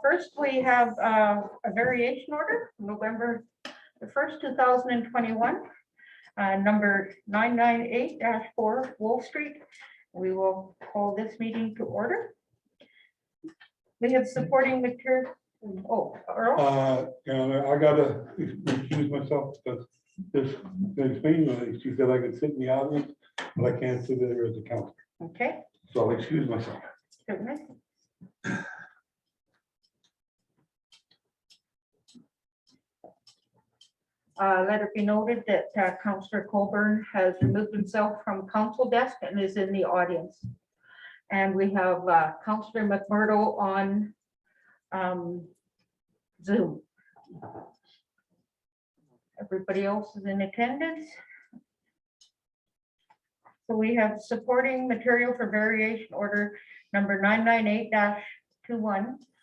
First, we have a variation order, November the 1st, 2021, number 998-4 Wolf Street. We will call this meeting to order. We have supporting material. Oh, Earl? And I gotta excuse myself because this thing, she said I could sit in the audience, but I can't sit there as a counselor. Okay. So I'll excuse myself. Certainly. Let it be noted that Councillor Colburn has removed himself from council desk and is in the audience. And we have Councillor McMurdo on Zoom. Everybody else is in attendance. So we have supporting material for variation order number 998-21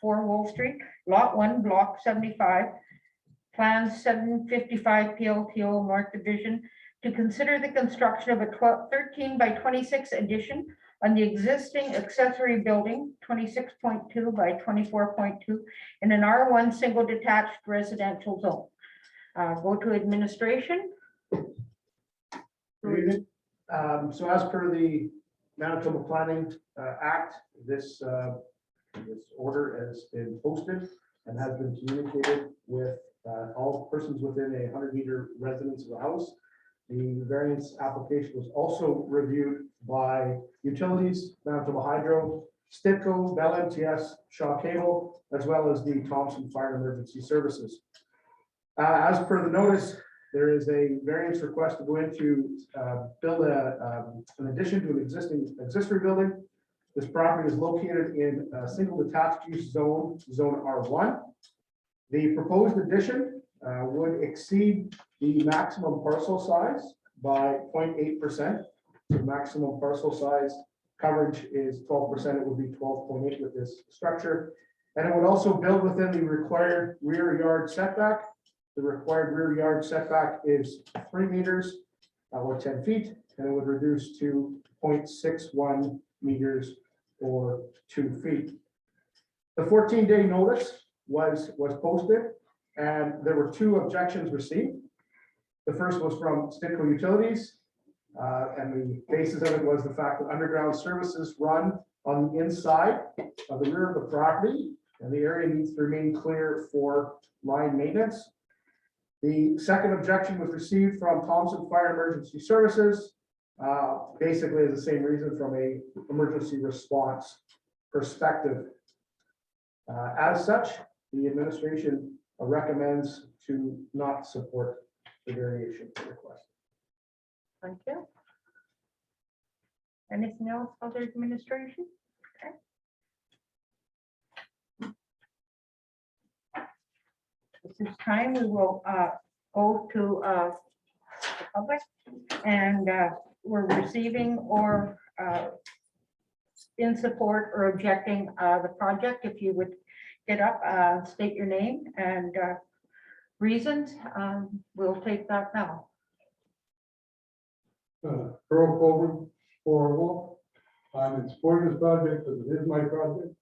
4 Wolf Street, Lot 1, Block 75. Plans 755 PLTO North Division to consider the construction of a 13 by 26 addition on the existing accessory building 26.2 by 24.2 in an R1 single detached residential zone. Go to administration. So as per the Manitoba Planning Act, this order has been posted and has been communicated with all persons within a 100-meter residence of the house. The variance application was also reviewed by Utilities, Manitoba Hydro, Stitco, Bell MTS, Shaw Cable, as well as the Thompson Fire Emergency Services. As per the notice, there is a variance request to go into build an addition to an existing accessory building. This property is located in a single detached use zone, zone R1. The proposed addition would exceed the maximum parcel size by 0.8%. The maximum parcel size coverage is 12%. It would be 12.8 with this structure. And it would also build within the required rear yard setback. The required rear yard setback is 3 meters or 10 feet, and it would reduce to 0.61 meters or 2 feet. The 14-day notice was posted, and there were 2 objections received. The first was from Stitco Utilities, and the basis of it was the fact that underground services run on the inside of the rear of the property, and the area needs to remain clear for line maintenance. The second objection was received from Thompson Fire Emergency Services, basically is the same reason from a emergency response perspective. As such, the administration recommends to not support the variation request. Thank you. Anything else, other administration? Okay. At this time, we will go to the public, and we're receiving or in support or objecting the project. If you would get up, state your name and reasons. We'll take that now. Earl Colburn, 4 Wolf. I'm in support of this project because it is my project.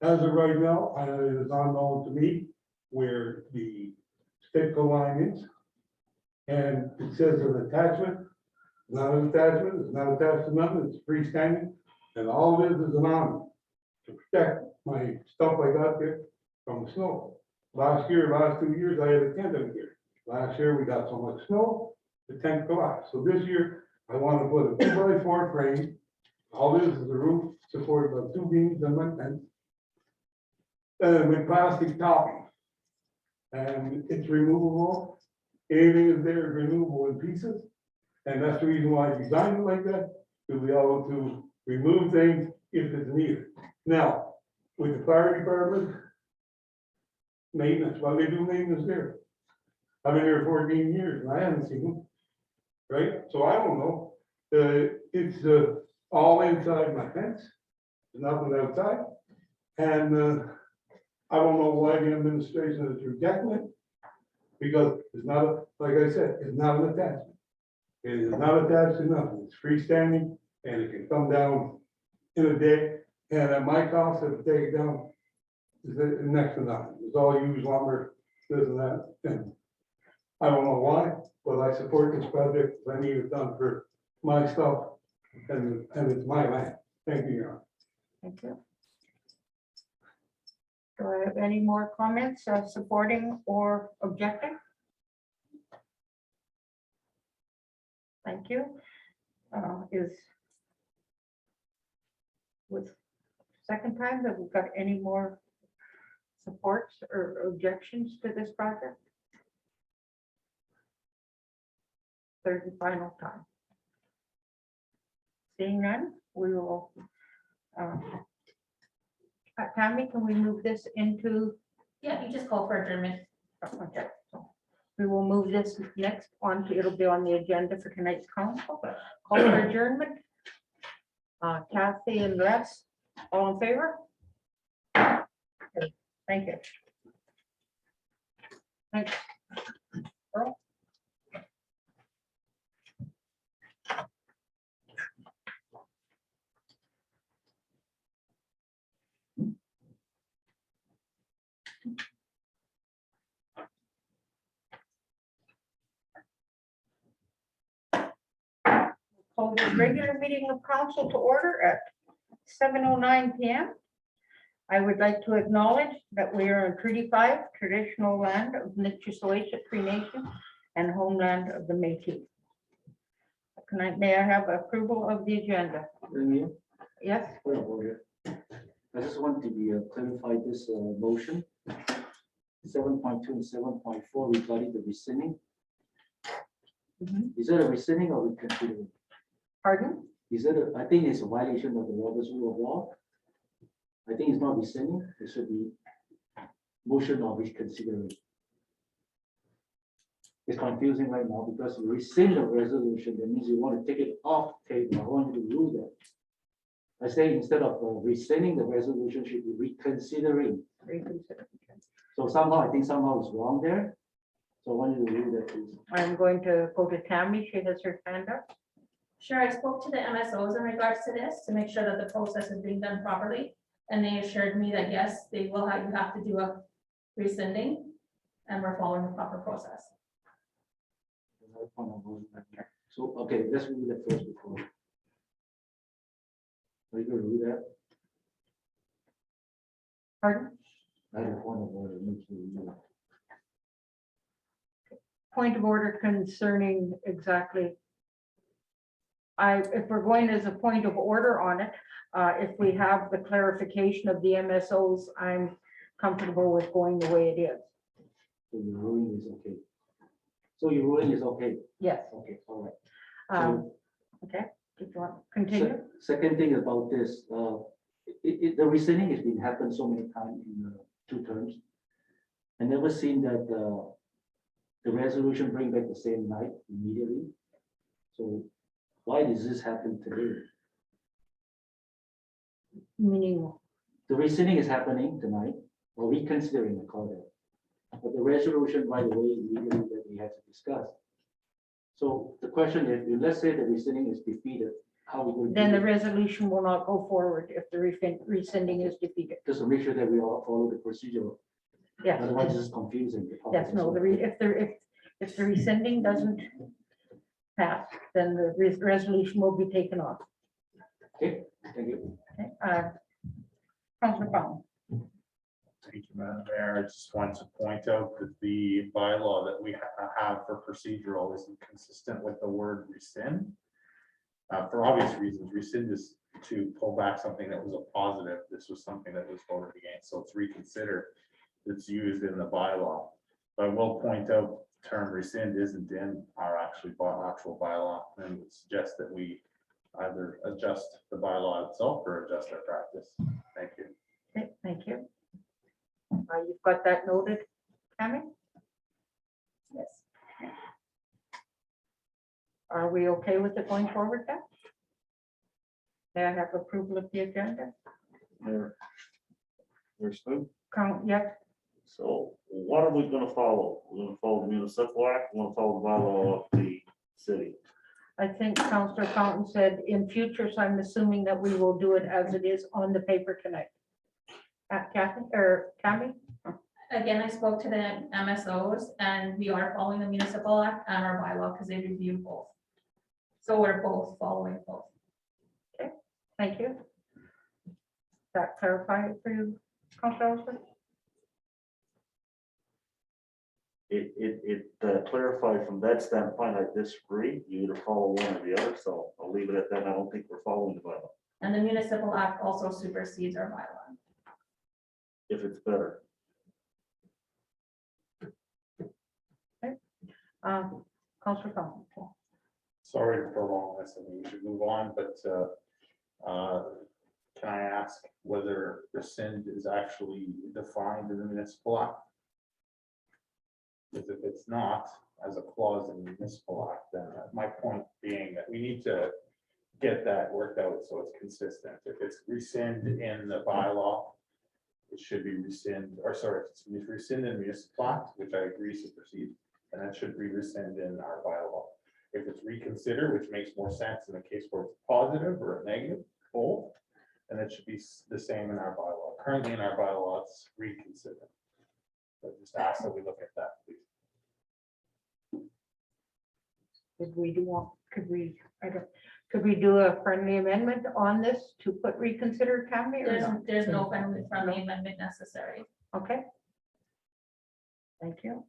As of right now, it is unknown to me where the Stitco line is. And it says an attachment, not an attachment, it's not attached to nothing, it's freestanding. And all it is an ornament to protect my stuff I got there from the snow. Last 2 years, I had a tent in here. Last year, we got so much snow, the tent collapsed. So this year, I want to put a 2x4 frame. All this is the roof supported by 2 beams and my tent. With plastic topping. And it's removable. Anything is there is removable in pieces. And that's the reason why I designed it like that, to be able to remove things if it's needed. Now, with the fire department, maintenance, well, they do maintenance there. I've been here 14 years and I haven't seen them. Right? So I don't know. It's all inside my fence, nothing outside. And I don't know why the administration is rejecting it, because it's not, like I said, it's not an attachment. It is not attached to nothing, it's freestanding, and it can come down in a day, and at my cost, if they take it down, is next to nothing, it's all used lumber, this and that, and I don't know why, but I support this project, I need it done for my stuff, and it's my land, thank you, Your Honor. Thank you. Do I have any more comments of supporting or objecting? Thank you. Is with second time, have we got any more supports or objections to this project? Third and final time. Seeing none, we will. Tammy, can we move this into? Yeah, you just call for adjournment. Okay, so we will move this next on to, it'll be on the agenda for tonight's council. Call for adjournment. Kathy and Les, all in favor? Okay, thank you. Thanks. Earl? Call the regular meeting of council to order at 7:09 PM. I would like to acknowledge that we are on Treaty 5, traditional land of Nitchissaway Cree Nation and homeland of the Métis. May I have approval of the agenda? Yes, Point of order. I just want to be clarify this motion. 7.2 and 7.4 regarding the rescinding. Mhm. Is it a rescinding or reconsidering? Pardon? Is it, I think it's a violation of the Robert's Rule of Law. I think it's not rescinding, it should be motion of reconsidering. It's confusing right now because you rescind the resolution, that means you want to take it off table. I want you to rule that. I say instead of rescinding the resolution, should be reconsidering. Reconsider. So somehow, I think somehow it's wrong there. So I want you to rule that, please. I'm going to go to Tammy. She has her hand up. Sure, I spoke to the MSOs in regards to this to make sure that the process is being done properly. And they assured me that yes, they will have, you have to do a rescinding and we're following the proper process. So, okay, let's read that first before. Are you going to do that? Pardon? I have one of order. Make sure you do it. Point of order concerning exactly. If we're going as a point of order on it, if we have the clarification of the MSOs, I'm comfortable with going the way it is. So your ruling is okay. So your ruling is okay. Yes. Okay, all right. Um, Okay, did you want to continue? Second thing about this, the rescinding has been happened so many times in 2 terms. I never seen that the resolution bring back the same night immediately. So why does this happen today? Meaning, The rescinding is happening tonight, or reconsidering the call. But the resolution right away immediately that we have to discuss. So the question is, if let's say the rescinding is defeated, how we going to then do the it? resolution will not go forward if the rescinding is defeated. Just to make sure that we all follow the procedure. Yes, Otherwise, it's confusing. yes, no, if the rescinding doesn't pass, then the resolution will be taken off. Okay, thank you. Okay, Councilor Brown. Thank you, Madam Mayor. I just want to point out that the bylaw that we have for procedural isn't consistent with the word rescind. For obvious reasons, rescind is to pull back something that was a positive. This was something that was voted against, so it's reconsider. It's used in the bylaw. But I will point out, the term rescind isn't in our actual bylaw, and would suggest that we either adjust the bylaw itself or adjust our practice. Thank you. Okay, thank you. You've got that noted, Tammy? Yes. Are we okay with it going forward then? May I have approval of the agenda? Understood. Count, yep, So what are we gonna follow? We're gonna follow the municipal act, we're gonna follow the bylaw of the city. I think Councillor Fountain said in future, so I'm assuming that we will do it as it is on the paper tonight. Kathy, or Tammy? Again, I spoke to the MSOs and we are following the municipal act and our bylaw because they review both. So we're both following both. Thank you. Does that clarify it for you, Councillor Ellsworth? It clarified from that standpoint, I disagree. You either follow one or the other, so I'll leave it at that. I don't think we're following the bylaw, And the municipal act also supersedes our bylaw. if it's better. Councillor Fountain. Sorry to prolong this, I mean, we should move on, but can I ask whether rescind is actually defined in the municipal act? Because if it's not, as a clause in the municipal act, then my point being that we need to get that worked out so it's consistent. If it's rescind in the bylaw, it should be rescind, or sorry, if it's rescind in municipal act, which I agree supersede, then it should be rescind in our bylaw. If it's reconsider, which makes more sense in a case where it's positive or a negative, both, then it should be the same in our bylaw. Currently in our bylaw, it's reconsider. So just ask that we look at that, please. Could we do a friendly amendment on this to put reconsider, Tammy, or not? There's no friendly amendment necessary. Okay. Thank you.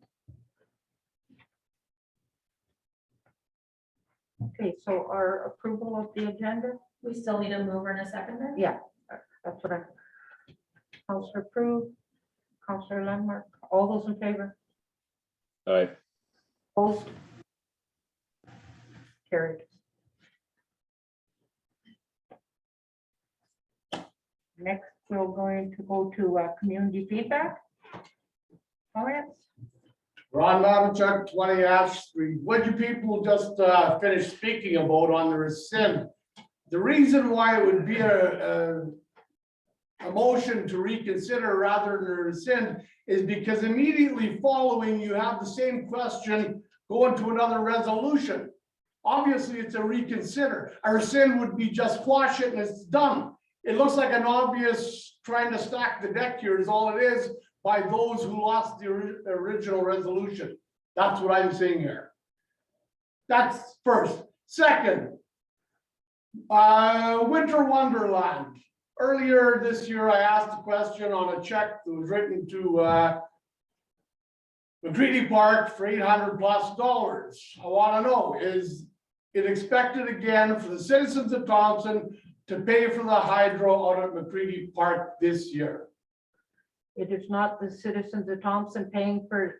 Okay, so our approval of the agenda, We still need a mover and a seconder. yeah, that's what I. Councillor approved, Councillor Landmark, all those in favor? Aye. Opposed? Carried. Next, we're going to go to community feedback. Comments? Ron Mavichuk, 20 Ash Street. Would you people just finish speaking about on the rescind? The reason why it would be a motion to reconsider rather than a rescind is because immediately following, you have the same question going to another resolution. Obviously, it's a reconsider. A rescind would be just quash it and it's done. It looks like an obvious trying to stack the deck here is all it is by those who lost the original resolution. That's what I'm saying here. That's first. Second, Winter Wonderland. Earlier this year, I asked a question on a check that was written to McCready Park for $800+ I want to know, is it expected again for the citizens of Thompson to pay for the hydro out at McCready Park this year? It is not the citizens of Thompson paying for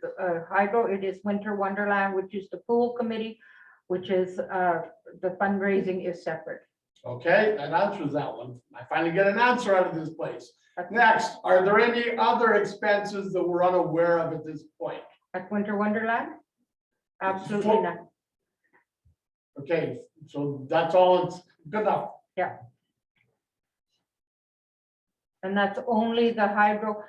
hydro, it is Winter Wonderland, which is the pool committee, which is the fundraising is separate. Okay, that answers that one. I finally get an answer out of this place. Next, are there any other expenses that we're unaware of at this point? At Winter Wonderland? Absolutely not. Okay, so that's all, it's good enough. And that's only the hydro,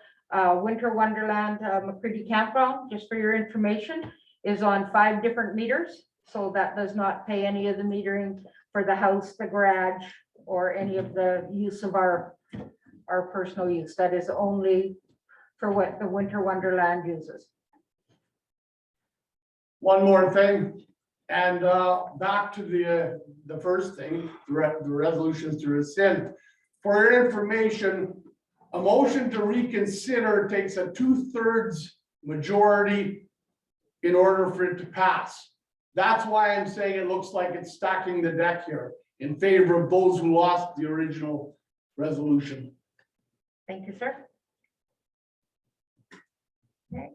Winter Wonderland, McCready Campground, just for your information, is on 5 different meters. So that does not pay any of the metering for the house, the garage, or any of the use of our personal use. That is only for what the Winter Wonderland uses. One more thing, and back to the first thing, the resolutions to rescind. For your information, a motion to reconsider takes a 2/3 majority in order for it to pass. That's why I'm saying it looks like it's stacking the deck here in favor of those who lost the original resolution. Thank you, sir. Okay.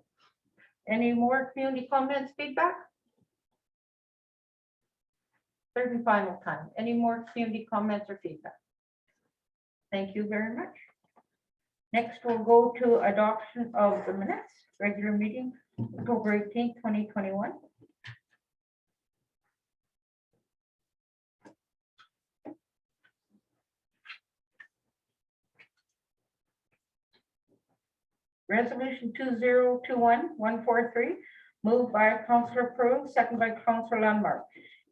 Any more community comments, feedback? Third and final time. Any more community comments or feedback? Thank you very much. Next, we'll go to adoption of the minutes, regular meeting, October 18th, 2021. Resolution 2021-143, moved by Councillor Prue, second by Councillor Landmark.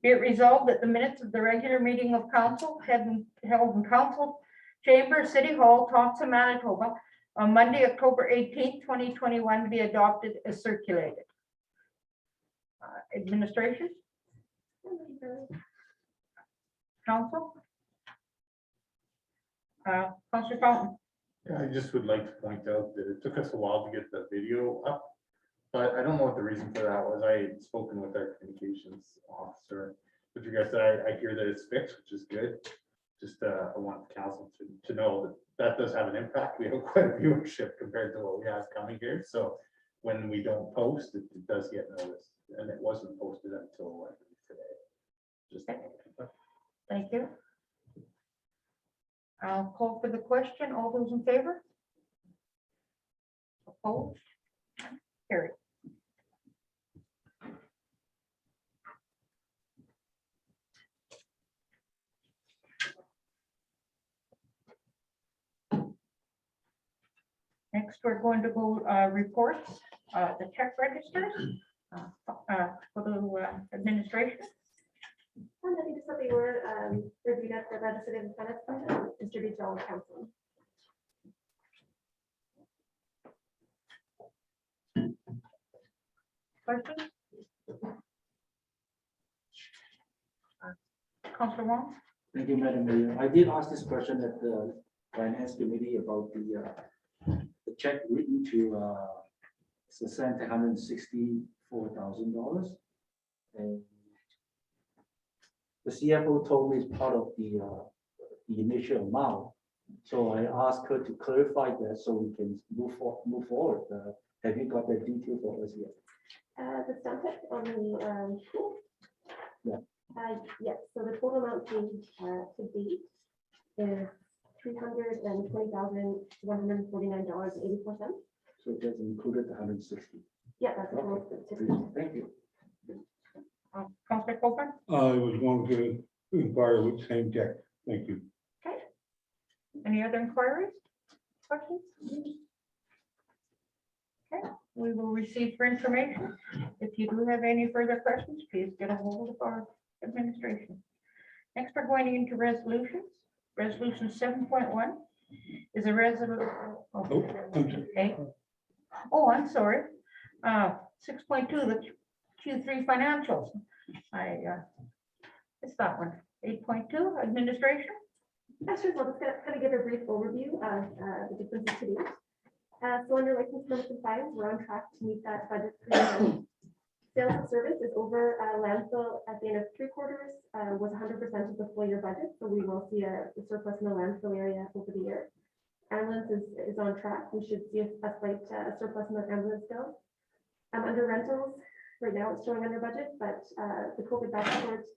Be it resolved that the minutes of the regular meeting of council held in council chamber, City Hall, Thompson, Manitoba, on Monday, October 18th, 2021, be adopted as circulated. Administration, council. Councilor Fountain. Yeah, I just would like to point out that it took us a while to get the video up, but I don't know what the reason for that was. I had spoken with our communications officer with regards to, I hear that it's fixed, which is good. Just, I want the council to know that that does have an impact. We have quite a viewership compared to what we have coming here, so when we don't post, it does get noticed, and it wasn't posted until I think today. Just. Thank you. I'll call for the question. All those in favor? Opposed? Carried. Next, we're going to go reports, the check registers for the administration. I'm happy to say they were reviewed at the legislative and finance committee, distributed to all council. Questions? Councilor Wong? Thank you, Madam Mayor. I did ask this question at the finance committee about the check written to Santa $164,000. And the CFO told me it's part of the initial amount. So I asked her to clarify that so we can move forward. Have you got that detail for us yet? The stamp it on the school. Yeah. Yes, so the total amount paid to date is $320,149.84. So it has included the 160. Yeah, that's the total to date. Thank you. Councilor Copeland? I was going to inquire with same check. Thank you. Any other inquiries? Questions? Okay, we will receive for information. If you do have any further questions, please get a hold of our administration. Next, we're going into resolutions. Resolution 7.1 is a resolution. Oh, I'm sorry. Okay. Oh, I'm sorry. 6.2, the Q3 financials. It's that one. 8.2, administration. Actually, I'll just kind of give a brief overview of the differences to date. So under license permits and fines, we're on track to meet that budget. Sales and service is over landfill at the end of 3 quarters, was 100% of the full year budget. So we will see a surplus in the landfill area over the year. Ambulance is on track. We should see a slight surplus in the ambulance bill. Under rentals, right now it's showing under budget, but the COVID backwards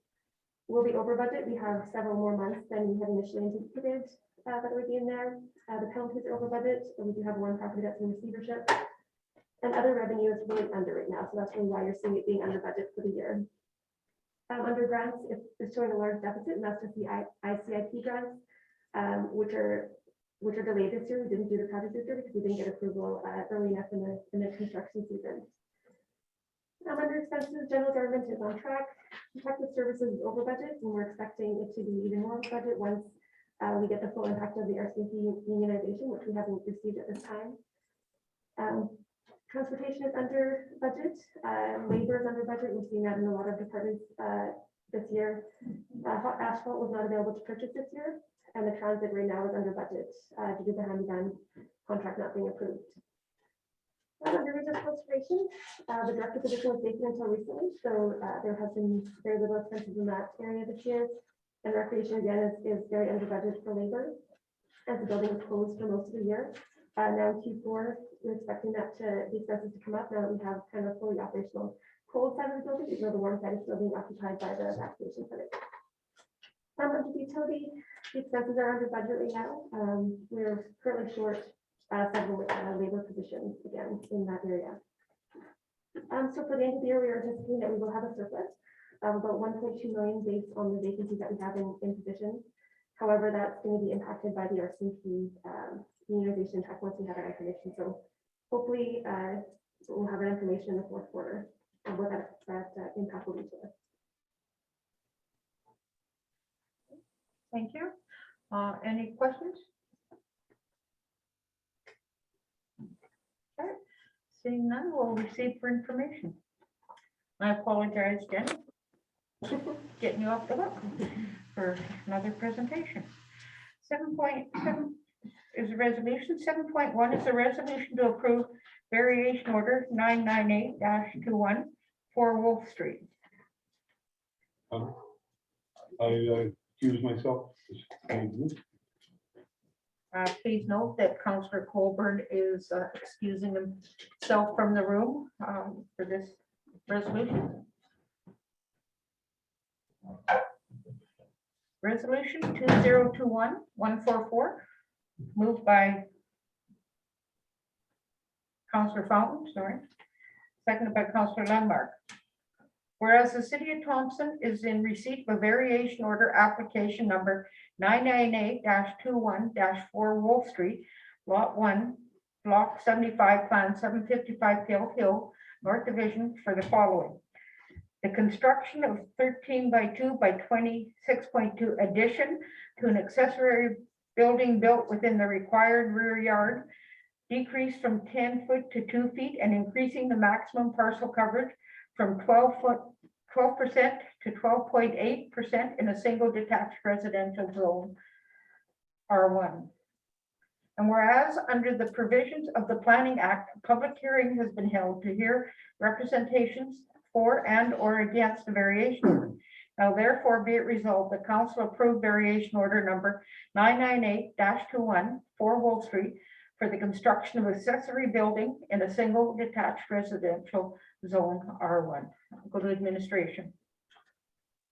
will be over budget. We have several more months than we had initially anticipated that would be in there. The penalties are over budget, and we do have one property that's in receivership. And other revenue is really under right now, so that's really why you're seeing it being under budget for the year. Under grants, it's showing a large deficit, and that's just the ICIP grants, which are delayed this year. We didn't do the project this year because we didn't get approval early enough in the construction season. Under expenses, general government is on track. Protective services is over budget, and we're expecting it to be even more over budget once we get the full impact of the RCMP unionization, which we haven't received at this time. Transportation is under budget. Labor is under budget. We've seen that in a lot of departments this year. Hot asphalt was not available to purchase this year, and the transit right now is under budget due to the handyman contract not being approved. Under resource conservation, the director position was vacant until recently, so there has been very little expenses in that area this year. And recreation again is very under budget for labor, as the building is closed for most of the year. Now in Q4, we're expecting that the expenses to come up now that we have kind of fully operational cold side of the building, even though the warm side is still being occupied by the vaccination clinic. Under the utility, the expenses are under budget right now. We're currently short several labor positions again in that area. So for the end of the year, we are anticipating that we will have a surplus of about 1.2 million based on the vacancies that we have in positions. However, that's going to be impacted by the RCMP unionization check once we have that information. So hopefully we'll have that information in the 4th quarter of what that impact will be to us. thank you. Any questions? Okay, seeing none, we'll receive for information. I apologize, Jenny. Getting you off the hook for another presentation. 7.7 is a resolution. 7.1 is a resolution to approve variation order 998-21 for Wolf Street. I accuse myself. Please note that Councillor Colburn is excusing himself from the room for this resolution. Resolution 2021-144, moved by Councillor Fountain, sorry, seconded by Councillor Landmark. Whereas the city of Thompson is in receipt of a variation order application number 998-21-4 Wolf Street, Lot 1, Block 75, Plan 755 Hill Hill, North Division for the following. The construction of 13 by 2 by 26.2 addition to an accessory building built within the required rear yard, decreased from 10 foot to 2 feet and increasing the maximum parcel coverage from 12% to 12.8% in a single detached residential zone, R1. And whereas under the provisions of the Planning Act, a public hearing has been held to hear representations for and or against the variation order. Now therefore be it resolved, the council approved variation order number 998-21 for Wolf Street for the construction of accessory building in a single detached residential zone, R1. Go to administration.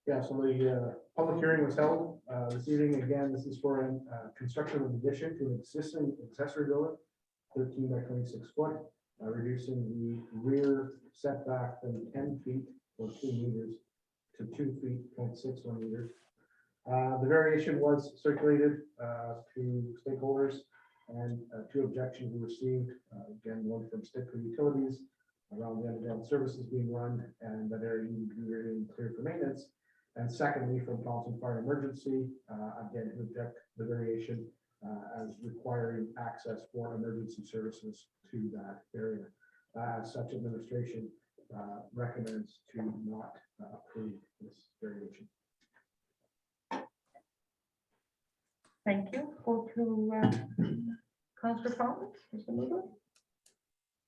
Yeah, so the public hearing was held this evening. Again, this is for construction of addition to an existing accessory building, 13 by 26 foot, reducing the rear setback from 10 feet or 2 meters to 2 feet, 0.61 meters. The variation was circulated to stakeholders, and 2 objections were received. Again, one from Sticker Utilities around the underground services being run and that area needed to be really clear for maintenance. And secondly, from Thompson Fire Emergency, again, who object the variation as requiring access for emergency services to that area. As such, administration recommends to not approve this variation. Thank you. Go to Councillor Fountain. Is the mover?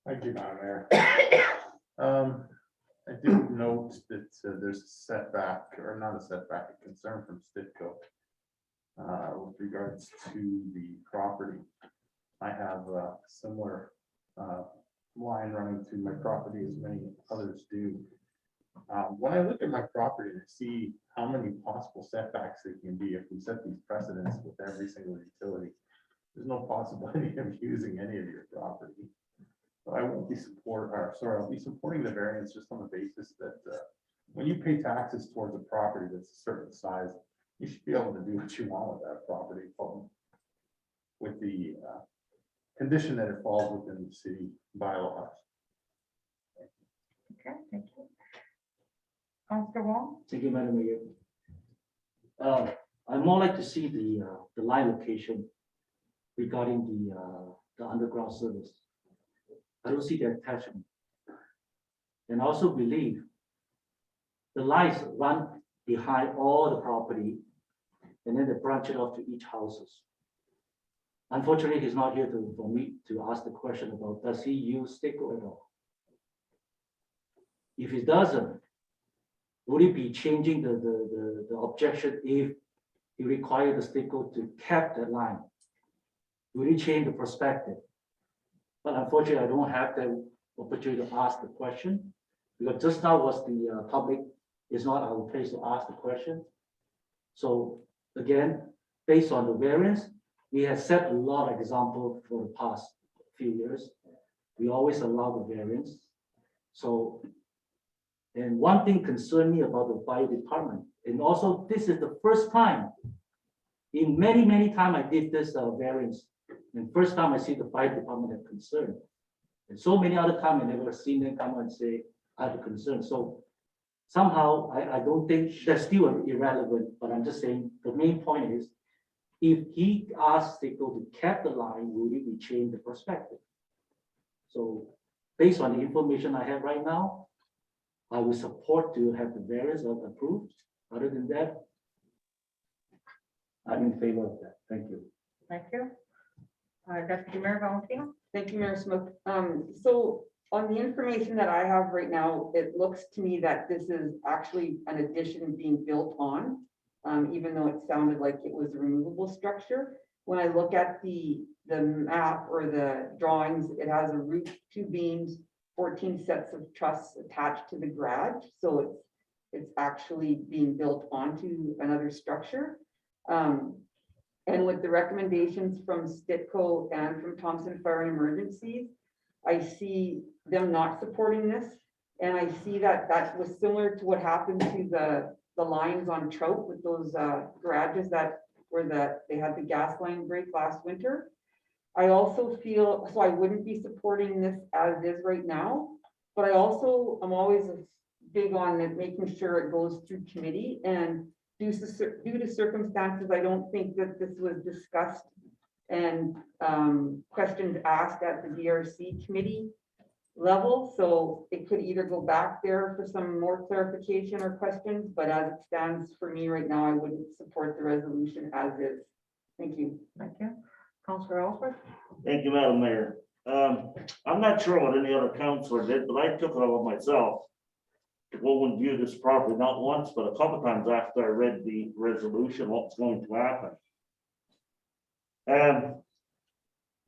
Thank you, Madam Mayor. I do note that there's a setback, or not a setback, a concern from Stitco with regards to the property. I have a similar line running through my property as many others do. When I look at my property and see how many possible setbacks there can be if we set these precedents with every single utility, there's no possibility of using any of your property. So I won't be I'll be supporting the variance just on the basis that when you pay taxes towards a property that's a certain size, you should be able to do what you want with that property with the condition that it falls within the city bylaws. Okay, thank you. Councillor Wong. Thank you, Madam Mayor. I'd more like to see the line location regarding the underground service. I don't see the attachment. And I also believe the lines run behind all the property and then they branch it off to each houses. Unfortunately, he's not here for me to ask the question about does he use sticker at all? If he doesn't, would it be changing the objection if he required the sticker to cap that line? Would it change the perspective? But unfortunately, I don't have the opportunity to ask the question because just now was the public is not our place to ask the question. So again, based on the variance, we have set a lot of examples for the past few years. We always allow the variance. So, and one thing concerned me about the fire department, and also this is the first time in many times I did this variance. And first time I see the fire department have concern. And so many other times I never seen them come and say, I have a concern. So somehow, I don't think, that's still irrelevant, but I'm just saying, the main point is, if he asks to go to cap the line, will it be change the perspective? So based on the information I have right now, I would support to have the variance approved. Other than that, I'm in favor of that. Thank you. Thank you. Deputy Mayor Valentino? Thank you, Mayor Smith. So on the information that I have right now, it looks to me that this is actually an addition being built on, even though it sounded like it was a removable structure. When I look at the map or the drawings, it has a roof, 2 beams, 14 sets of trusses attached to the garage. So it's actually being built onto another structure. And with the recommendations from Stitco and from Thompson Fire and Emergencies, I see them not supporting this. And I see that that was similar to what happened to the lines on Trout with those garages that they had the gas line break last winter. I also feel, so I wouldn't be supporting this as is right now, but I'm always big on it, making sure it goes through committee, and due to circumstances, I don't think that this was discussed and questions asked at the DRC committee level. So it could either go back there for some more clarification or questions, but as it stands for me right now, I wouldn't support the resolution as is. Thank you. Thank you. Councillor Ellsworth? Thank you, Madam Mayor. I'm not sure what any other councilor did, but I took it on myself to go and view this property, not once, but a couple times after I read the resolution, what's going to happen. And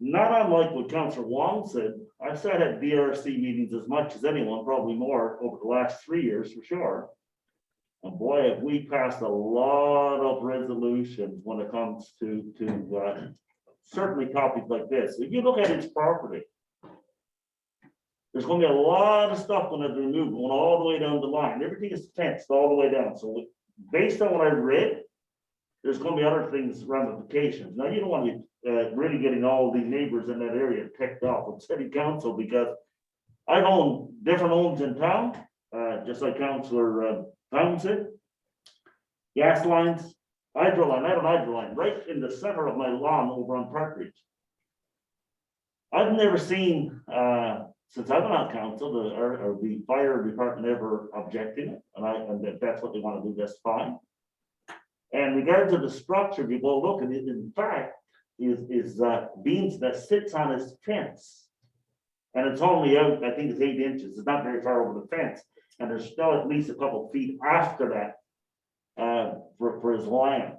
not unlike what Councillor Wong said, I've sat at DRC meetings as much as anyone, probably more, over the last 3 years for sure. And boy, have we passed a lot of resolutions when it comes to certainly topics like this. If you look at its property, there's going to be a lot of stuff going to be removed, going all the way down the line. Everything is fenced all the way down. So based on what I read, there's going to be other things, ramifications. Now, you don't want to really getting all the neighbors in that area ticked off with city council, because I own different homes in town, just like Councillor Thompson. Gas lines, hydro line, I have an hydro line right in the center of my lawn over on Partridge. I've never seen, since I've been on council, the fire department ever objecting it, and if that's what they want to do, that's fine. And regard to the structure, if you go look at it, in fact, is beams that sits on his fence. And it's only out, I think it's 8 inches, it's not very far over the fence, and there's still at least a couple feet after that for his land.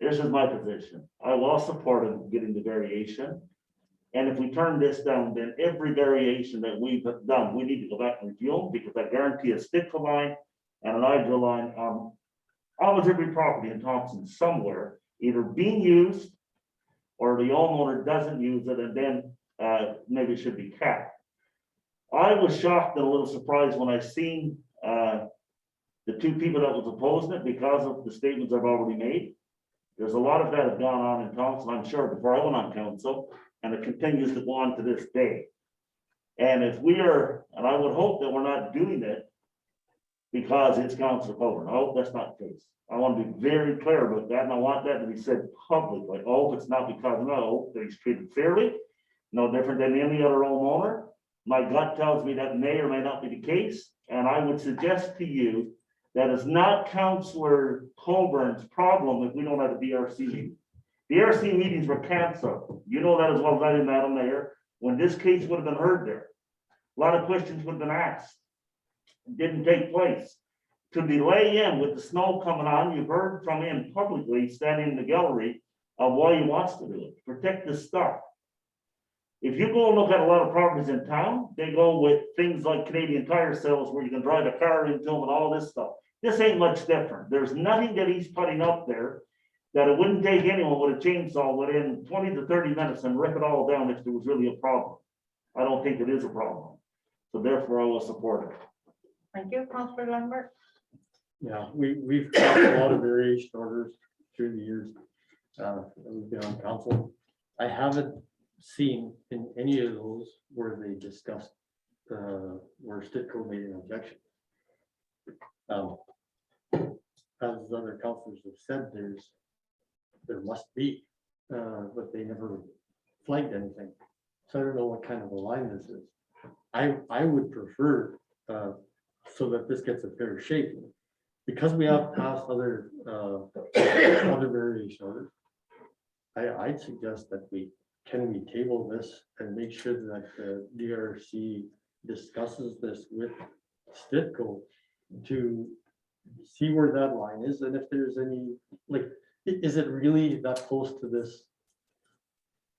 This is my position. I will support him getting the variation. And if we turn this down, then every variation that we've done, we need to go back and review them, because I guarantee a stick line and an hydro line on almost every property in Thompson somewhere, either being used or the homeowner doesn't use it, and then maybe it should be capped. I was shocked and a little surprised when I seen the 2 people that was opposing it, because of the statements I've already made. There's a lot of that have gone on in Thompson, I'm sure, before I went on council, and it continues to go on to this day. And if we are, and I would hope that we're not doing it because it's Councilor Coburn. I hope that's not the case. I want to be very clear about that, and I want that to be said publicly. I hope it's not because of that. I hope that he's treated fairly, no different than any other homeowner. My gut tells me that may or may not be the case, and I would suggest to you that it's not Councilor Colburn's problem if we don't have a DRC meeting. The DRC meetings were canceled. You know that as well as I do, Madam Mayor, when this case would have been heard there. A lot of questions would have been asked. It didn't take place. To delay him with the snow coming on, you've heard from him publicly, standing in the gallery, of why he wants to do it, protect this stuff. If you go and look at a lot of properties in town, they go with things like Canadian Tire sales, where you can drive a car into them and all this stuff. This ain't much different. There's nothing that he's putting up there that it wouldn't take anyone with a chainsaw within 20 to 30 minutes and rip it all down if there was really a problem. I don't think it is a problem. So therefore, I will support it. Thank you, Councillor Lambert. Yeah, we've got a lot of variation orders through the years. We've been on council. I haven't seen in any of those where they discussed where Stitco made an objection. As other councilors have said, there must be, but they never flagged anything. So I don't know what kind of a line this is. I would prefer, so that this gets a fair shake, because we have passed other variation orders. I'd suggest that we table this and make sure that the DRC discusses this with Stitco to see where that line is, and if there's any, like, is it really that close to this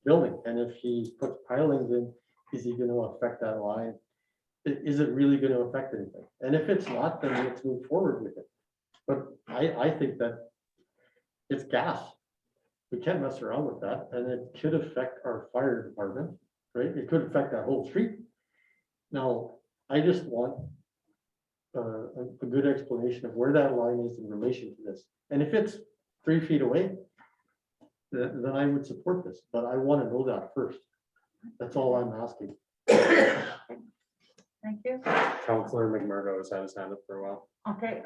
building? And if he puts pilings in, is he gonna affect that line? Is it really gonna affect anything? And if it's not, then let's move forward with it. But I think that it's gas. We can't mess around with that, and it could affect our fire department, right? It could affect that whole street. Now, I just want a good explanation of where that line is in relation to this. And if it's 3 feet away, then I would support this, but I want to know that first. That's all I'm asking. Thank you. Counselor McMurdo has had his hand up for a while. Okay,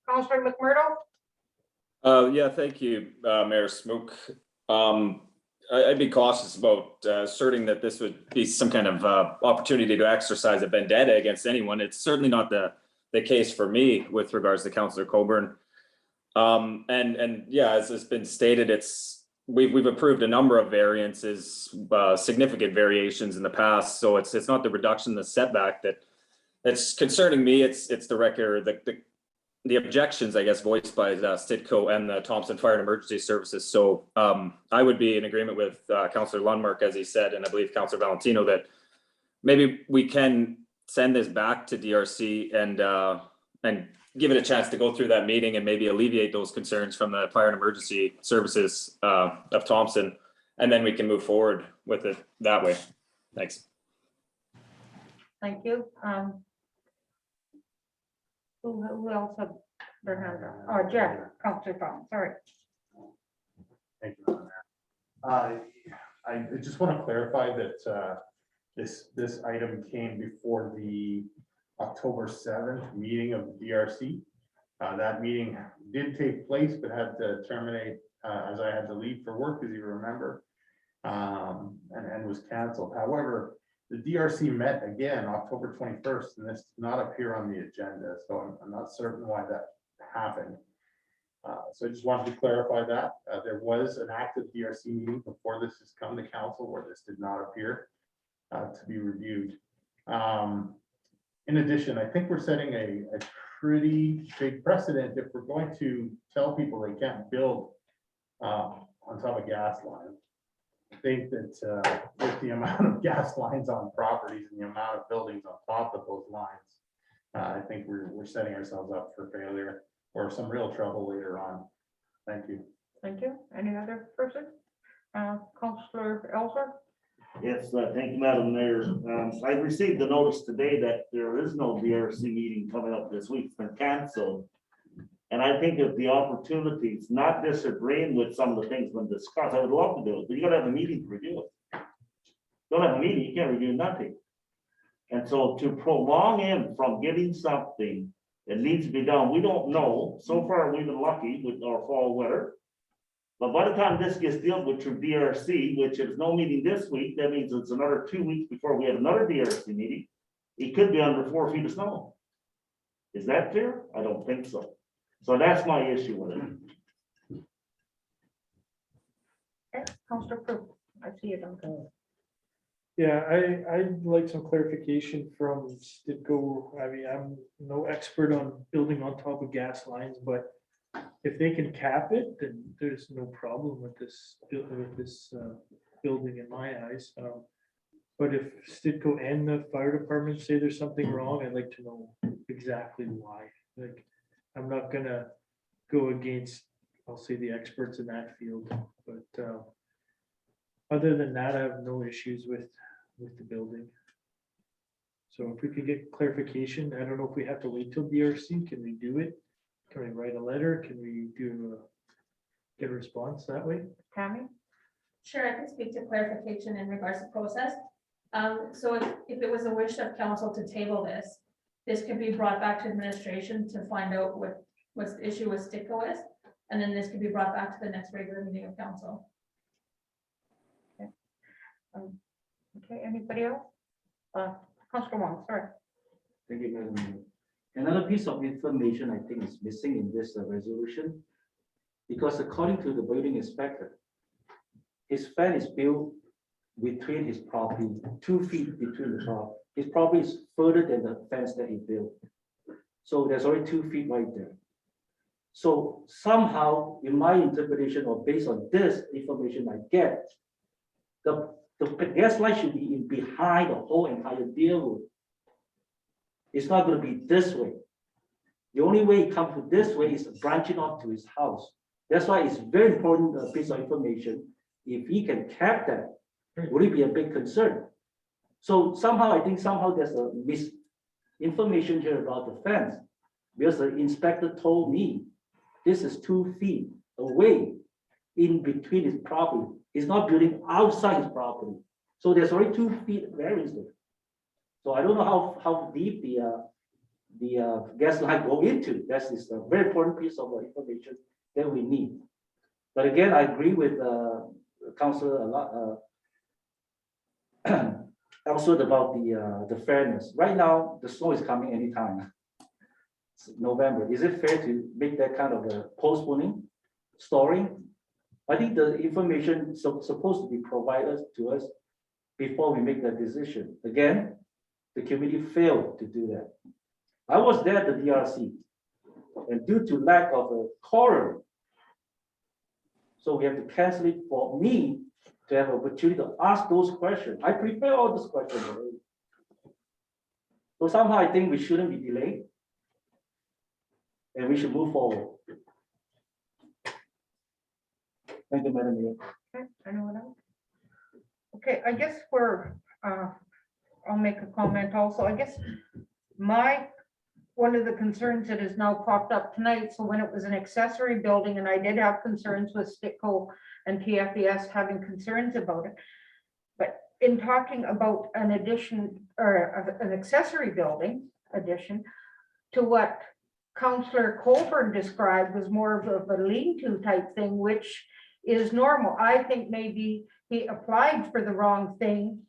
Counselor McMurdo? Yeah, thank you, Mayor Smook. I'd be cautious about asserting that this would be some kind of opportunity to exercise a vendetta against anyone. It's certainly not the case for me with regards to Councillor Coburn. And yeah, as has been stated, we've approved a number of variances, significant variations in the past. So it's not the reduction, the setback that's concerning me. It's the record, the objections, I guess, voiced by Stitco and the Thompson Fire and Emergency Services. So I would be in agreement with Councillor Lundmark, as he said, and I believe Councillor Valentino, that maybe we can send this back to DRC and give it a chance to go through that meeting and maybe alleviate those concerns from the Fire and Emergency Services of Thompson, and then we can move forward with it that way. Thanks. Thank you. Who else have their hand up? Oh, Jeff, Counselor Thompson, sorry. Thank you, Madam Mayor. I just want to clarify that this item came before the October 7th meeting of the DRC. That meeting did take place, but had to terminate as I had to leave for work, as you remember, and was canceled. However, the DRC met again October 21st, and this did not appear on the agenda, so I'm not certain why that happened. So I just wanted to clarify that. There was an active DRC meeting before this has come to council where this did not appear to be reviewed. In addition, I think we're setting a pretty big precedent if we're going to tell people they can't build on top of gas lines. I think that with the amount of gas lines on properties and the amount of buildings on top of those lines, I think we're setting ourselves up for failure or some real trouble later on. Thank you. Thank you. Any other person? Counselor Elser? Yes, thank you, Madam Mayor. I received the notice today that there is no DRC meeting coming up this week. It's been canceled. And I think of the opportunities, not disagreeing with some of the things when discussed, I would love to do it, but you gotta have a meeting to review it. Don't have a meeting, you can't review nothing. And so to prolong him from getting something that needs to be done, we don't know. So far, we've been lucky with our fall weather. But by the time this gets dealt with through DRC, which is no meeting this week, that means it's another 2 weeks before we have another DRC meeting. It could be under 4 feet of snow. Is that fair? I don't think so. So that's my issue with it. Okay, Counselor Prue, I see you don't go. Yeah, I'd like some clarification from Stitco. I mean, I'm no expert on building on top of gas lines, but if they can cap it, then there's no problem with this building in my eyes. But if Stitco and the fire department say there's something wrong, I'd like to know exactly why. Like, I'm not gonna go against, I'll say, the experts in that field, but other than that, I have no issues with the building. So if we could get clarification, I don't know if we have to wait till DRC, can we do it? Can we write a letter? Can we get a response that way? Tammy? Sure, I can speak to clarification in regards to process. So if it was a wish of council to table this, this can be brought back to administration to find out what's the issue with Sticko is. And then this can be brought back to the next regular meeting of council. Okay, anybody else? Councilor Wong, sorry. Thank you, Madam Mayor. Another piece of information I think is missing in this resolution, because according to the building inspector, his fence is built between his property, 2 feet between the property. His property is further than the fence that he built. So there's already 2 feet right there. So somehow, in my interpretation, or based on this information I get, the gas line should be in behind the whole entire deal road. It's not gonna be this way. The only way it comes to this way is branching off to his house. That's why it's very important piece of information. If he can cap that, would it be a big concern? So somehow, I think somehow there's a misinformation here about the fence. Because the inspector told me, this is 2 feet away in between his property. He's not building outside his property. So there's already 2 feet variance there. So I don't know how deep the gas line go into. That is a very important piece of information that we need. But again, I agree with Councilor a lot. Also about the fairness. Right now, the snow is coming anytime. It's November. Is it fair to make that kind of a postponing, storing? I think the information is supposed to be provided to us before we make that decision. Again, the committee failed to do that. I was there at the DRC, and due to lack of a quorum, so we have to cancel it for me to have an opportunity to ask those questions. I prepare all those questions already. So somehow I think we shouldn't be delayed, and we should move forward. Thank you, Madam Mayor. Okay, anyone else? Okay, I guess I'll make a comment also. I guess one of the concerns that has now popped up tonight, so when it was an accessory building, and I did have concerns with Sticko and TFES having concerns about it. But in talking about an addition or an accessory building addition to what Councillor Colburn described was more of a lean-to type thing, which is normal. I think maybe he applied for the wrong thing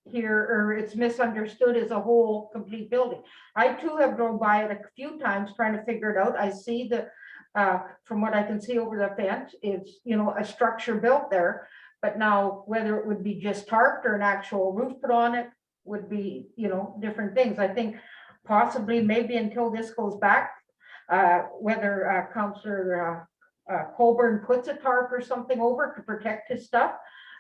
here, or it's misunderstood as a whole complete building. I too have drove by it a few times trying to figure it out. I see the, from what I can see over the fence, it's, a structure built there. But now whether it would be just tarped or an actual roof put on it would be, different things. I think possibly maybe until this goes back, whether Councillor Colburn puts a tarp or something over to protect his stuff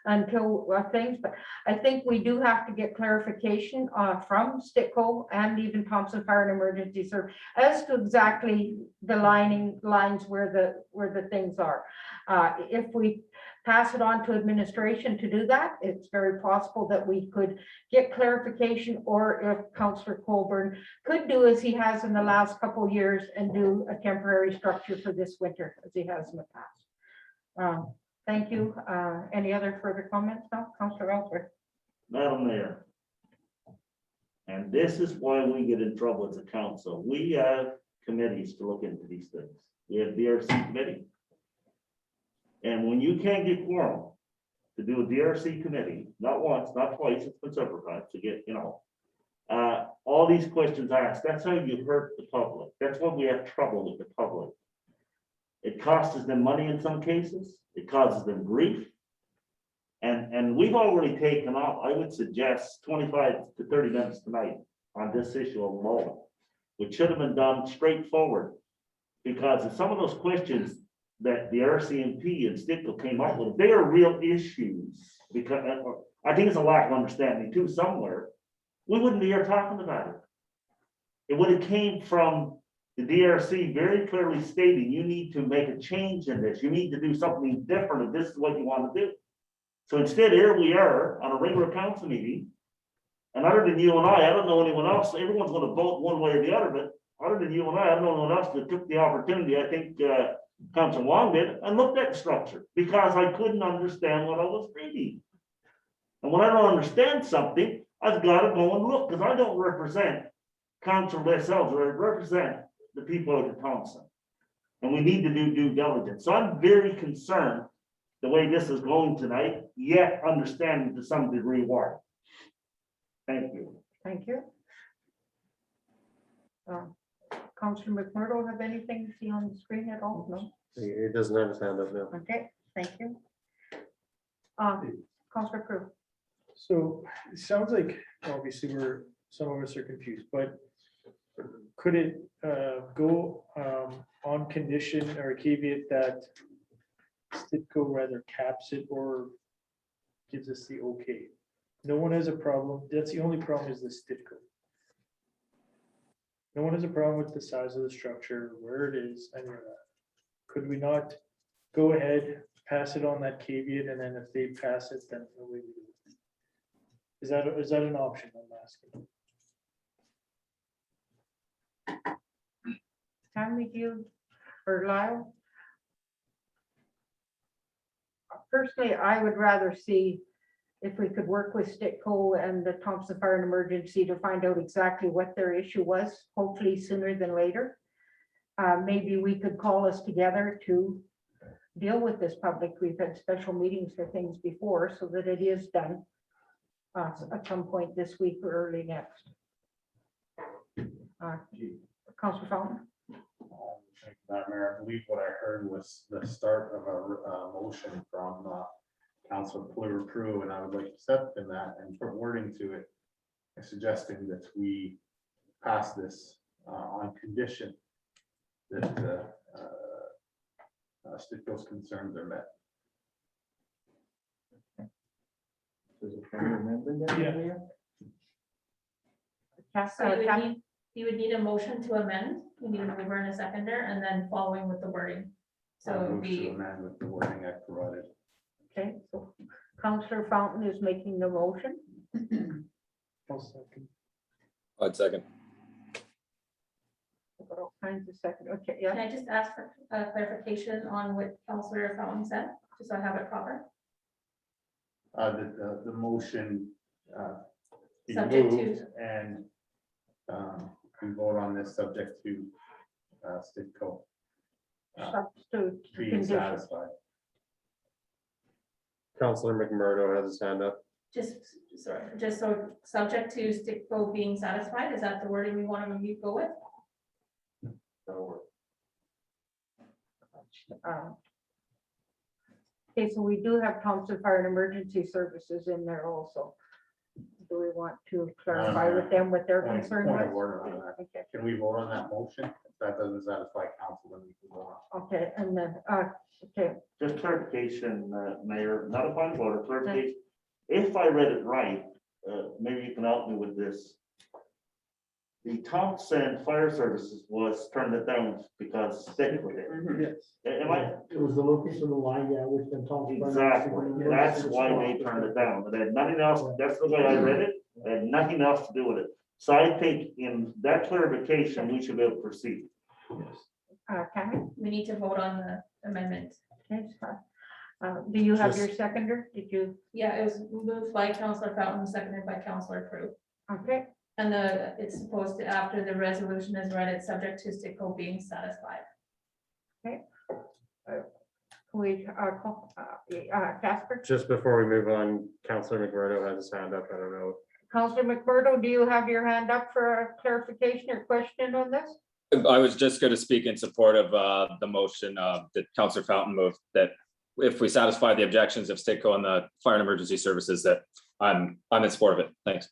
until things, but I think we do have to get clarification from Sticko and even Thompson Fire and Emergency Service as to exactly the lines where the things are. If we pass it on to administration to do that, it's very possible that we could get clarification, or if Councillor Colburn could do as he has in the last couple of years and do a temporary structure for this winter as he has in the past. Thank you. Any other further comments now? Councillor Ellsworth. Madam Mayor. And this is why we get in trouble as a council. We have committees to look into these things. We have DRC committee. And when you can't get quorum to do a DRC committee, not once, not twice, it's been several times to get, all these questions asked, that's how you hurt the public. That's why we have trouble with the public. It costs them money in some cases. It causes them grief. And we've already taken off, I would suggest 25 to 30 minutes tonight on this issue alone, which should have been done straightforward. Because of some of those questions that the RCMP and Sticko came up with, they are real issues. Because I think it's a lack of understanding too somewhere. We wouldn't be here talking about it. It would have came from the DRC very clearly stating you need to make a change in this. You need to do something different if this is what you want to do. So instead, here we are on a regular council meeting. And other than you and I don't know anyone else. Everyone's going to vote one way or the other, but other than you and I don't know anyone else that took the opportunity. I think Councilor Wong did, and looked at the structure because I couldn't understand what I was reading. And when I don't understand something, I've got to go and look because I don't represent council ourselves, or represent the people of Thompson. And we need to do due diligence. So I'm very concerned the way this is going tonight, yet understanding to some degree why. Thank you. Thank you. Councillor McMurdo, have anything to see on the screen at all? No? It doesn't have his hand up now. Okay, thank you. Councillor Crew. So it sounds like obviously some of us are confused, but could it go on condition or caveat that Stitco rather caps it or gives us the okay? No one has a problem. That's the only problem is the Stitco. No one has a problem with the size of the structure, where it is, any of that. Could we not go ahead, pass it on that caveat, and then if they pass it, then we do it? Is that an option, I'm asking? Tammy, you or Lyle? Personally, I would rather see if we could work with Stitco and the Thompson Fire and Emergency to find out exactly what their issue was, hopefully sooner than later. Maybe we could call us together to deal with this public. We've had special meetings for things before so that it is done at some point this week or early next. Councilor Fountain? Thank you, Madam Mayor. I believe what I heard was the start of a motion from Councilor Prue, and I would like to step in that and put wording to it, suggesting that we pass this on condition that Stitco's concerns are met. So you would need a motion to amend, you need a mover and a seconder, and then following with the wording. So it would Move to be, amend with the wording I provided. Okay, so Councillor Fountain is making the motion. I'll second. I'd second. I've got all kinds of second, okay, yeah. can I just ask for clarification on what Councillor Fountain said, just so I have it proper? The motion be Subject to- moved and we vote on this subject to Stitco Substitute being condition. satisfied. Councilor McMurdo has his hand up. Just so, subject to Stitco being satisfied, is that the wording we want to go with? Okay, so we do have Thompson Fire and Emergency Services in there also. Do we want to clarify with them what their Point concern of was? order on that. Okay, Can we vote on that motion? If that doesn't satisfy council, then we can go on. okay, and then, okay, Just clarification, Mayor, not a point of order, clarification. If I read it right, maybe you can help me with this. The Thompson Fire Services was turned it down because Stitco did. Yes. Am I? It was the location of the line, yeah, which then Tom. Exactly. That's why they turned it down. It had nothing else. That's the way I read it. It had nothing else to do with it. So I think in that clarification, we should be able to proceed. Tammy, We need to vote on the amendment. okay, do you have your Just- seconder? Did you, Yeah, it was moved by Councillor Fountain, seconded by Councillor Crew. okay, And it's supposed to, after the resolution is read, it's subject to Stitco being satisfied. Casper? Just before we move on, Councilor McMurdo has his hand up. I don't know. Councillor McMurdo, do you have your hand up for a clarification or question on this? I was just going to speak in support of the motion that Councillor Fountain moved, that if we satisfy the objections of Stitco and the Fire and Emergency Services, that I'm in support of it. Thanks.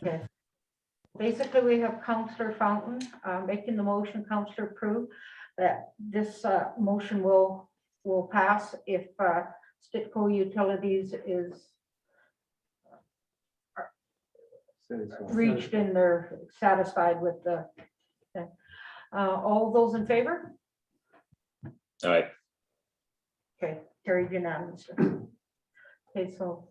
Okay. Basically, we have Councillor Fountain making the motion, Councillor Prue, that this motion will pass if Stitco Utilities is reached and they're satisfied with the. All those in favor? All right. Okay, carried unanimously. Okay, so,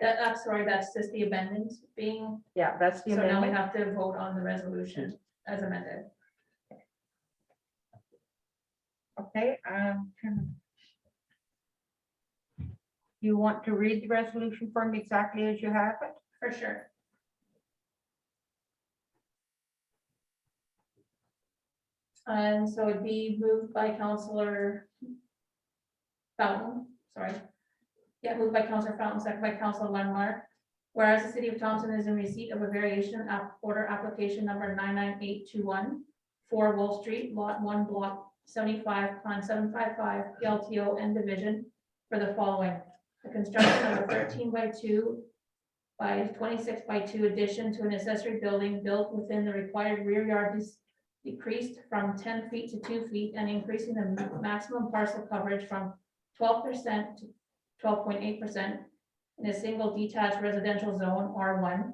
I'm sorry, that's just the amendment being, yeah, that's the so now we amendment. have to vote on the resolution as amended. Okay, you want to read the resolution for me exactly as you have it? For sure. And so it'd be moved by Counselor Fountain, sorry. Yeah, moved by Counselor Fountain, second by Counselor Landmark. Whereas the city of Thompson is in receipt of a variation order application number 99821 for Wolf Street, lot 1, block 75, plan 755, PLTO and division for the following. The construction of a 13x2 by 26x2 addition to an accessory building built within the required rear yard decreased from 10 feet to 2 feet and increasing the maximum parcel coverage from 12% to 12.8% in a single detached residential zone R1.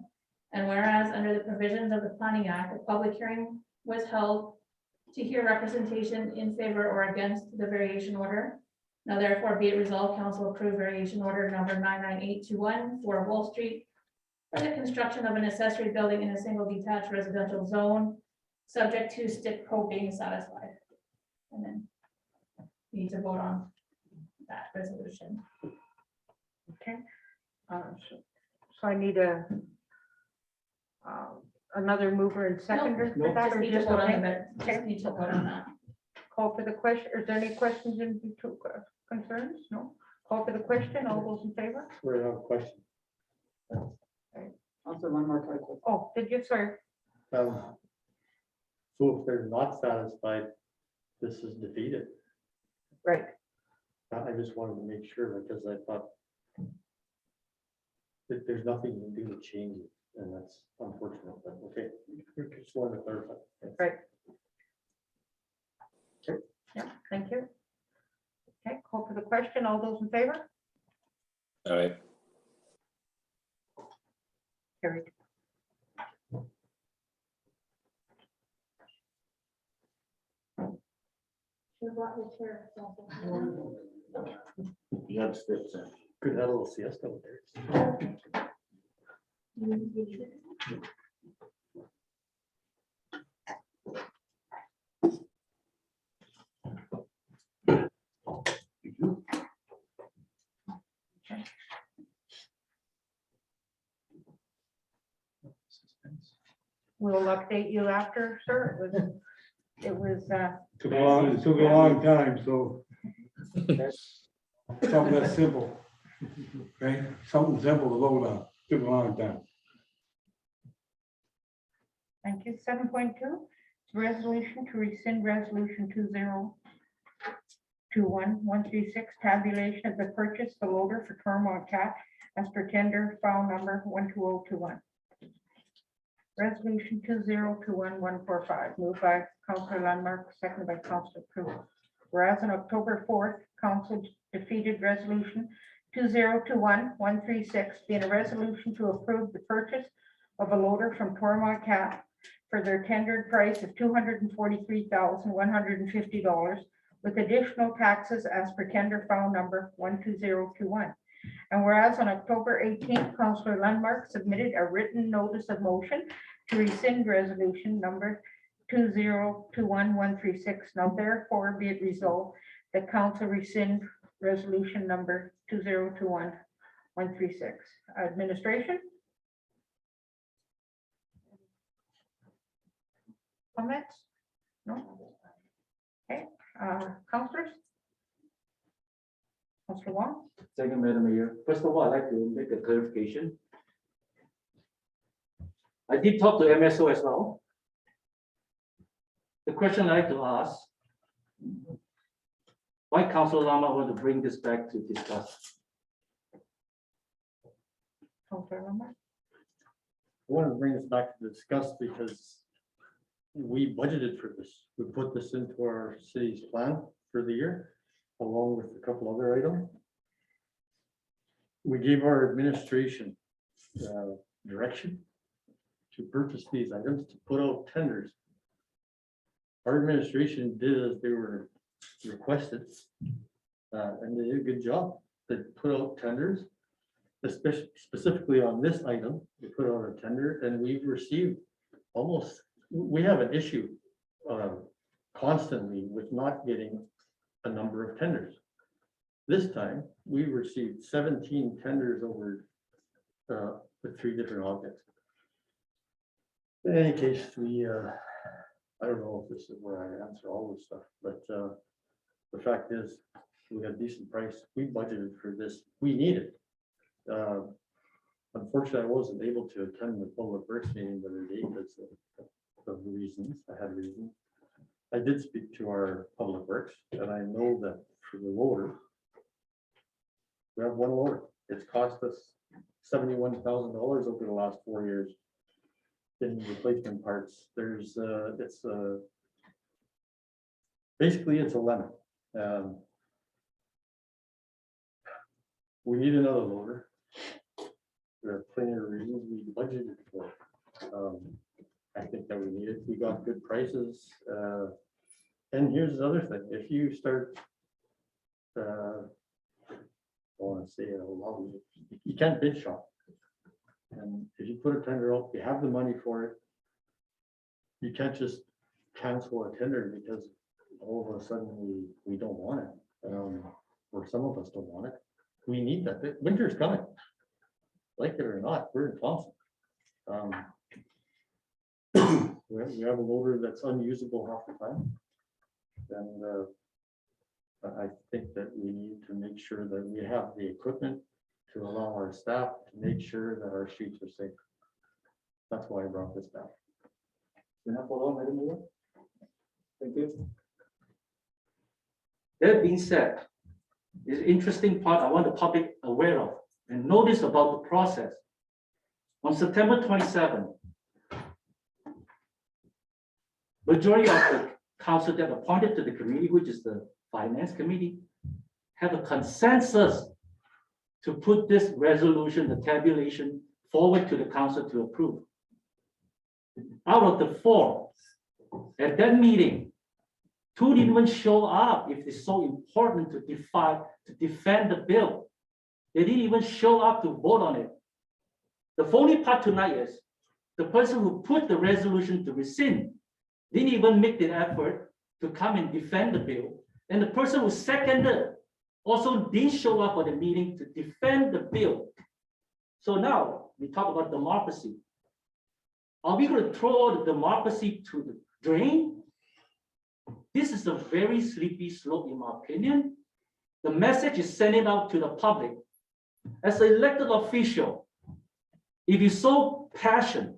And whereas under the provisions of the Planning Act, a public hearing was held to hear representation in favor or against the variation order. Now therefore be it resolved, council approve variation order number 99821 for Wolf Street for the construction of an accessory building in a single detached residential zone, subject to STIPCO being satisfied. And then we need to vote on that resolution. Okay. So I need another mover and seconder for that, Just or need to just vote on okay? the, just need to vote on that. Call for the question. Is there any questions in concerns? No? Call for the question. All those in favor? We have a question. Also, one more question. Oh, did you, sorry? So if they're not satisfied, this is defeated. Right. I just wanted to make sure because I thought that there's nothing you can do to change it, and that's unfortunate, but okay. Just wanted to clarify. Right. Yeah, thank you. Okay, call for the question. All those in favor? All right. Carried. Should brought his chair. You got to step in. Could have a little siesta over there. We'll update you after, sir. It was, Took a long time, so. Something that's simple. Okay, something simple to vote on, took a long time. thank you. 7.2, resolution to rescind resolution 2021-136, tabulation of the purchase, the loader for Tormont Cat as per tender file number 12021. Resolution 2021-145, moved by Councilor Landmark, seconded by Councilor Crew. Whereas on October 4th, council defeated resolution 2021-136, being a resolution to approve the purchase of a loader from Tormont Cat for their tendered price of $243,150 with additional taxes as per tender file number 12021. And whereas on October 18th, Councilor Landmark submitted a written notice of motion to rescind resolution number 2021-136. Now therefore be it resolved that council rescind resolution number 2021-136. Administration? Comments? No? Okay, councilors? Councilor Wong? Second, Madam Mayor. First of all, I'd like to make a clarification. I did talk to MSO as well. The question I'd like to ask, why Councilor Lama want to bring this back to discuss? Councilor Lamar? I wanted to bring this back to discuss because we budgeted for this. We put this into our city's plan for the year, along with a couple other items. We gave our administration direction to purchase these items, to put out tenders. Our administration did as they were requested, and they did a good job. They put out tenders, especially specifically on this item. They put out a tender, and we've received almost. We have an issue constantly with not getting a number of tenders. This time, we received 17 tenders over the 3 different objects. In any case, I don't know if this is where I answer all this stuff, but the fact is, we got a decent price. We budgeted for this. We need it. Unfortunately, I wasn't able to attend the public works meeting the other day because of reasons. I had reasons. I did speak to our public works, and I know that for the loader, we have one loader. It's cost us $71,000 over the last 4 years in replacement parts. There's basically it's a lemon. We need another loader. There are plenty of reasons we budgeted for it. I think that we need it. We got good prices. And here's the other thing, if you start, I want to say it out loud, you can't bid shop. And if you put a tender out, you have the money for it. You can't just cancel a tender because all of a sudden we don't want it. Or some of us don't want it. We need that. Winter's coming. Like it or not, we're in Thompson. We have a loader that's unusable half the time. And I think that we need to make sure that we have the equipment to allow our staff to make sure that our streets are safe. That's why I brought this back. Enough for all, Madam Mayor? Thank you. That being said, is interesting part I want the public aware of and notice about the process. On September 27, majority of the council that appointed to the committee, which is the finance committee, have a consensus to put this resolution, the tabulation, forward to the council to approve. Out of the 4, at that meeting, 2 didn't even show up if it's so important to defend the bill. They didn't even show up to vote on it. The phony part tonight is the person who put the resolution to rescind didn't even make the effort to come and defend the bill. And the person who seconded also didn't show up for the meeting to defend the bill. So now we talk about democracy. Are we going to throw all the democracy to the drain? This is a very slippery slope, in my opinion. The message is sending out to the public. As an elected official, if you're so passionate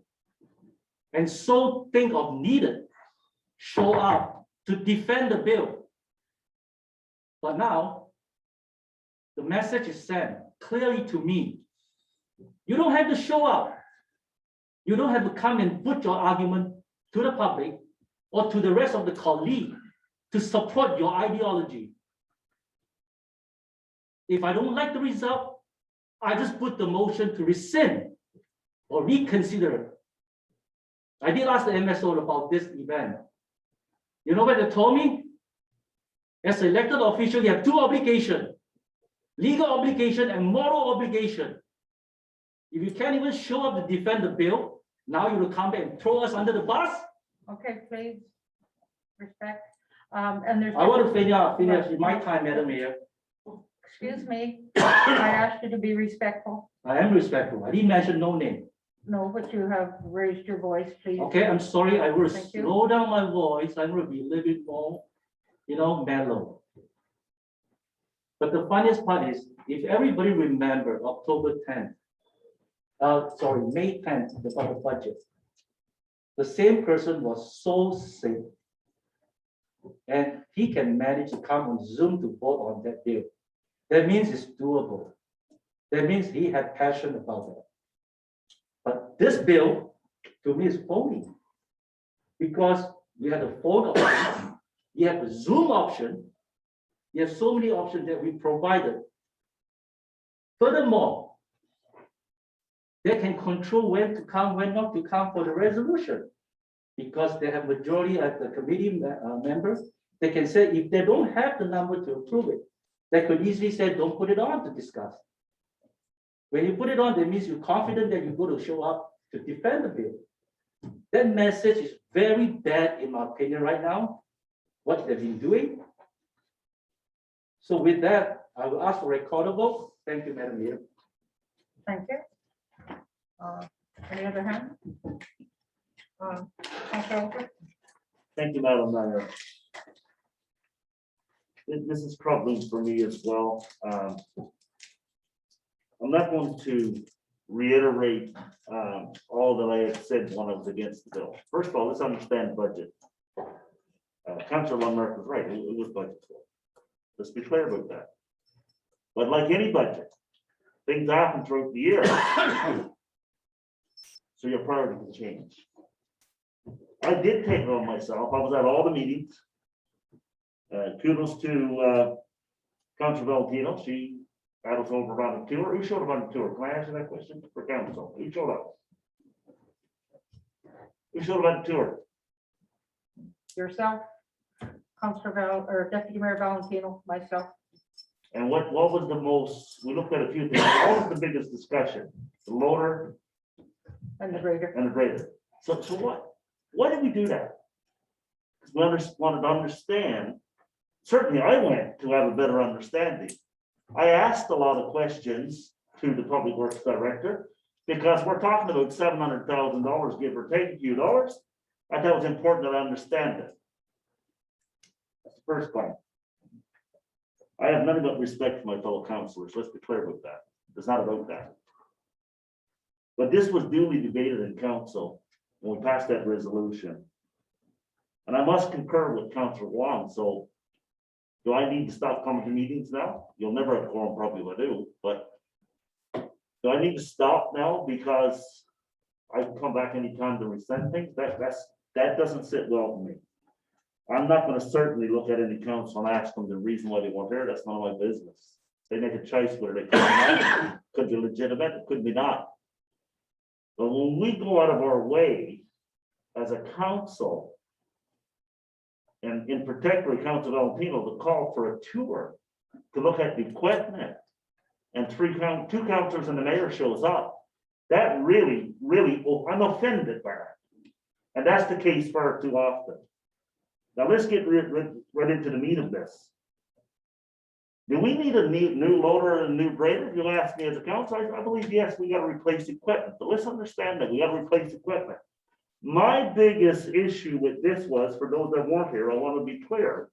and so think of needed, show up to defend the bill. But now, the message is sent clearly to me. You don't have to show up. You don't have to come and put your argument to the public or to the rest of the colleague to support your ideology. If I don't like the result, I just put the motion to rescind or reconsider. I did ask the MSO about this event. You know what they told me? As an elected official, you have 2 obligations: legal obligation and moral obligation. If you can't even show up to defend the bill, now you will come back and throw us under the bus? Okay, please, respect. And there's. I want to finish my time, Madam Mayor. Excuse me, I asked you to be respectful. I am respectful. I didn't mention no name. No, but you have raised your voice, please. Okay, I'm sorry. I will Thank you. slow down my voice. I will be a little bit more, mellow. But the funniest part is, if everybody remember October 10th, May 10th, about the budget, the same person was so sick, and he can manage to come on Zoom to vote on that bill. That means it's doable. That means he had passion about that. But this bill, to me, is phony. Because you have the phone option, you have the Zoom option, you have so many options that we provided. Furthermore, they can control when to come, when not to come for the resolution. Because they have majority at the committee members, they can say if they don't have the number to approve it, they could easily say, don't put it on to discuss. When you put it on, that means you're confident that you're going to show up to defend the bill. That message is very bad, in my opinion, right now, what they've been doing. So with that, I will ask for a recorded vote. Thank you, Madam Mayor. Thank you. Any other hand? Councilor Olber? Thank you, Madam Mayor. This is troubling for me as well. I'm not going to reiterate all that I had said when I was against the bill. First of all, let's understand budget. Councilor Lundmark was right, it was budget. Let's be clear about that. But like any budget, things happen throughout the year. So your priority can change. I did take it on myself. I was at all the meetings. Kudos to Councilor Valentino. She had us over on a tour. Who showed up on the tour? Can I answer that question for council? Who showed up? Who showed up on the tour? Yourself, Councilor Val, or Deputy Mayor Valentino, myself. And what was the most, we looked at a few things. What was the biggest discussion? The loader And the grader. and the grader. So what? Why did we do that? Because we wanted to understand. Certainly I went to have a better understanding. I asked a lot of questions to the Public Works Director because we're talking about $700,000, give or take a few dollars. I thought it was important that I understand it. That's the first point. I have nothing but respect for my fellow councilors. Let's be clear about that. It's not about that. But this was duly debated in council when we passed that resolution. And I must concur with Councilor Wong. So do I need to stop coming to meetings now? You'll never have quorum, probably will do, but do I need to stop now because I can come back anytime to rescind things? That doesn't sit well with me. I'm not going to certainly look at any council and ask them the reason why they weren't there. That's none of my business. They make a choice whether they could be legitimate, it could be not. But when we go out of our way as a council, and in particular, Council Valentino, to call for a tour to look at the equipment, and two councilors and the mayor shows up, that really, I'm offended by that. And that's the case far too often. Now let's get right into the meat of this. Do we need a new loader and a new grader? If you ask me as a council, I believe, yes, we got to replace equipment, but let's understand that we got to replace equipment. My biggest issue with this was, for those that weren't here, I want to be clear.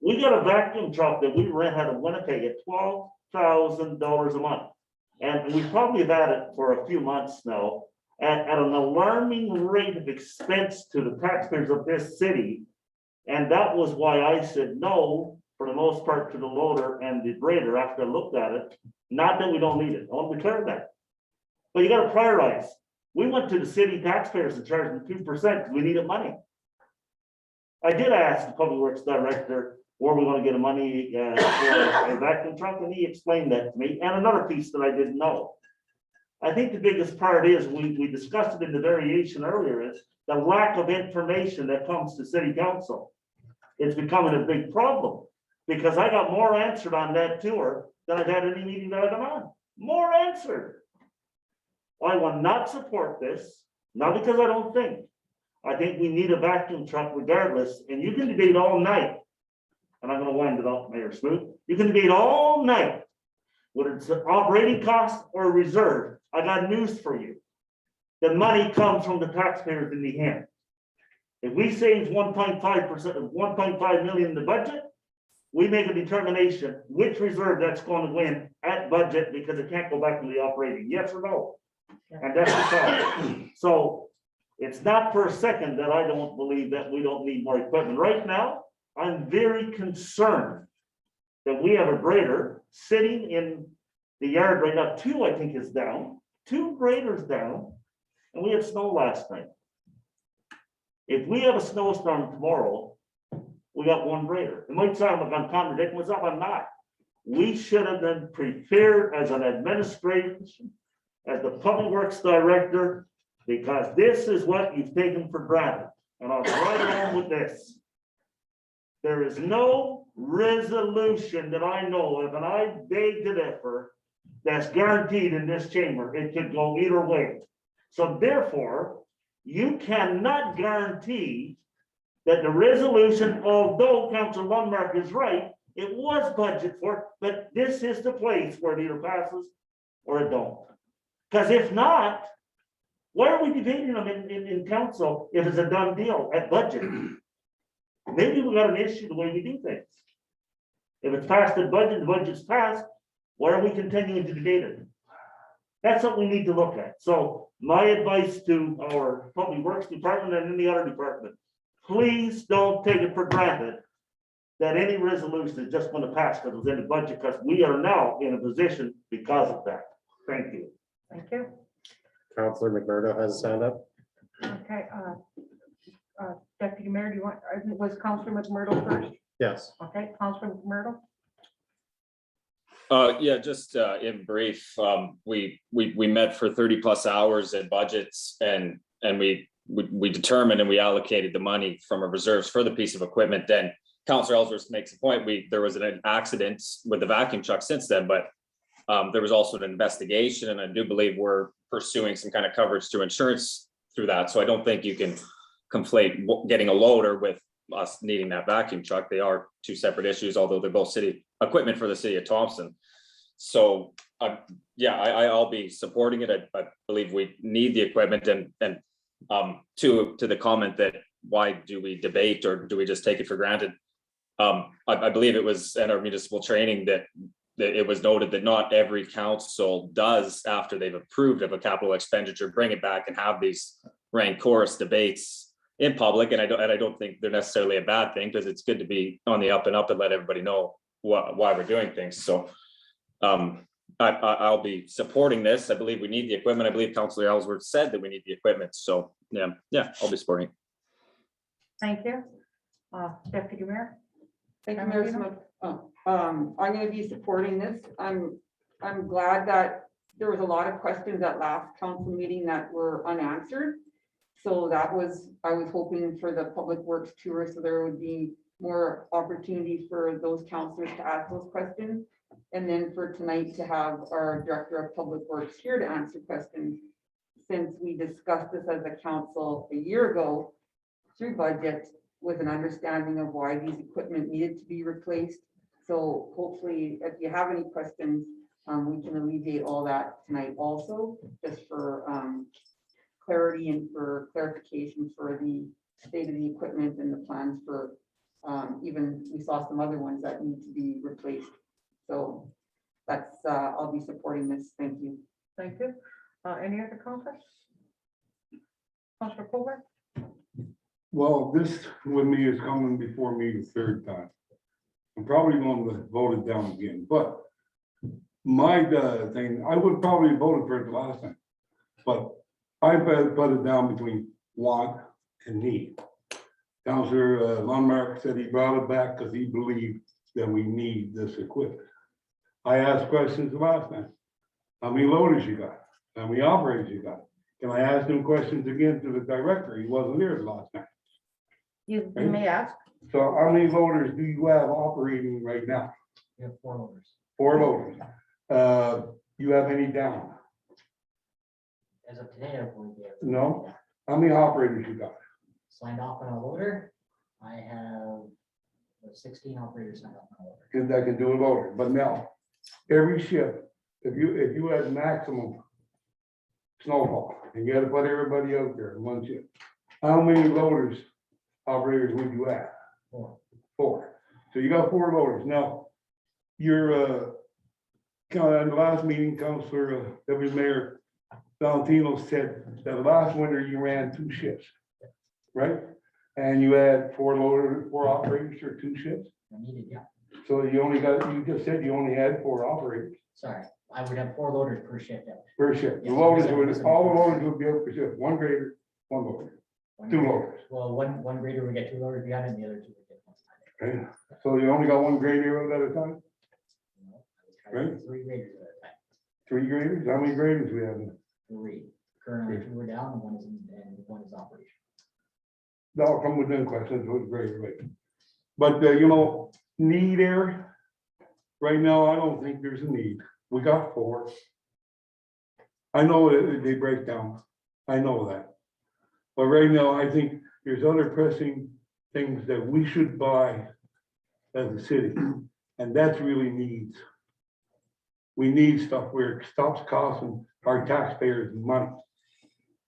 We got a vacuum truck that we rent out of Winnipeg at $12,000 a month. And we probably have had it for a few months now at an alarming rate of expense to the taxpayers of this city. And that was why I said no, for the most part, to the loader and the grader after I looked at it. Not that we don't need it. I want to declare that. But you got to prioritize. We went to the city taxpayers and charged them 2% because we needed money. I did ask the Public Works Director where we're going to get the money for a vacuum truck, and he explained that to me. And another piece that I didn't know. I think the biggest part is, we discussed it in the variation earlier, is the lack of information that comes to city council. It's becoming a big problem because I got more answered on that tour than I've had any meeting that I've been on. More answered. I will not support this, not because I don't think. I think we need a vacuum truck regardless, and you can debate all night. And I'm going to wind it up, Mayor Smoot. You can debate all night whether it's an operating cost or a reserve. I got news for you. The money comes from the taxpayers in the hand. If we save 1.5% of 1.5 million in the budget, we make a determination which reserve that's going to win at budget because it can't go back to the operating. Yes or no? And that's the problem. So it's not for a second that I don't believe that we don't need more equipment. Right now, I'm very concerned that we have a grader sitting in the yard right now. Two, I think, is down. 2 graders down, and we had snow last night. If we have a snowstorm tomorrow, we got 1 grader. It might sound like I'm contradicting myself, I'm not. We should have been prepared as an administration, as the Public Works Director, because this is what you've taken for granted. And I'll right along with this. There is no resolution that I know of, and I beg to differ, that's guaranteed in this chamber. It could go either way. So therefore, you cannot guarantee that the resolution, although Councilor Lundmark is right, it was budget for, but this is the place where it either passes or it don't. Because if not, Why are we debating them in council if it's a done deal at budget? Maybe we got an issue the way we do things. If it's passed at budget, the budget's passed, why are we continuing to debate it? That's what we need to look at. So my advice to our public works department and any other department, please don't take it for granted that any resolution is just going to pass because it's in the budget, because we are now in a position because of that. Thank you. Thank you. Counselor McMurdo has his hand up. Okay, Deputy Mayor, do you want, was Councilor McMurdo first? Yes. Okay, Councilor McMurdo? Yeah, just in brief, we met for 30+ hours in budgets and we determined and we allocated the money from our reserves for the piece of equipment. Then Councilor Ellsworth makes a point, there was an accident with the vacuum truck since then, but there was also an investigation, and I do believe we're pursuing some kind of coverage through insurance through that. So I don't think you can conflate getting a loader with us needing that vacuum truck. They are two separate issues, although they're both city equipment for the city of Thompson. So yeah, I'll be supporting it. I believe we need the equipment, and to the comment that why do we debate or do we just take it for granted? I believe it was in our municipal training that it was noted that not every council does, after they've approved of a capital expenditure, bring it back and have these rancorous debates in public. And I don't think they're necessarily a bad thing, because it's good to be on the up and up and let everybody know why we're doing things. So I'll be supporting this. I believe we need the equipment. I believe Councilor Ellsworth said that we need the equipment. So yeah, I'll be supporting it. Thank you. Deputy Mayor? Thank you, Mayor Smith. I'm going to be supporting this. I'm glad that there was a lot of questions at last council meeting that were unanswered. So I was hoping for the public works tour, so there would be more opportunity for those councilors to ask those questions. And then for tonight to have our Director of Public Works here to answer questions, since we discussed this as a council a year ago through budget with an understanding of why these equipment needed to be replaced. So hopefully, if you have any questions, we can alleviate all that tonight also, just for clarity and for clarification for the state of the equipment and the plans for even we saw some other ones that need to be replaced. So that's I'll be supporting this. Thank you. Thank you. Any other comments? Councilor Colbert? Well, this with me is coming before me the third time. I'm probably going to vote it down again, but my thing, I would probably voted for it the last time, but I put it down between want and need. Councilor Lundmark said he brought it back because he believed that we need this equipment. I asked questions the last time. How many loaders you got? How many operators you got? Can I ask him questions again to the director? He wasn't here the last time. You may ask. So how many loaders do you have operating right now? We have 4 loaders. 4 loaders. You have any down? As of today, I believe we have. No? How many operators you got? Signed off on a loader. I have 16 operators signed off on a loader. Because I can do a loader, but now, every shift, if you had maximum snowfall, and you had to put everybody out there in one shift, how many loaders, operators would you have? 4. 4. So you got 4 loaders. Now, your in the last meeting, Councilor Deputy Mayor Valentino said that last winter you ran 2 shifts, right? And you had 4 loaders, 4 operators or 2 shifts. I needed, yeah. So you just said you only had 4 operators Sorry, I would have 4 loaders per shift. per shift. The Yes, loaders yes, would, yes. all the loaders would be up per shift. 1 grader, 1 loader, 2 loaders. Well, one grader would get 2 loaders behind it, and the other 2 would get 1 behind it. Okay. So you only got 1 grader at a time? You know, I would try to do 3 graders at a time. 3 graders? How many graders we have? 3. Currently 2 are down and 1 is operation. That'll come within questions with grader rate. But you know, need there, right now, I don't think there's a need. We got 4. I know that they break down. I know that. But right now, I think there's other pressing things that we should buy as a city, and that's really needs. We need stuff where it stops costing our taxpayers money.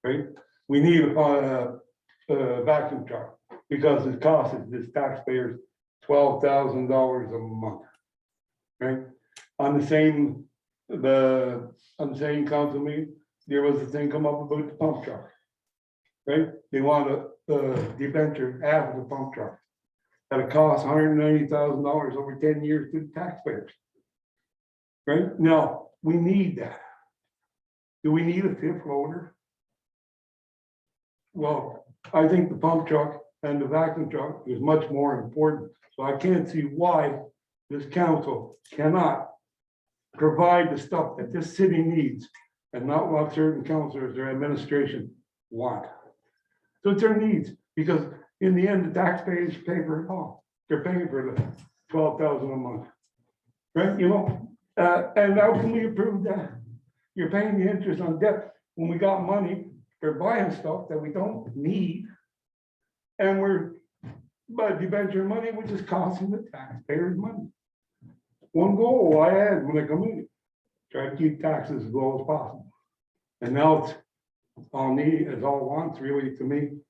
right? We need a vacuum truck because it costs this taxpayers $12,000 a month. Right? On the same council meeting, there was a thing come up about the pump truck. Right? They want a debenture after the pump truck. That it costs $190,000 over 10 years to the taxpayers. Right? Now, we need that. Do we need a fifth loader? Well, I think the pump truck and the vacuum truck is much more important. So I can't see why this council cannot provide the stuff that this city needs and not what certain councilors or administration want. So it's their needs, because in the end, the taxpayers pay for it all. They're paying for the 12,000 a month. Right, you know, and how can we approve that? You're paying the interest on debt when we got money for buying stuff that we don't need. And we're, but debenture money, which is costing the taxpayers money. One goal I had when I come in, try to keep taxes as low as possible. And now it's all need, it's all wants really to me.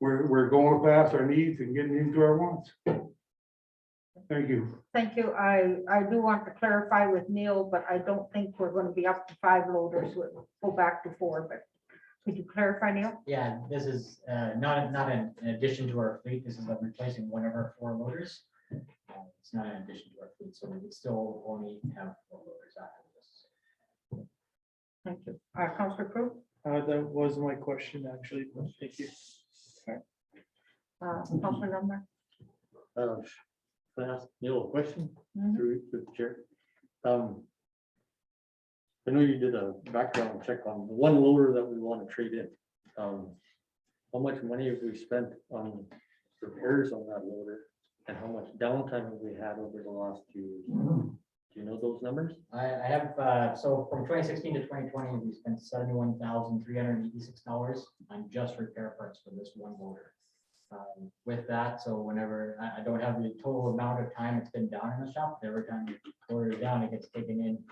We're going past our needs and getting into our wants. Thank you. Thank you. I do want to clarify with Neil, but I don't think we're going to be up to 5 loaders. We'll go back to 4, but could you clarify, Neil? Yeah, this is not in addition to our fleet. This is like replacing one of our 4 loaders. It's not in addition to our fleet, so we would still only have 4 loaders after this. Thank you. Councillor Crew? That was my question, actually. Thank you. Councillor Number? Can I ask Neil a question Mhm. through the chair? I know you did a background check on the one loader that we want to trade in. How much money have we spent on repairs on that loader? And how much downtime have we had over the last 2 years? Do you know those numbers? I have, so from 2016 to 2020, we spent $71,386 on just repair parts for this one loader. With that, so whenever, I don't have the total amount of time it's been down in the shop, every time you order it down, it gets taken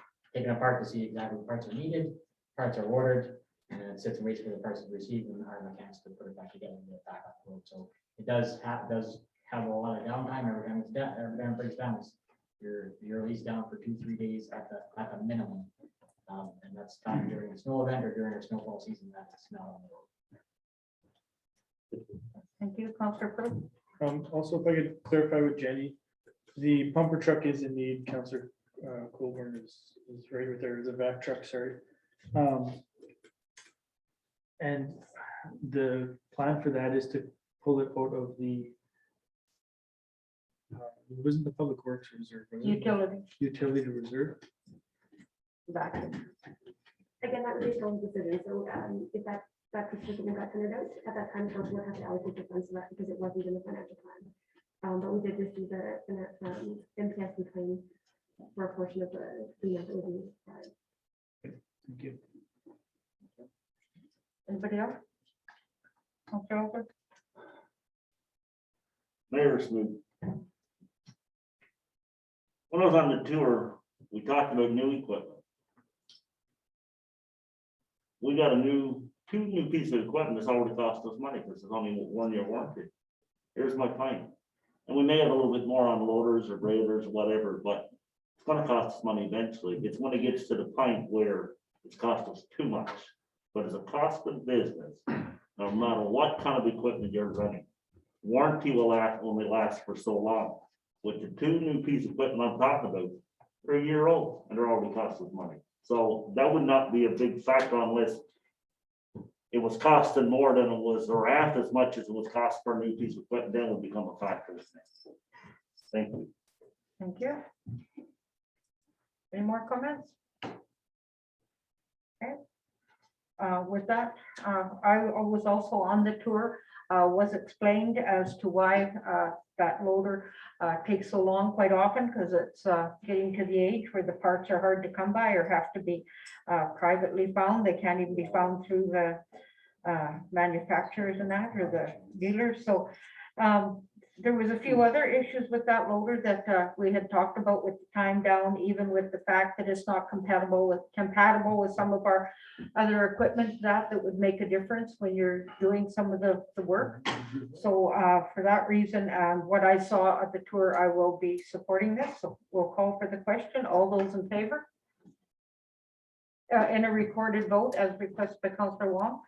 apart to see exactly what parts are needed, parts are ordered, and then it sits and waits for the parts to be received and our mechanics to put it back together and get it back on the road. So it does have a lot of downtime every time it's down, every time it breaks down. You're at least down for 2-3 days at the minimum. And that's time during a snow event or during a snowfall season that it's not on the road. Thank you. Councillor Crew? Also, if I could clarify with Jenny, the pumper truck is in need. Councillor Colburn is right with there. The vac truck, sorry. And the plan for that is to pull it out of the it wasn't the public works reserve. was it? Utility reserve. Exactly. Again, that would be Phil's decision, so if that decision got turned out, at that time, council would have to allocate the funds to that because it wasn't in the financial plan. But we did receive the MPS claim for a portion of the amount that would be required. Thank you. Anybody else? Councillor Olber? Mayor Smoot. When I was on the tour, we talked about new equipment. We got two new pieces of equipment that's already cost us money because it's only a 1-year warranty. Here's my point. And we may have a little bit more on loaders or graders or whatever, but it's gonna cost us money eventually. It's when it gets to the point where it's cost us too much. But as a cost of business, no matter what kind of equipment you're running, warranty will only last for so long. With the 2 new pieces of equipment I'm talking about, they're a year old and they're already cost us money. So that would not be a big factor unless it was costing more than it was, or half as much as it was cost per new piece of equipment, then it would become a factor. Thank you. Thank you. Any more comments? Okay. With that, I was also on the tour, was explained as to why that loader takes so long quite often, because it's getting to the age where the parts are hard to come by or have to be privately found. They can't even be found through the manufacturers and that, or the dealers. So There was a few other issues with that loader that we had talked about with the time down, even with the fact that it's not compatible with some of our other equipment that would make a difference when you're doing some of the work. So for that reason, what I saw at the tour, I will be supporting this. So we'll call for the question. All those in favor? In a recorded vote as requested by Councillor Wong.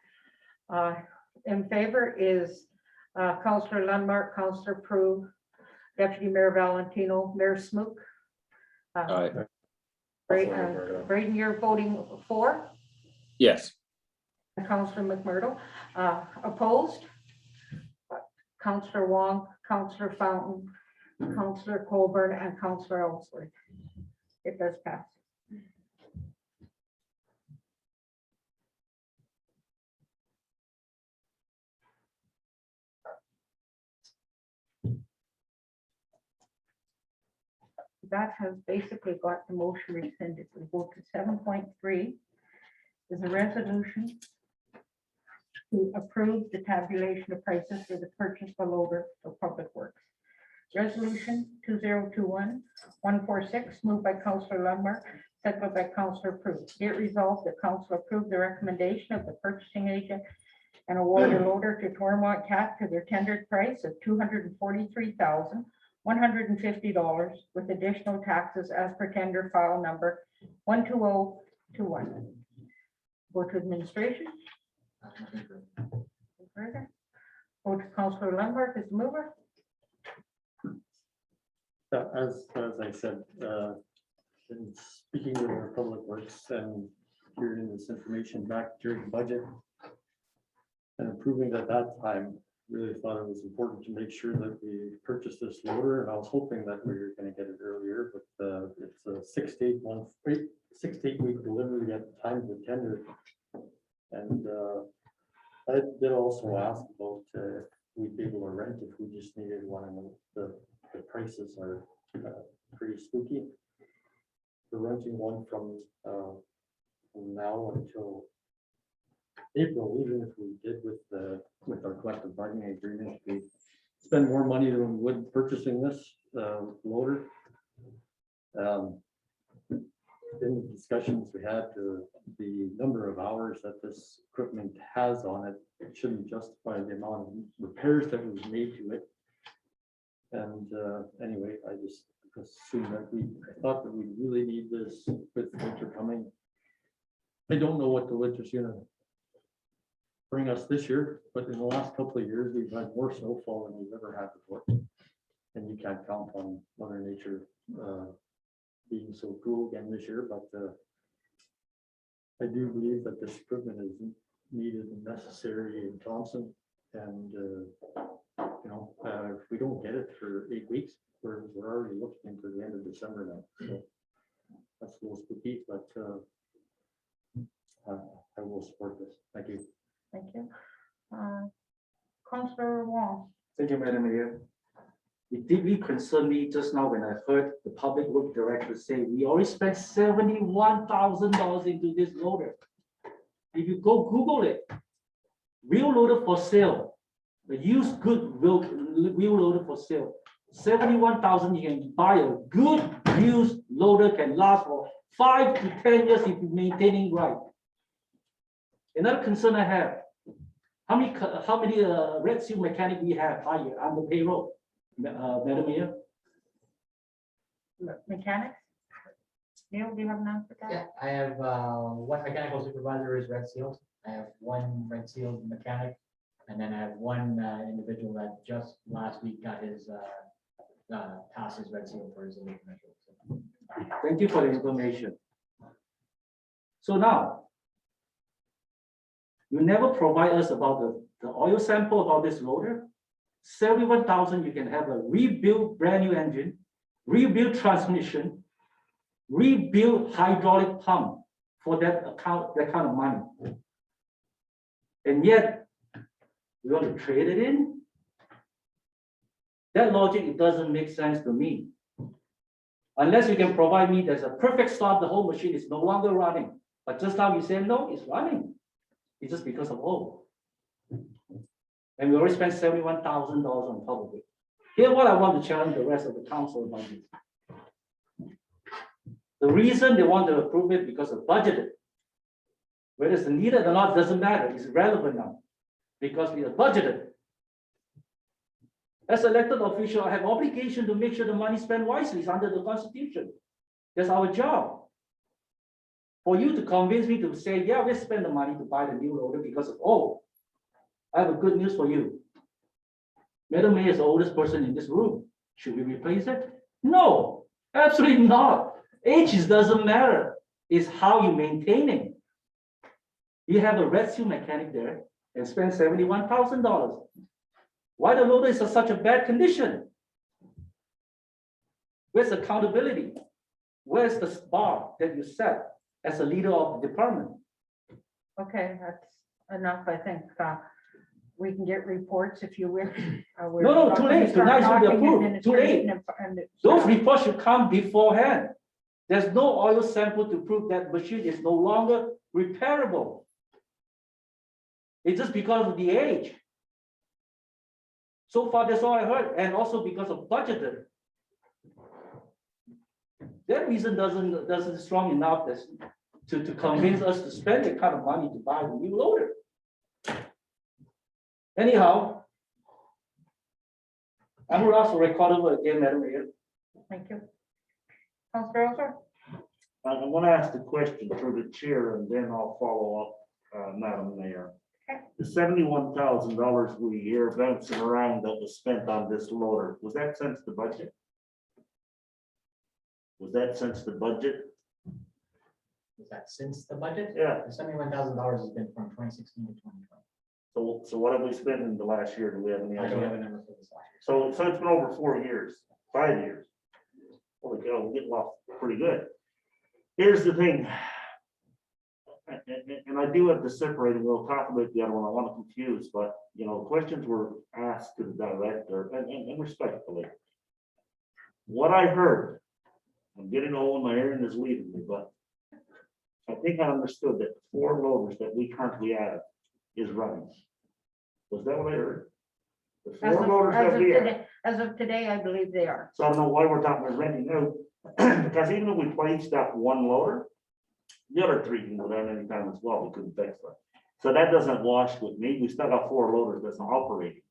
In favor is Councillor Lundmark, Councillor Prue, Deputy Mayor Valentino, Mayor Smook. Aye. Braden, you're voting for, Yes. Councillor McMurdo. Opposed? Councillor Wong, Councillor Fountain, Councillor Colburn, and Councillor Ellsworth. It does pass. That has basically got the motion rescinded. We go to 7.3 is a resolution to approve the tabulation of prices for the purchase of a loader for public works. Resolution 2021-146, moved by Councillor Lundmark, seconded by Councillor Prue. Be it resolved that council approve the recommendation of the purchasing agent and award a loader to Tormont Cat to their tendered price of $243,150 with additional taxes as per tender file number 12021. Go to administration. Further. Go to Councillor Lundmark as the mover. As I said, in speaking with our public works and hearing this information back during the budget and approving at that time, really thought it was important to make sure that we purchased this loader, and I was hoping that we were going to get it earlier, but it's a 6 to 8 week delivery at the time of the tender. And I did also ask about if we'd be able to rent if we just needed one, and the prices are pretty spooky. We're renting one from now until April, even if we did with our collective bargaining agreement, we spend more money than we would purchasing this loader. In the discussions we had, the number of hours that this equipment has on it, it shouldn't justify the amount of repairs that was made to it. And anyway, I just assumed that I thought that we really need this with winter coming. I don't know what the winter's gonna bring us this year, but in the last couple of years, we've had more snowfall than we've ever had before. And you can't count on Mother Nature being so cool again this year, but I do believe that this equipment is needed and necessary in Thompson. And if we don't get it for 8 weeks, we're already looking into the end of December now. So that's a little spooky, but I will support this. Thank you. Thank you. Councillor Wong. Thank you, Madam Mayor. It deeply concerned me just now when I heard the public work director say we already spent $71,000 into this loader. If you go Google it, wheel loader for sale, the used good wheel loader for sale, 71,000. You can buy a good used loader, can last for 5 to 10 years if you're maintaining right. Another concern I have, how many Red Seal mechanic we have hired on the payroll, Madam Mayor? Mechanics? Neil, do you have an answer for Yeah, that? I have one mechanical supervisor is Red Seal. I have one Red Seal mechanic, and then I have one individual that just last week got his passed his Red Seal for his illegal measure. Thank you for the information. So now, you never provide us about the oil sample about this loader. 71,000, you can have a rebuilt brand new engine, rebuilt transmission, rebuilt hydraulic pump for that kind of money. And yet, we want to trade it in? That logic, it doesn't make sense to me. Unless you can provide me there's a perfect stop, the whole machine is no longer running. But just now you said, no, it's running. It's just because of oil. And we already spent $71,000 on top of it. Here's what I want to challenge the rest of the council about this. The reason they want to approve it because of budgeted. Whether it's needed or not, doesn't matter, it's irrelevant now, because we are budgeted. As elected official, I have obligation to make sure the money spent wisely is under the Constitution. That's our job. For you to convince me to say, yeah, we'll spend the money to buy the new loader because of, oh, I have a good news for you. Madam Mayor is the oldest person in this room. Should we replace it? No, absolutely not. Age doesn't matter. It's how you maintain it. You have a rescue mechanic there and spend $71,000. Why the loader is in such a bad condition? Where's accountability? Where's the bar that you set as a leader of the department? Okay, that's enough, I think. We can get reports if you wish. No, too late. Tonight should be approved. Too late. Those reports should come beforehand. There's no oil sample to prove that machine is no longer repairable. It's just because of the age. So far, that's all I heard, and also because of budgeted. That reason doesn't strong enough to convince us to spend the kind of money to buy the new loader. Anyhow, I'm going to ask for recordable again, Madam Mayor. Thank you. Councilor Elser? I'm gonna ask the question through the chair and then I'll follow up, Madam Mayor. Okay. The $71,000 we hear bouncing around that was spent on this loader, was that since the budget? Was that since the budget? Is that since the budget? Yeah, The $71,000 has been from 2016 to 2020. so what have we spent in the last year? Do we have any I don't have idea? a number for this last year. So it's been over 4 years, 5 years. Holy cow, we're getting off pretty good. Here's the thing. And I do have to separate, and we'll talk about the other one. I want to confuse, but you know, questions were asked to the director and respectfully. What I heard, I'm getting old, my hearing is leaving me, but I think I understood that 4 loaders that we currently have is running. Was that what I heard? The 4 loaders that we have. As of today, I believe they are. So I don't know why we're talking about renting out, because even if we placed that 1 loader, the other 3 can go down anytime as well, we couldn't fix that. So that doesn't wash with me, we still got 4 loaders that's not operating.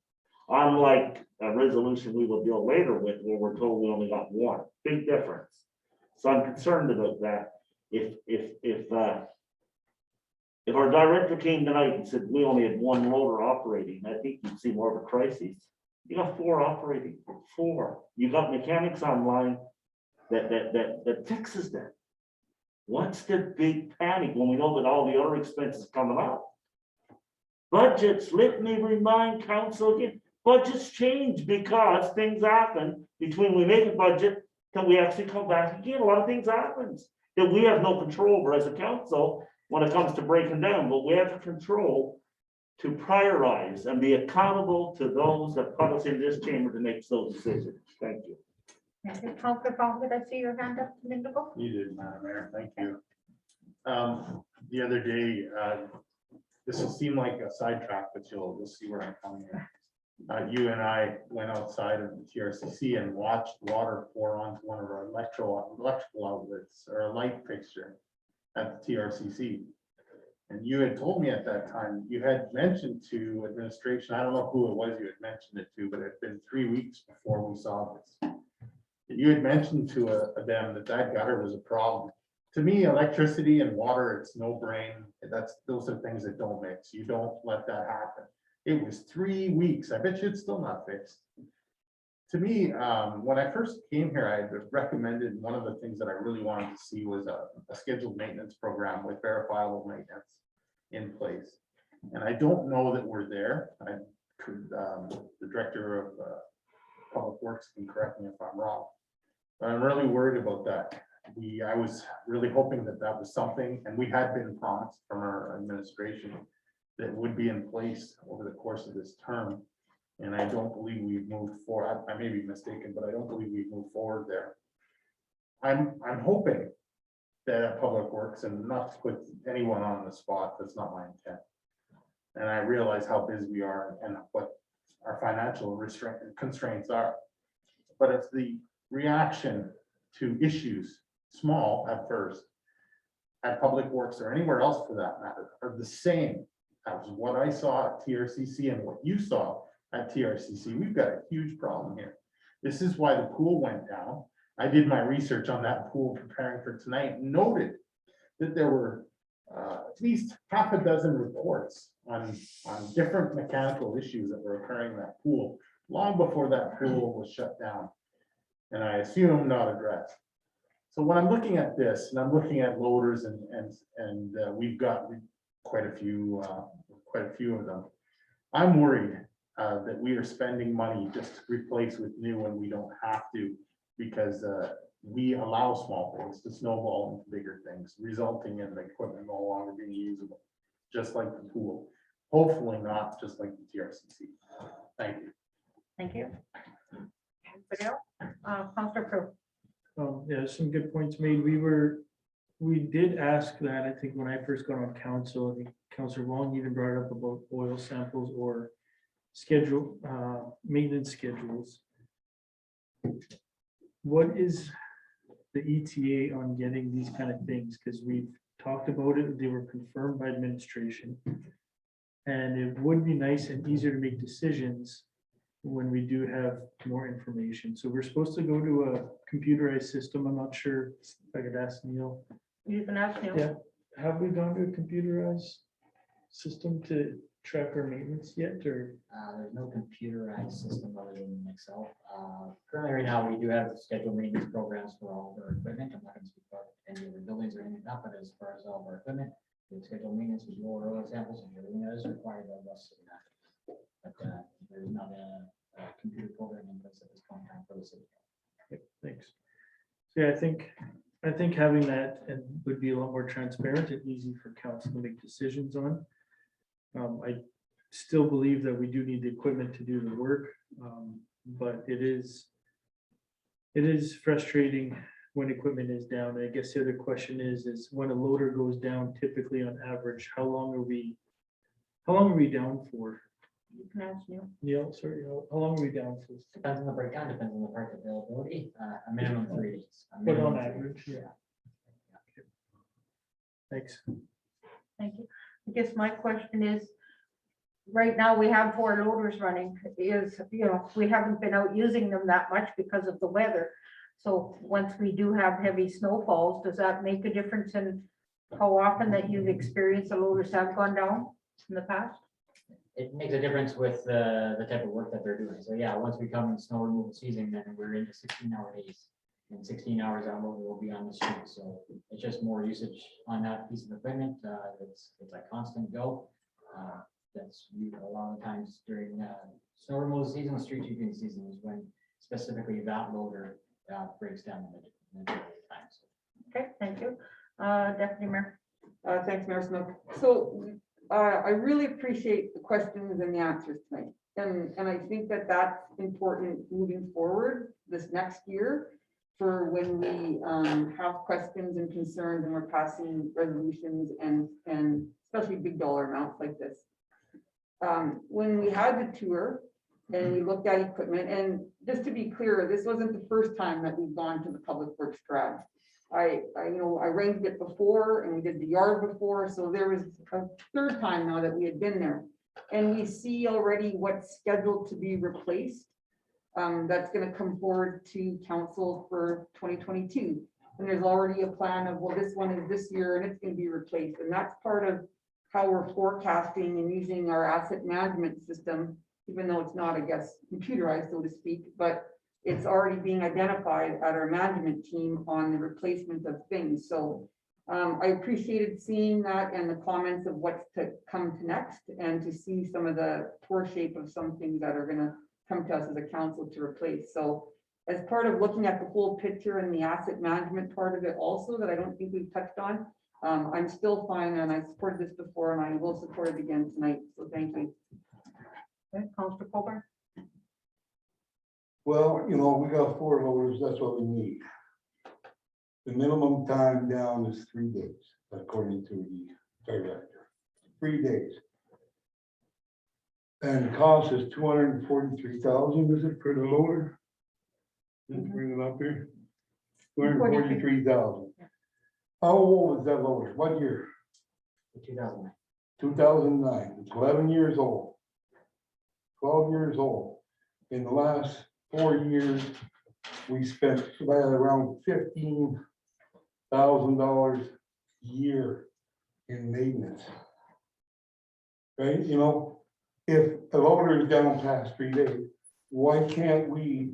Unlike a resolution we will deal later with, where we're told we only got 1, big difference. So I'm concerned about that. If our director came tonight and said we only had 1 loader operating, I think you'd see more of a crisis. You got 4 operating, 4. You got mechanics online that fixes that. What's the big panic when we know that all the other expenses coming up? Budgets, let me remind council again, budgets change because things happen between we make a budget till we actually come back again. A lot of things happens that we have no control over as a council when it comes to breaking down, but we have the control to prioritize and be accountable to those that put us in this chamber to make those decisions. Thank you. Councilor Fong, did I see your hand up a minute ago? You did, Madam Mayor, thank you. The other day, this will seem like a sidetrack, but you'll see where I'm coming from. You and I went outside of the TRCC and watched water pour onto one of our electrical outlets or a light fixture at the TRCC. And you had told me at that time, you had mentioned to administration, I don't know who it was you had mentioned it to, but it had been 3 weeks before we saw this. You had mentioned to them that gutter was a problem. To me, electricity and water, it's no brain. Those are things that don't mix. You don't let that happen. It was 3 weeks. I bet you it's still not fixed. To me, when I first came here, I had recommended one of the things that I really wanted to see was a scheduled maintenance program with verifiable maintenance in place. And I don't know that we're there. The director of Public Works can correct me if I'm wrong. But I'm really worried about that. I was really hoping that that was something, and we had been promised from our administration that would be in place over the course of this term. And I don't believe we've moved forward. I may be mistaken, but I don't believe we've moved forward there. I'm hoping that Public Works, and not to put anyone on the spot, that's not my intent. And I realize how busy we are and what our financial constraints are. but if the reaction to issues, small at first, at Public Works or anywhere else for that matter, are the same as what I saw at TRCC and what you saw at TRCC, we've got a huge problem here. This is why the pool went down. I did my research on that pool preparing for tonight, and noted that there were at least half a dozen reports on different mechanical issues that were occurring in that pool long before that pool was shut down. And I assume not addressed. So when I'm looking at this, and I'm looking at loaders and we've got quite a few of them, I'm worried that we are spending money just to replace with new when we don't have to, because we allow small things to snowball into bigger things, resulting in the equipment no longer being usable, just like the pool. Hopefully not just like the TRCC. Thank you. Thank you. Anybody else? Counselor Crew. Yeah, some good points made. We did ask that, I think, when I first got on council, I think Councillor Wong even brought it up about oil samples or schedule, maintenance schedules. What is the ETA on getting these kind of things? Because we've talked about it, they were confirmed by administration. And it would be nice and easier to make decisions when we do have more information. So we're supposed to go to a computerized system. I'm not sure if I could ask Neil. You can ask Neil. Yeah, have we gone to a computerized system to track our maintenance yet, or? There's no computerized system other than Excel. Currently, right now, we do have scheduled maintenance programs for all of our equipment. I'm not going to speak about any of the buildings or anything like that, but as far as all of our equipment, we have scheduled maintenance, we do all our oil samples and everything that is required of us. But there's not a computer program in place at this point in time for the city. Okay, thanks. So yeah, I think having that and would be a lot more transparent and easy for council to make decisions on. I still believe that we do need the equipment to do the work, but it is frustrating when equipment is down. I guess the other question is when a loader goes down, typically on average, how long are we down for? You can ask Neil. Neil, sorry, how long are we down for? Depends on the breakdown, depends on the part availability, a minimum 3 days. A But on minimum 3 average, days. yeah. Thanks. Thank you. I guess my question is, right now we have 4 loaders running, we haven't been out using them that much because of the weather. So once we do have heavy snowfalls, does that make a difference in how often that you've experienced the loaders have gone down in the past? It makes a difference with the type of work that they're doing. So yeah, once we come in snow removal season, then we're into 16-hour days. And 16 hours our loader will be on the street. So it's just more usage on that piece of equipment. It's a constant go. That's used a lot of times during snow removal season, street sweeping season is when specifically that loader breaks down in the times. Okay, thank you. Deputy Mayor. Thanks, Mayor Snook. So I really appreciate the questions and the answers tonight. And I think that that's important moving forward this next year for when we have questions and concerns and we're passing resolutions and especially big dollar amounts like this. When we had the tour and we looked at equipment, and just to be clear, this wasn't the first time that we've gone to the Public Works garage. I arranged it before and we did the yard before, so there was a third time now that we had been there. And we see already what's scheduled to be replaced. That's going to come forward to council for 2022. And there's already a plan of, well, this one is this year and it's going to be replaced. And that's part of how we're forecasting and using our asset management system, even though it's not, I guess, computerized, so to speak, but it's already being identified at our management team on the replacement of things. So I appreciated seeing that and the comments of what's to come to next, and to see some of the poor shape of some things that are going to come to us as a council to replace. So as part of looking at the whole picture and the asset management part of it also, that I don't think we've touched on, I'm still fine, and I supported this before and I will support it again tonight. So thank you. Okay, Councilor Colburn. Well, we got 4 loaders, that's what we need. The minimum time down is 3 days, according to the director. 3 days. And the cost is $243,000, is it, for the loader? Let's bring it up here. 243,000. How old is that loader? What year? 2009. 2009. It's 11 years old. 12 years old. In the last 4 years, we spent about around $15,000 a year in maintenance. Right, you know, if a loader is down past 3 days, why can't we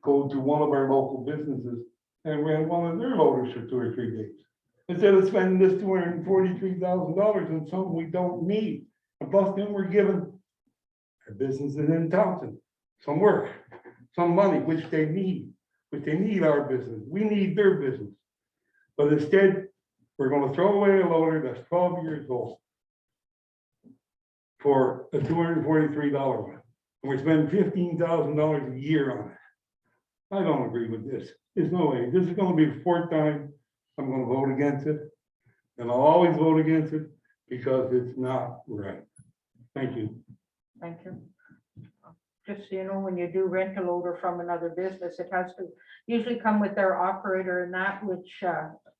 go to one of our local businesses and rent one of their loaders for 2 or 3 days? Instead of spending this $243,000 on something we don't need. And plus then we're giving our businesses in Thompson some work, some money, which they need our business. We need their business. But instead, we're gonna throw away a loader that's 12 years old for a $243 one. And we're spending $15,000 a year on it. I don't agree with this. There's no way. This is gonna be the 4th time I'm gonna vote against it. And I'll always vote against it because it's not right. Thank you. Thank you. Just so you know, when you do rent a loader from another business, it has to usually come with their operator and that, which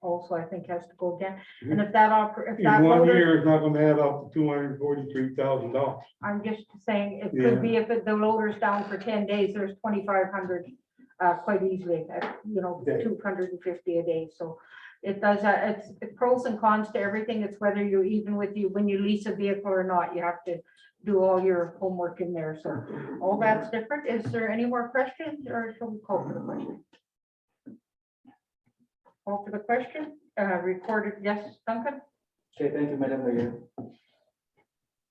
also I think has to go again. And if that if that In 1 loader, year, it's not gonna add up to $243,000. I'm just saying, it could be if the loader's down for 10 days, there's 2,500 quite easily, you know, Okay. 250 a day. So it does, it's pros and cons to everything. It's whether you're even with you, when you lease a vehicle or not, you have to do all your homework in there. So all that's different. Is there any more questions or shall we call for the question? Call for the question, recorded, yes, Duncan? Okay, thank you, Madam Mayor.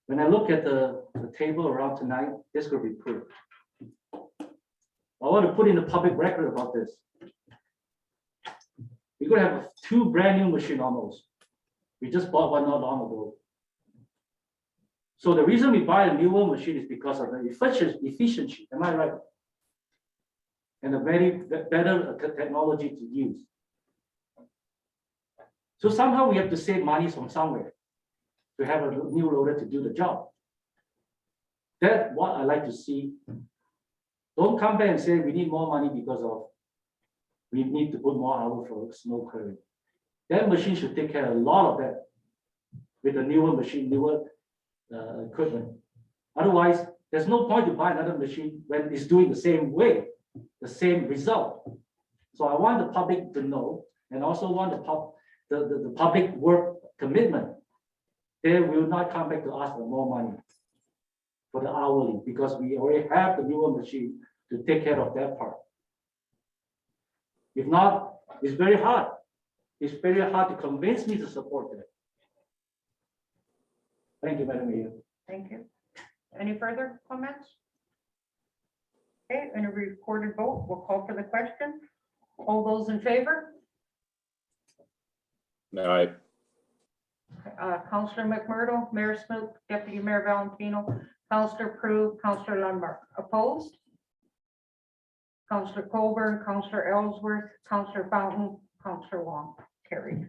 When I look at the table around tonight, this could be proved. I want to put in the public record about this. We're gonna have 2 brand new machine almost. We just bought one not long ago. So the reason we buy a newer machine is because of the efficiency, am I right? And a very better technology to use. So somehow we have to save money from somewhere to have a new loader to do the job. That's what I like to see. Don't come back and say we need more money because of we need to put more hours for snow clearing. That machine should take care of a lot of that with a newer machine, newer equipment. Otherwise, there's no point to buy another machine when it's doing the same way, the same result. So I want the public to know, and also want the public work commitment. They will not come back to ask for more money for the hourly, because we already have the newer machine to take care of that part. If not, it's very hard. It's very hard to convince me to support that. Thank you, Madam Mayor. Thank you. Any further comments? Okay, in a recorded vote, we'll call for the question. All those in favor? No, Councillor McMurdo, Mayor Smook, Deputy Mayor Valentino, Councillor Prue, Councillor Lundmark. Opposed? Councillor Colburn, Councillor Ellsworth, Councillor Fountain, Councillor Wong. Carried.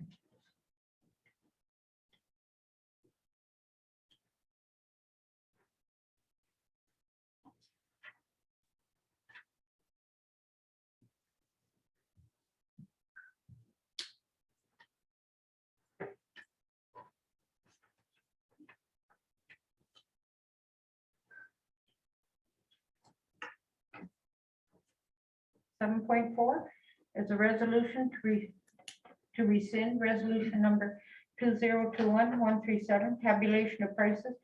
Seven point four is a resolution to rescind resolution number 2021-137, tabulation of prices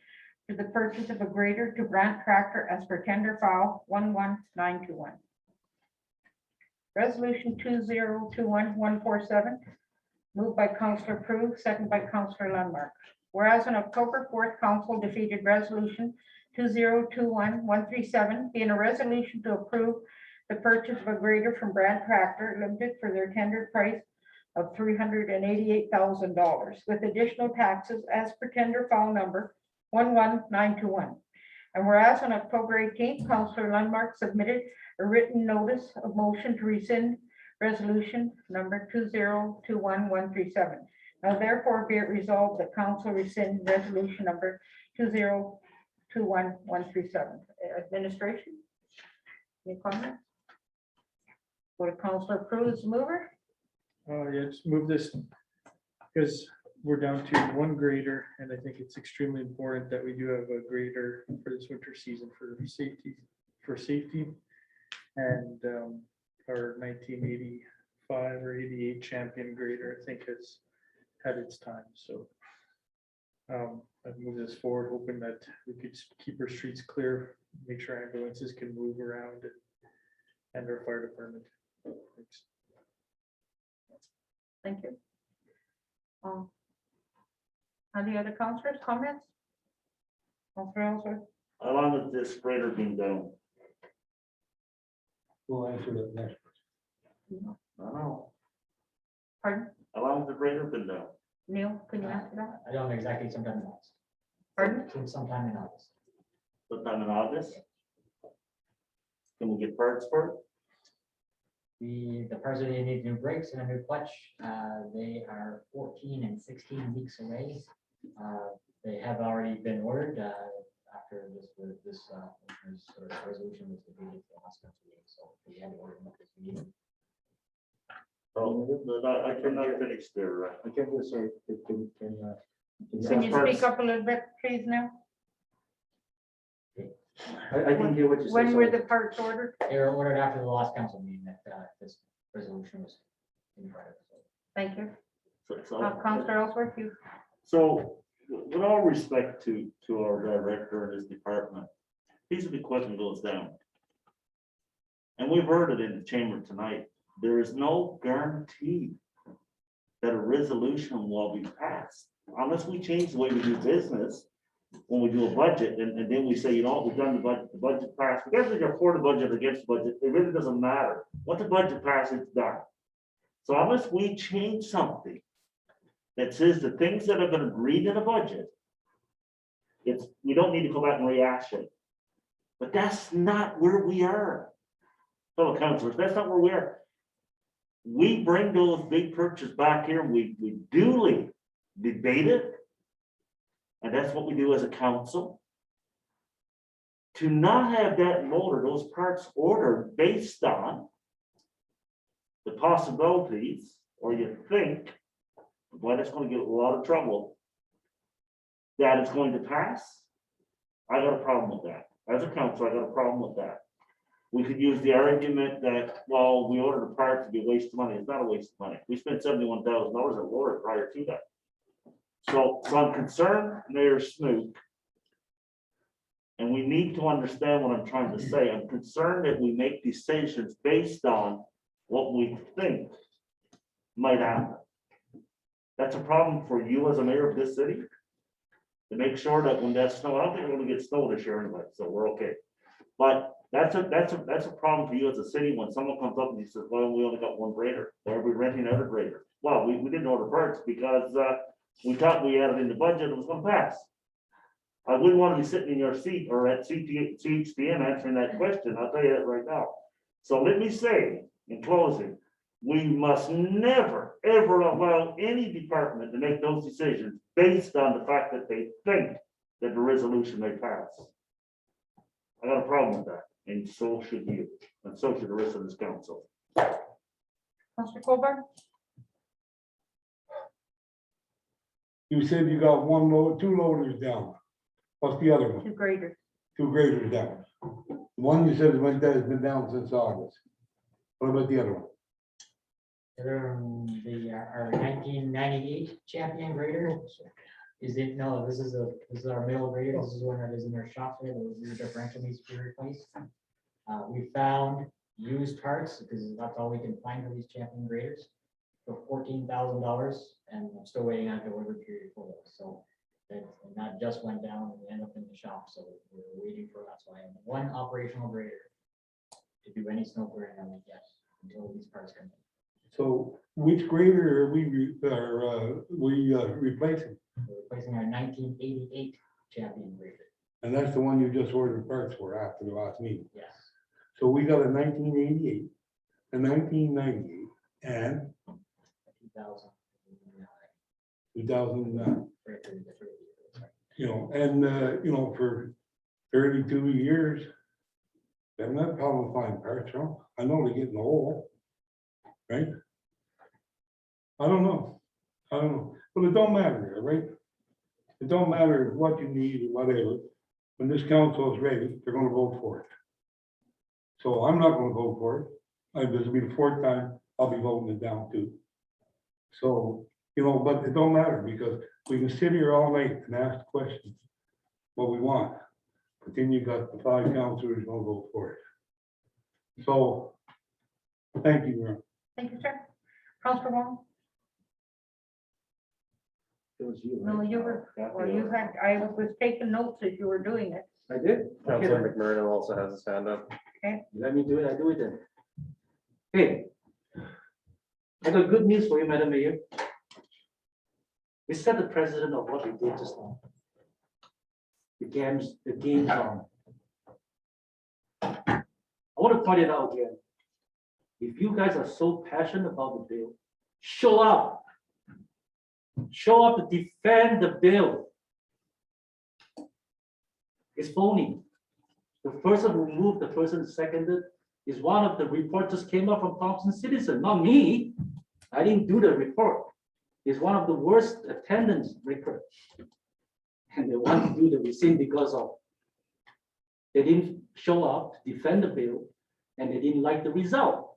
for the purchase of a grader to Brandt Tractor as per tender file 11921. Resolution 2021-147, moved by Councillor Prue, second by Councillor Lundmark. Whereas on October 4th, Council defeated resolution 2021-137, being a resolution to approve the purchase of a grader from Brandt Tractor Limited for their tendered price of $388,000 with additional taxes as per tender file number 11921. And whereas on October 18th, Councillor Lundmark submitted a written notice of motion to rescind resolution number 2021-137. Now therefore be it resolved that Council rescind resolution number 2021-137. Administration? Any comments? Would Counselor Crew as mover? Yeah, just move this because we're down to one grader, and I think it's extremely important that we do have a grader for this winter season for safety. And our 1985 or 88 champion grader, I think, has had its time. So I've moved this forward, hoping that we could keep our streets clear, make sure ambulances can move around, and our fire department. Thanks. Thank you. Any other counselors, comments? Counselor Ellsworth? How long has this grader been down? We'll answer that next. I don't know. Pardon? How long has the grader been down? Neil, can you answer that? I don't know exactly, sometime in August. Pardon? Sometime in August. Sometime in August? Can we get parts for it? The person they need new brakes and a new clutch, they are 14 and 16 weeks away. They have already been ordered after this resolution was defeated the last council meeting, so we had to order them at this meeting. Oh, but I cannot finish there. I can just say, Can you speak up a little bit, please, now? I didn't hear what you said. When were sorry. the parts ordered? They were ordered after the last council meeting that this resolution was in front of us. Thank you. So- Counselor Ellsworth, you. So, with all respect to our director and his department, piece of equipment goes down. And we've heard it in the chamber tonight, there is no guarantee that a resolution will be passed unless we change the way we do business. When we do a budget and then we say, you know, we've done the budget passed, whether you're for the budget or against the budget, it really doesn't matter. What the budget passes, it's done. So unless we change something that says the things that have been agreed in a budget, we don't need to go back and rehash it. But that's not where we are. Fellow councilors, that's not where we are. We bring those big purchases back here, we duly debate it. And that's what we do as a council. To not have that motor, those parts ordered based on the possibilities, or you think, boy, that's gonna get a lot of trouble, that it's going to pass, I got a problem with that. As a council, I got a problem with that. We could use the argument that, well, we ordered a part to be a waste of money. It's not a waste of money. We spent $71,000 on order prior to that. So I'm concerned, Mayor Smook, and we need to understand what I'm trying to say. I'm concerned that we make decisions based on what we think might happen. That's a problem for you as a mayor of this city. To make sure that when that snow, I don't think we're gonna get snow this year anyway, so we're okay. But that's a problem for you as a city when someone comes up and he says, well, we only got one grader, or we're renting another grader. Well, we didn't order parts because we thought we had it in the budget, it was gonna pass. I wouldn't want to be sitting in your seat or at CHPM answering that question, I'll tell you that right now. So let me say, in closing, we must never, ever allow any department to make those decisions based on the fact that they think that the resolution may pass. I got a problem with that, and so should you, and so should the rest of this council. Counselor Colburn? You said you got two loaders down. What's the other one? Two graders. Two graders down. One you said has been down since August. What about the other one? Our 1998 champion grader. Is it, no, this is our middle grader. This is one that is in our shop there. The differential needs to be replaced. We found used parts because that's all we can find for these champion graders for $14,000, and I'm still waiting on delivery period for those. So that just went down and ended up in the shop. So we're waiting for that. So I have one operational grader to do any snow clearing on it yet until these parts come in. So which grader are we replacing? We're replacing our 1988 champion grader. And that's the one you just ordered parts for after the last meeting. Yes. So we got a 1988, a 1998, and 2009. You know, and for 32 years, they haven't had a problem finding parts, huh? I know they're getting old. right? I don't know, but it don't matter, right? It don't matter what you need or whatever, when this council is ready, they're gonna vote for it. So I'm not gonna vote for it, this will be the fourth time I'll be voting it down too. So, but it don't matter, because we can sit here all night and ask questions, what we want, but then you got the 5 councilors gonna vote for it. So, thank you, Mayor. Thank you, sir. Counselor Wong? It was you, No, right? you were, well, you had, I was taking notes as you were doing it. I did. Councilor McMurdo also has his hand up. Let me do it, I do it then. Hey, I got good news for you, Madam Mayor. We set the precedent of what we did just now. The game's on. I want to point it out again. If you guys are so passionate about the bill, show up. Show up to defend the bill. It's phony. The person who moved, the person who seconded, is one of the reporters came up from Thompson Citizen, not me. I didn't do the report. It's one of the worst attendance record. And they want to do the rescind because of they didn't show up to defend the bill and they didn't like the result.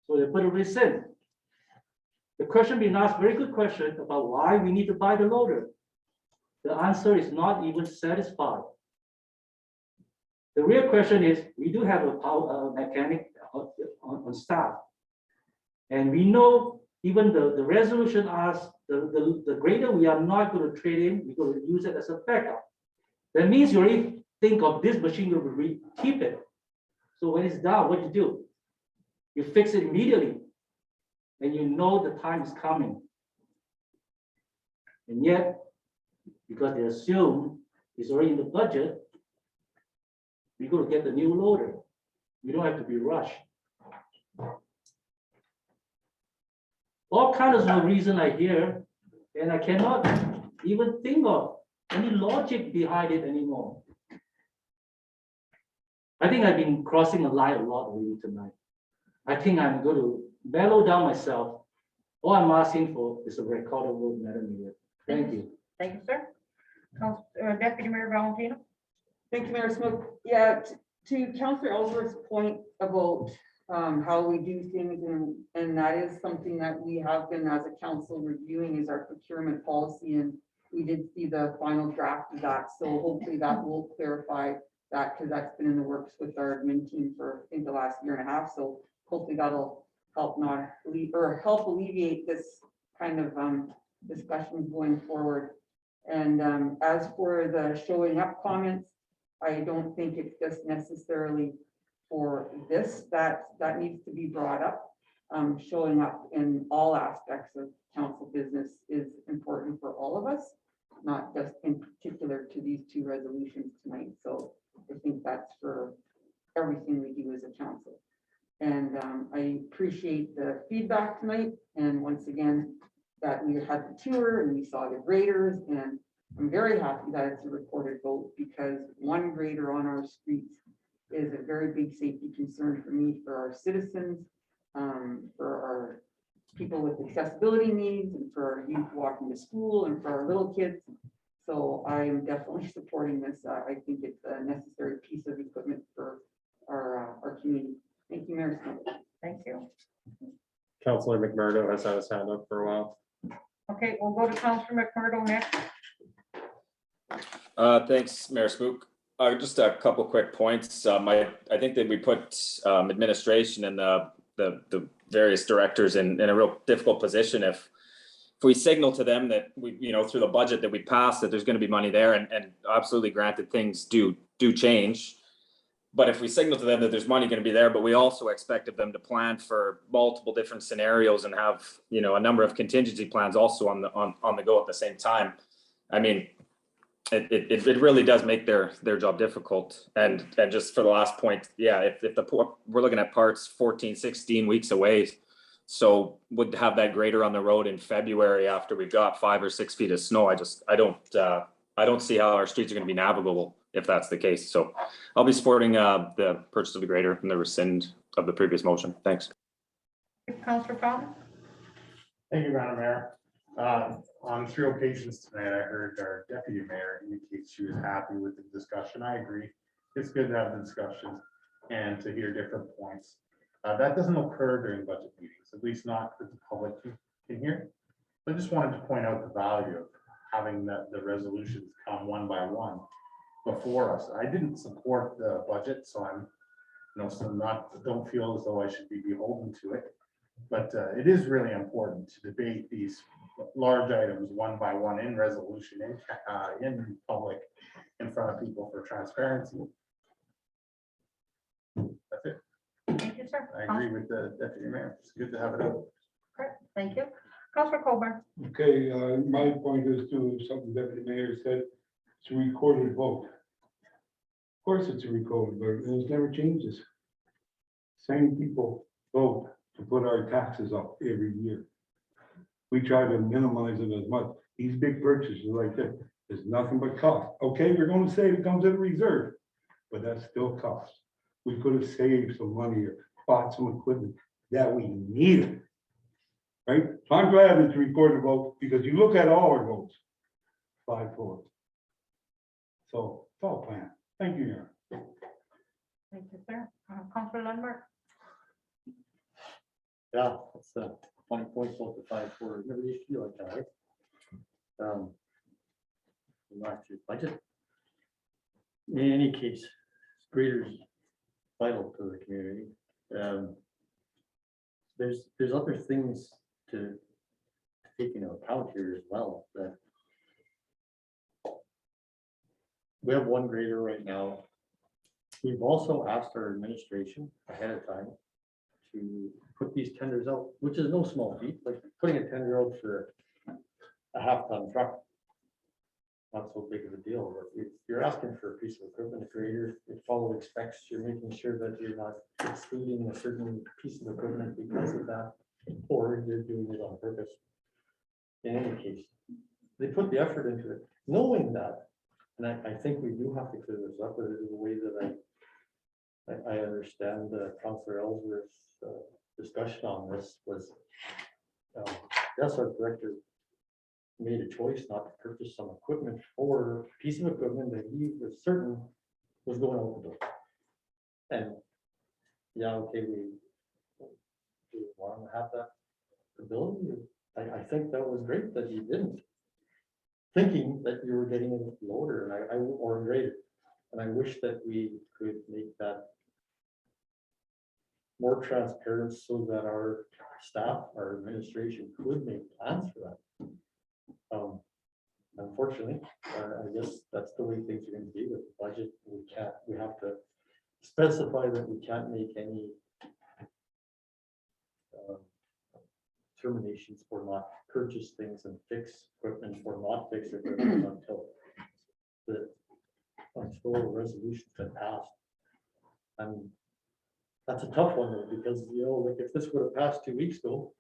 So they put a rescind. The question being asked, very good question about why we need to buy the loader. The answer is not even satisfied. The real question is, we do have a power mechanic on staff. And we know even the resolution asks the grader we are not going to trade in, we're going to use it as a backup. That means you already think of this machine, you keep it. So when it's down, what do? You fix it immediately. And you know the time is coming. And yet, because they assume it's already in the budget, we're going to get the new loader. We don't have to be rushed. All kinds of reason I hear, and I cannot even think of any logic behind it anymore. I think I've been crossing a line a lot already tonight. I think I'm going to mellow down myself. All I'm asking for is a recorded vote, Madam Mayor. Thank you. Thank you, sir. Deputy Mayor Valentino? Thank you, Mayor Smoke. Yeah, to Councillor Ellsworth's point about how we do things, and that is something that we have been as a council reviewing is our procurement policy, and we did see the final draft of that. So hopefully that will clarify that, because that's been in the works with our admin team for I think the last year and a half. So hopefully that'll help help alleviate this kind of discussion going forward. And as for the showing up comments, I don't think it's just necessarily for this that needs to be brought up. Showing up in all aspects of council business is important for all of us, not just in particular to these 2 resolutions tonight. So I think that's for everything we do as a council. And I appreciate the feedback tonight. And once again, that we had the tour and we saw the graders, and I'm very happy that it's a recorded vote, because one grader on our streets is a very big safety concern for me, for our citizens, for our people with accessibility needs, and for our youth walking to school, and for our little kids. So I am definitely supporting this. I think it's a necessary piece of equipment for our community. Thank you, Mayor Smith. Thank you. Councilor McMurdo has had his hand up for a while. Okay, we'll go to Councilor McMurdo next. Thanks, Mayor Spook. Just a couple quick points. I think that we put administration and the various directors in a real difficult position if we signal to them that we, through the budget that we passed, that there's going to be money there, and absolutely granted things do change. But if we signal to them that there's money going to be there, but we also expect of them to plan for multiple different scenarios and have, a number of contingency plans also on the go at the same time. I mean, it really does make their job difficult. And just for the last point, yeah, if we're looking at parts 14, 16 weeks away, so would have that grader on the road in February after we've got 5 or 6 feet of snow. I don't see how our streets are going to be navigable if that's the case. So I'll be supporting the purchase of the grader and the rescind of the previous motion. Thanks. Counselor Fountain? Thank you, Madam Mayor. On 3 occasions tonight, I heard our deputy mayor indicate she was happy with the discussion. I agree. It's good to have the discussions and to hear different points. That doesn't occur during budget meetings, at least not that the public can hear. I just wanted to point out the value of having the resolutions come one by one before us. I didn't support the budget, so I'm, don't feel as though I should be beholden to it. But it is really important to debate these large items one by one in resolution, in public, in front of people for transparency. That's it. Thank you, sir. I agree with the deputy mayor. It's good to have it out. Okay, thank you. Counselor Colburn? Okay, my point is to something Deputy Mayor said, it's a recorded vote. Of course, it's a recorded vote, and it never changes. Same people vote to put our taxes up every year. We try to minimize it as much. These big purchases like this, there's nothing but cost. Okay, we're gonna say it comes in reserve, but that's still cost. We could have saved some money or bought some equipment that we needed. Right? So I'm glad it's a recorded vote because you look at all our votes, 5-4. So it's all planned. Thank you, Your Honor. Thank you, sir. Counselor Lundmark? Yeah, it's a 20 points off the 5-4. Never used to be like that, right? Last year's budget. In any case, greater is vital to the community. There's other things to take into account here as well, that we have 1 grader right now. We've also asked our administration ahead of time to put these tenders out, which is no small feat, like putting a tender out for a 1/2-ton truck. Not so big of a deal, but if you're asking for a piece of equipment, a grader, it follows specs, you're making sure that you're not excluding a certain piece of equipment because of that, or you're doing it on purpose. In any case, they put the effort into it, knowing that, and I think we do have to clear this up, but it is a way that I understand Councillor Ellsworth's discussion on this was, yes, our director made a choice not to purchase some equipment for a piece of equipment that he was certain was going out the door. And yeah, okay, we want to have that ability. I think that was great that he didn't, thinking that you were getting a loader or a grader. And I wish that we could make that more transparent so that our staff, our administration could make plans for that. Unfortunately, I guess that's the way things are going to be with the budget. We have to specify that we can't make any terminations or not purchase things and fix equipment or not fix equipment until a resolution's been passed. And that's a tough one though, because like if this would have passed 2 weeks ago,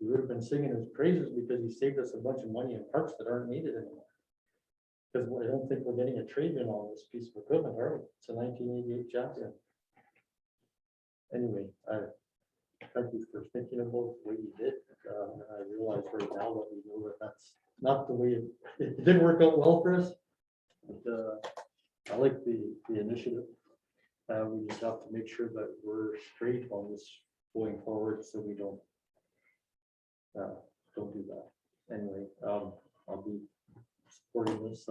we would have been singing his praises because he saved us a bunch of money in parts that aren't needed anymore. Because I don't think we're getting a trade-in on this piece of equipment, are we? It's a 1988 Champion. Anyway, thank you for thinking about the way you did. And I realize right now that we know that that's not the way it didn't work out well for us. But I like the initiative. We just have to make sure that we're straight on this going forward so we don't do that. Anyway, I'll be supporting this.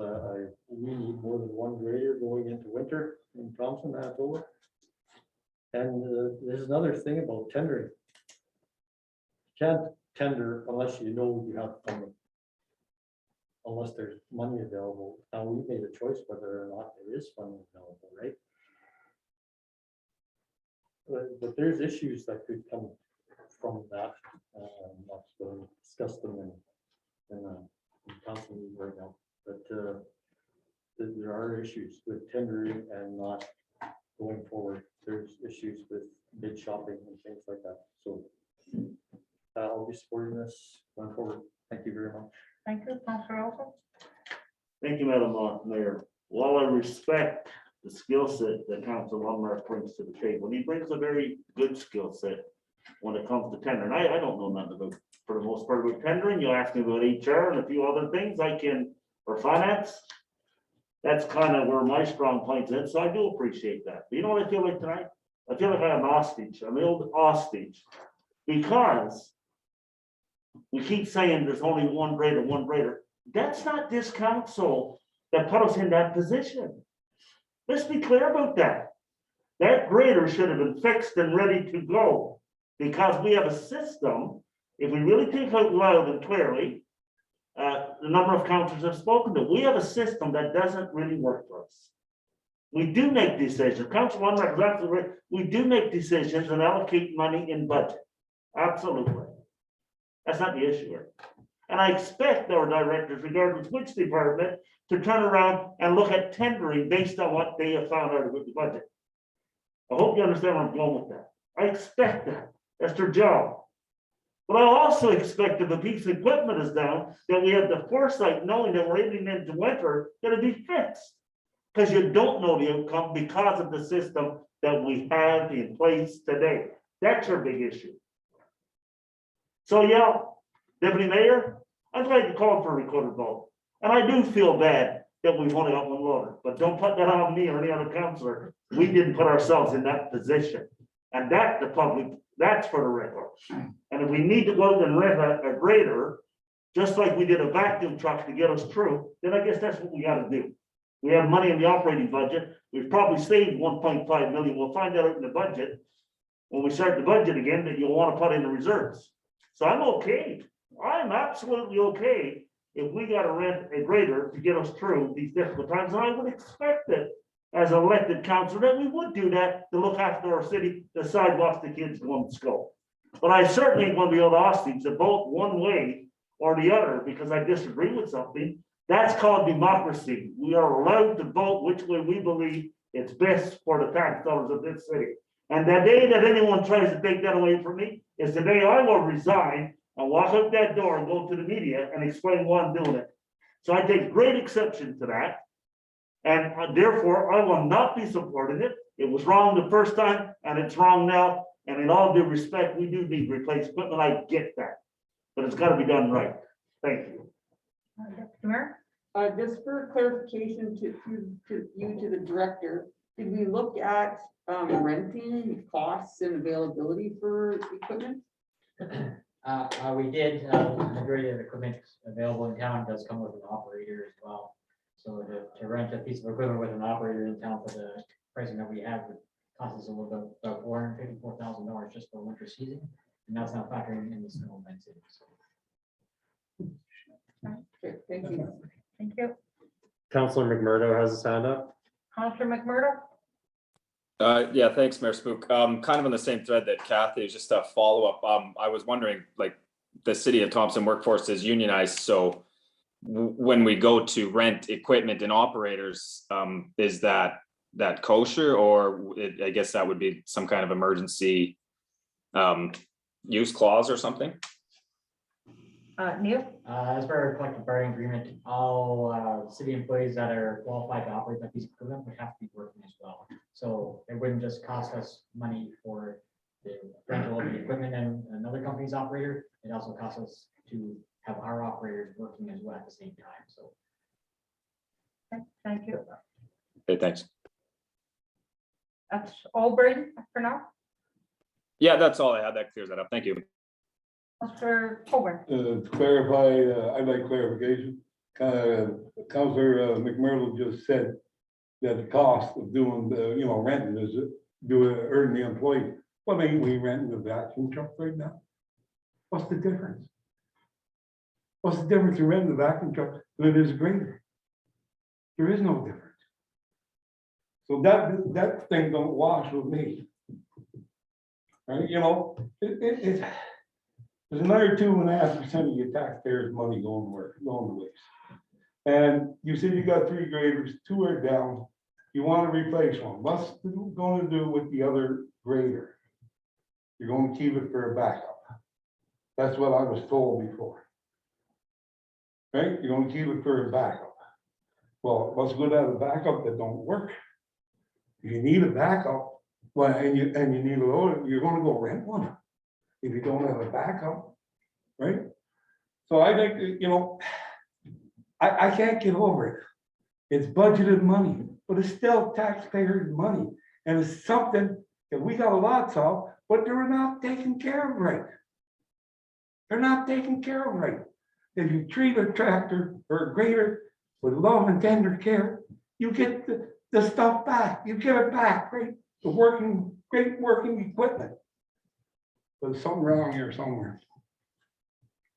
We need more than 1 grader going into winter in Thompson, Manitoba. And there's another thing about tendering. You can't tender unless you know you have funding. Unless there's money available. Now we made a choice whether or not there is funding available, right? But there's issues that could come from that. I'm not going to discuss them in council meeting right now, but there are issues with tendering and not going forward. There's issues with bid shopping and things like that. So I'll be supporting this going forward. Thank you very much. Thank you, Councillor Olson. Thank you, Madam Mayor. While I respect the skill set that Councilor Lundmark brings to the table, he brings a very good skill set. when it comes to tendering. I don't know nothing about, for the most part, about tendering. You ask me about HR and a few other things I can, or finance. That's kind of where my strong points is, so I do appreciate that. But you know what I feel like tonight? I feel like I'm an hostage, I'm an old hostage. Because we keep saying there's only one grader. That's not this council that put us in that position. Let's be clear about that. That grader should have been fixed and ready to go. Because we have a system, if we really think out loud and clearly, the number of councillors have spoken to, we have a system that doesn't really work for us. We do make decisions, Council One represents, we do make decisions and allocate money in budget. Absolutely. That's not the issue here. And I expect our directors, regardless which department, to turn around and look at tendering based on what they have found out about the budget. I hope you understand where I'm going with that. I expect that. That's their job. But I also expect if a piece of equipment is down, that we have the foresight knowing that we're heading into winter, that it'll be fixed. Because you don't know the outcome because of the system that we have in place today. That's your big issue. So yeah, Deputy Mayor, I'd like to call for a recorded vote. And I do feel bad that we've only got one loader, but don't put that on me or any other councillor. We didn't put ourselves in that position. And that the public, that's for the record. And if we need to go and rent a grader, just like we did a vacuum truck to get us through, then I guess that's what we gotta do. We have money in the operating budget. We've probably saved 1.5 million. We'll find out in the budget. When we start the budget again, that you'll want to put in the reserves. So I'm okay. I'm absolutely okay if we got to rent a grader to get us through these difficult times. And I would expect it as an elected councillor that we would do that to look after our city, the sidewalks, the kids going to school. But I certainly ain't going to be able to hostage to vote one way or the other because I disagree with something. That's called democracy. We are allowed to vote which way we believe it's best for the tax dollars of this city. And the day that anyone tries to take that away from me is the day I will resign and walk out that door and go to the media and explain why I'm doing it. So I take great exception to that. And therefore, I will not be supporting it. It was wrong the first time and it's wrong now. And in all due respect, we do need replaced equipment. I get that. But it's got to be done right. Thank you. Just for clarification to the director, did we look at renting costs and availability for equipment? We did, the majority of the equipment available in town does come with an operator as well. So to rent a piece of equipment with an operator in town for the pricing that we have would cost us a little bit, about $454,000 just for winter season. And that's not factoring in the snow events. Okay, thank you. Thank you. Councilor McMurdo has his hand up. Councillor McMurdo? Yeah, thanks, Mayor Spook. Kind of on the same thread that Kathy, just a follow-up. I was wondering, like, the city of Thompson workforce is unionized, so when we go to rent equipment and operators, is that kosher, or I guess that would be some kind of emergency use clause or something? Neil? As per our collective bargaining agreement, all city employees that are qualified to operate that piece of equipment would have to be working as well. So it wouldn't just cost us money for the rental of the equipment and another company's operator. It also costs us to have our operators working as well at the same time. So. Okay, thank you. Okay, thanks. That's all, Brady, for now. Yeah, that's all I had. That clears that up. Thank you. Councillor Coburn. To clarify, I'd like clarification. Councillor McMurdo just said that the cost of doing the, renting is earning the employee. Well, ain't we renting a vacuum truck right now? What's the difference? What's the difference in renting a vacuum truck than it is a grader? There is no difference. So that thing don't wash with me. Right, it's there's another 2.5% of your taxpayers' money going to waste. And you said you got 3 graders, 2 are down. You want to replace one. What's it going to do with the other grader? You're going to keep it for a backup. That's what I was told before. Right? You're going to keep it for a backup. Well, what's good at a backup that don't work? If you need a backup, well, and you need a loader, you're going to go rent one. if you don't have a backup, right? So I think, you know, I can't get over it. It's budgeted money, but it's still taxpayers' money. And it's something that we got lots of, but they're not taken care of right. They're not taken care of right. If you treat a tractor or a grader with love and tender care, you get the stuff back. You get it back, right? The great working equipment. But there's something wrong here somewhere.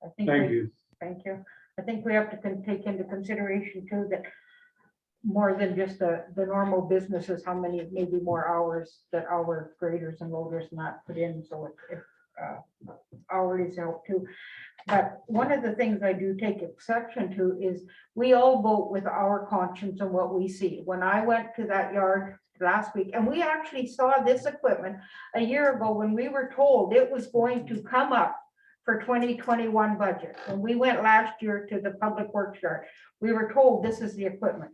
I think Thank we- you. Thank you. I think we have to take into consideration too that more than just the normal businesses, how many, maybe more hours that our graders and loaders not put in, so it already help too. But one of the things I do take exception to is we all vote with our conscience and what we see. When I went to that yard last week, and we actually saw this equipment a year ago when we were told it was going to come up for 2021 budget. When we went last year to the public works yard, we were told this is the equipment.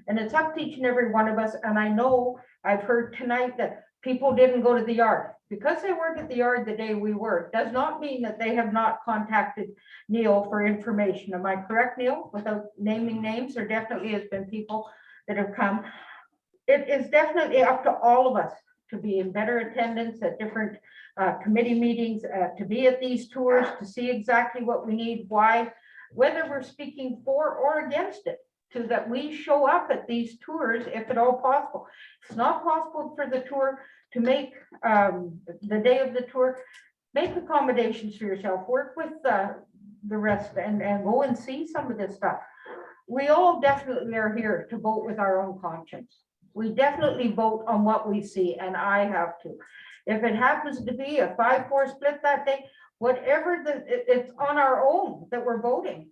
And it's up to each and every one of us. And I know I've heard tonight that people didn't go to the yard. Because they weren't at the yard the day we were, does not mean that they have not contacted Neil for information. Am I correct, Neil? Without naming names, there definitely has been people that have come. It is definitely up to all of us to be in better attendance at different committee meetings, to be at these tours, to see exactly what we need, why, whether we're speaking for or against it, to that we show up at these tours if at all possible. It's not possible for the tour to make the day of the tour, make accommodations for yourself, work with the rest and go and see some of this stuff. We all definitely are here to vote with our own conscience. We definitely vote on what we see, and I have to. If it happens to be a 5-4 split that day, whatever it's on our own that we're voting.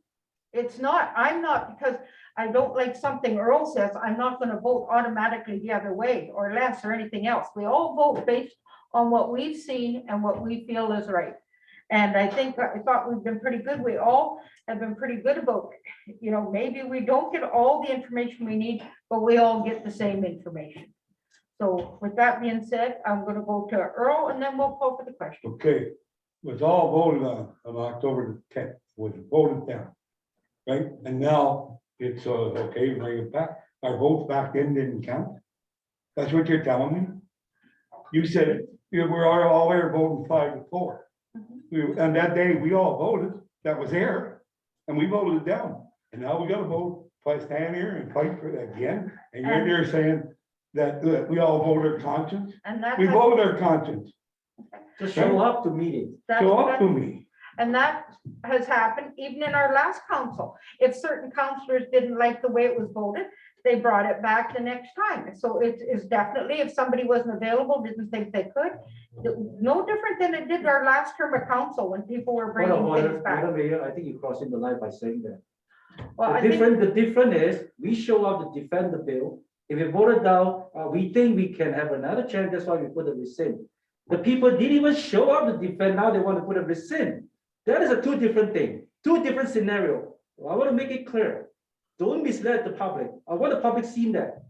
It's not, I'm not, because I don't like something Earl says, I'm not going to vote automatically the other way or less or anything else. We all vote based on what we've seen and what we feel is right. And I thought we've been pretty good. We all have been pretty good about, you know, maybe we don't get all the information we need, but we all get the same information. So with that being said, I'm going to go to Earl and then we'll call for the question. Okay, it was all voted on October the 10th, was voted down. Right, and now it's okay, bring it back. Our votes back then didn't count. That's what you're telling me? You said you were all there voting 5-4. And that day, we all voted, that was there, and we voted it down. And now we gotta vote, if I stand here and fight for it again, and you're there saying that we all vote our conscience. And that We voted our conscience. Just show up to meetings. Show up to me. And that has happened even in our last council. If certain councillors didn't like the way it was voted, they brought it back the next time. So it is definitely, if somebody wasn't available, didn't think they could, no different than it did our last term of council when people were bringing things back. Madam Mayor, I think you're crossing the line by saying that. Well, I The think, difference is, we show up to defend the bill. If we vote it down, we think we can have another chance, that's why we put a rescind. The people didn't even show up to defend, now they want to put a rescind. That is a two different thing, two different scenario. I want to make it clear. Don't mislead the public. I want the public seeing that.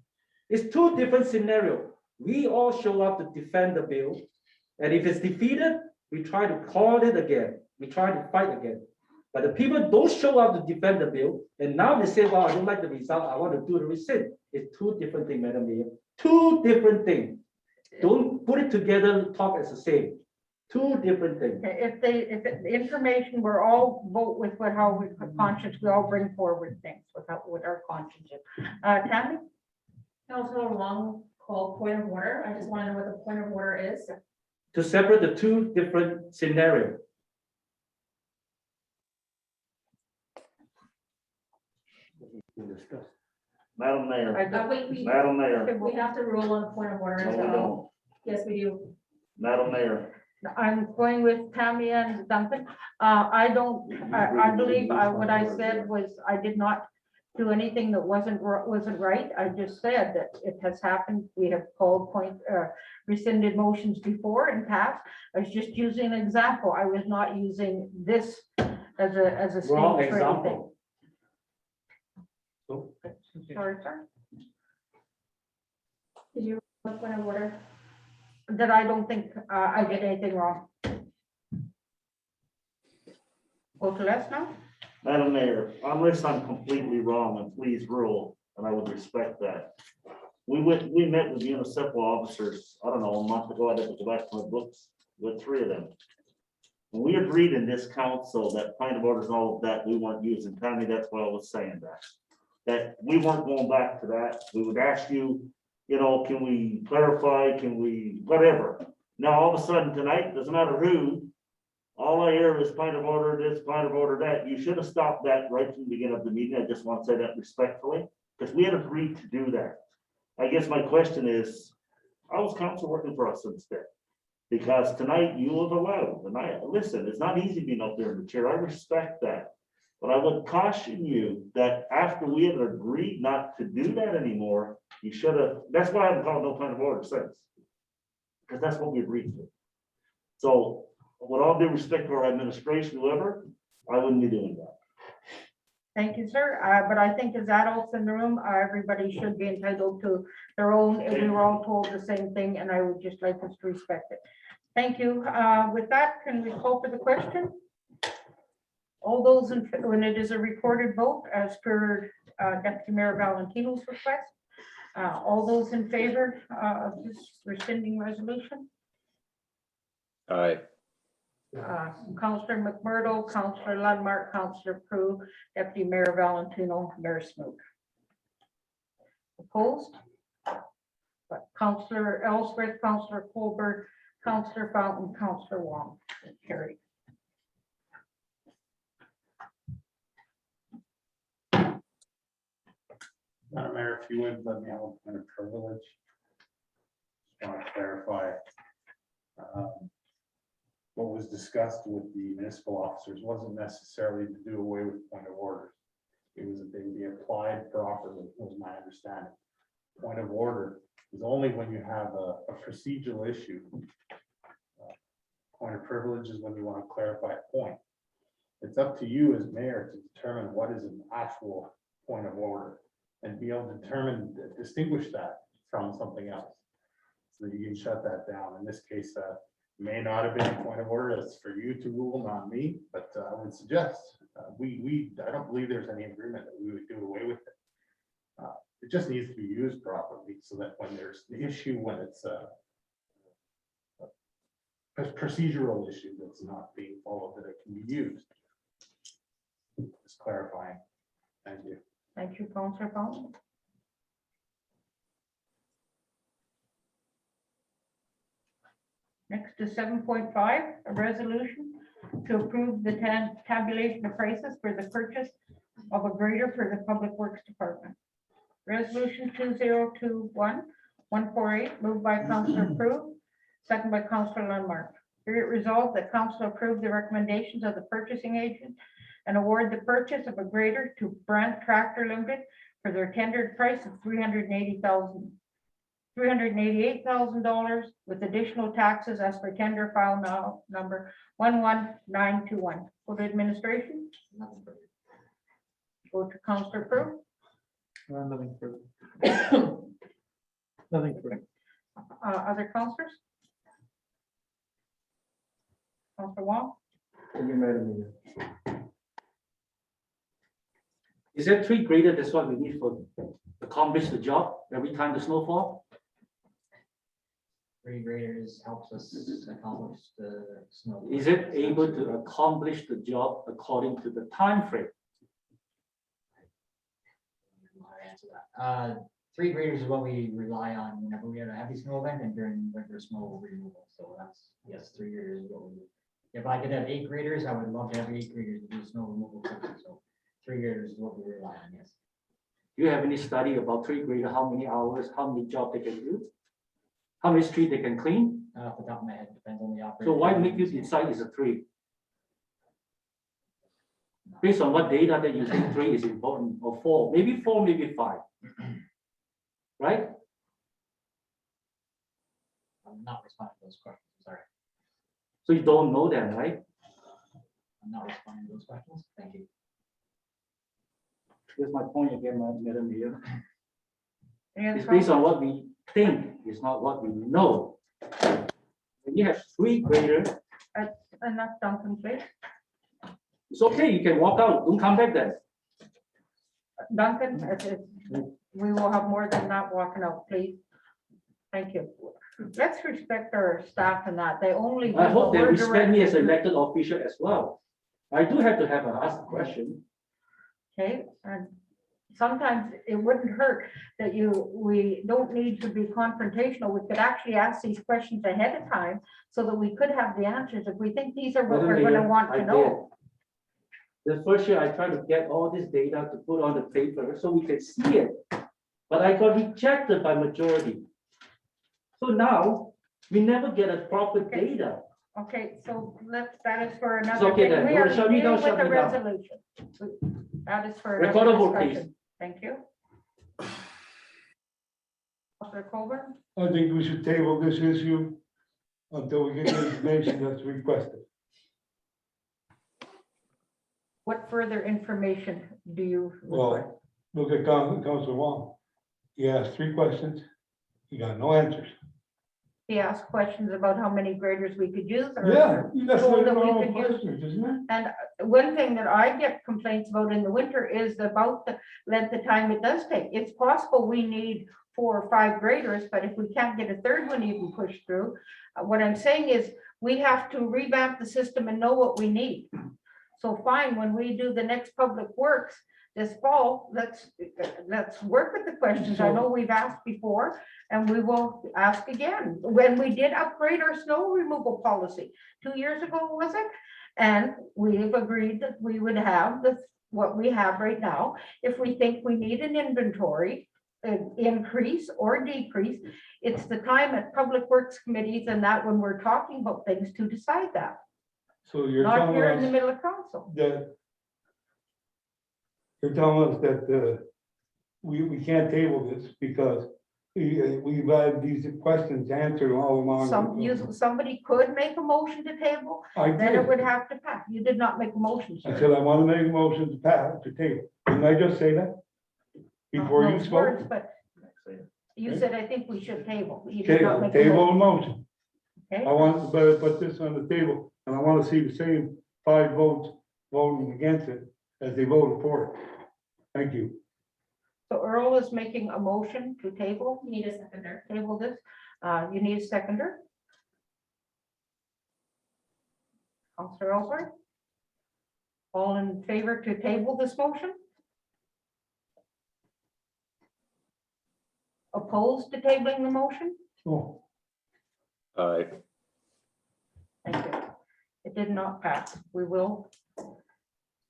It's two different scenario. We all show up to defend the bill. And if it's defeated, we try to call it again. We try to fight again. But the people don't show up to defend the bill. And now they say, well, I don't like the result. I want to do the rescind. It's two different things, Madam Mayor. Two different things. Don't put it together, talk as the same. Two different things. if the information, we're all vote with how we conscience, we all bring forward things with our conscience. Tammy? Councilor Long called point of order. I just want to know what the point of order is. To separate the two different scenarios. Madam Mayor, Wait, Madam Mayor, we have to rule on point of order. no, we so- don't. Yes, we do. Madam Mayor, I'm going with Tammy and Duncan. I believe what I said was, I did not do anything that wasn't right. I just said that it has happened. We have called rescinded motions before and passed. I was just using an example. I was not using this as a stage Wrong for anything. example. Sorry, sir. Did you rule on point of order? That I don't think I did anything wrong. Go to Les now. Madam Mayor, unless I'm completely wrong, and please rule, and I would respect that. We met with municipal officers, I don't know, a month ago, I had to go back to my books, with 3 of them. And we agreed in this council that point of orders and all of that, we weren't using, Connie, that's why I was saying that. That we weren't going back to that, we would ask you, you know, can we clarify, can we, whatever. Now, all of a sudden tonight, doesn't matter who, all I hear is point of order this, point of order that. You should have stopped that right from the beginning of the meeting. I just want to say that respectfully, because we had agreed to do that. I guess my question is, how is council working for us instead? Because tonight you have allowed, and listen, it's not easy being up there in the chair. I respect that. But I would caution you that after we had agreed not to do that anymore, you should have, that's why I haven't called no point of order since. Because that's what we agreed to. So with all due respect to our administration, whoever, I wouldn't be doing that. Thank you, sir. But I think as adults in the room, everybody should be entitled to their own, and we were all told the same thing, and I would just like us to respect it. Thank you. With that, can we call for the question? All those, when it is a recorded vote, as per Deputy Mayor Valentino's request, all those in favor of this rescinding resolution? Aye. Councillor McMurdo, Councillor Lundmark, Councillor Prue, Deputy Mayor Valentino, Mayor Smook. Opposed? But Councillor Ellsworth, Councillor Colbert, Councillor Fountain, Councillor Wong. Carried. Madam Mayor, if you would let me have a point of privilege. Just want to clarify. What was discussed with the municipal officers wasn't necessarily to do away with point of orders. It was that they would be applied properly, was my understanding. Point of order is only when you have a procedural issue. Point of privilege is when you want to clarify a point. It's up to you as mayor to determine what is an actual point of order and be able to determine, distinguish that from something else. So that you can shut that down. In this case, may not have been a point of order. That's for you to rule, not me, but I would suggest, I don't believe there's any agreement that we would do away with it. It just needs to be used properly so that when there's the issue, when it's a procedural issue that's not being followed, that it can be used. Just clarifying. Thank you. Thank you, Councillor Fountain. Next is 7.5, a resolution to approve the tabulation of prices for the purchase of a grader for the Public Works Department. Resolution 2021-148, moved by Councillor Prue, second by Councillor Lundmark. Be it resolved that council approve the recommendations of the purchasing agent and award the purchase of a grader to Brandt Tractor Limited for their tendered price of $388,000 with additional taxes as per tender file now number 11921. Go to administration. Go to Councillor Prue. Nothing further. Nothing further. Other councillors? Councillor Wong? Thank you, Madam Mayor. Is that 3 grader? That's what we need for accomplish the job every time the snowfall? 3 graders helps us accomplish the snow. Is it able to accomplish the job according to the time frame? How to answer that. 3 graders is what we rely on whenever we have a heavy snow event and during winter snow removal. So that's, yes, 3 graders is what we do. If I could have 8 graders, I would love to have 8 graders to do snow removal quickly. So 3 graders is what we rely on, yes. Do you have any study about 3 grader, how many hours, how many jobs they can do? How many street they can clean? Off the top of my head, depends on the operator. So why make you decide it's a 3? Based on what data that you think 3 is important, or 4, maybe 4, maybe 5. Right? I'm not responding to those questions, I'm sorry. So you don't know them, right? I'm not responding to those questions, thank you. Here's my point again, Madam Mayor. Any other It's based on what we think, it's not what we know. When you have 3 graders, Enough, Duncan, please. It's okay, you can walk out, don't come back then. Duncan, we will have more than that walking out, please. Thank you. Let's respect our staff and that. They only. I do hope they what we're respect me as an directed. elected official as well. I do have to have an ask question. Okay, and sometimes it wouldn't hurt that we don't need to be confrontational. We could actually ask these questions ahead of time so that we could have the answers if we think these are what Madam we're gonna Mayor, want I to know. did. The first year I tried to get all this data to put on the paper so we can see it. But I got rejected by majority. So now, we never get a proper data. Okay, so that is for another. okay thing. then. We You are wanna shut me down, dealing with shut the me down. resolution. That is for Record another a vote, please. discussion. Thank you. Councilor Colburn? I think we should table this issue until we get the information that's requested. What further information do you? require? Well, look at Councilor Wong. He asked 3 questions. He got no answers. He asked questions about how many graders we could use. or- Yeah, that's told what that we normal could use. questions, isn't it? And one thing that I get complaints about in the winter is about the length of time it does take. It's possible we need 4 or 5 graders, but if we can't get a third one even pushed through, what I'm saying is we have to revamp the system and know what we need. So fine, when we do the next public works this fall, let's work with the questions. I know we've asked before and we will ask again. When we did upgrade our snow removal policy 2 years ago, was it? And we've agreed that we would have what we have right now. If we think we need an inventory increase or decrease, it's the time at public works committees and that when we're talking about things to decide that, So you're not telling here in the us middle of council. that you're telling us that we can't table this because we've had these questions answered all along. Somebody could make a motion to table, I then it did. would have to pass. You did not make a motion, I sir. said I want to make a motion to pass, to table. Didn't I just say that? Before Not you those spoke? words, But you said, I think we should table. You did not Table, make a table motion. a motion. Okay? I want to put this on the table and I want to see the same 5 votes voting against it as they voted for it. Thank you. So Earl is making a motion to table You need a seconder. this. You need a seconder. Counselor Elbert? All in favor to table this motion? Opposed to tabling the motion? Oh, Aye. Thank you. It did not pass. We will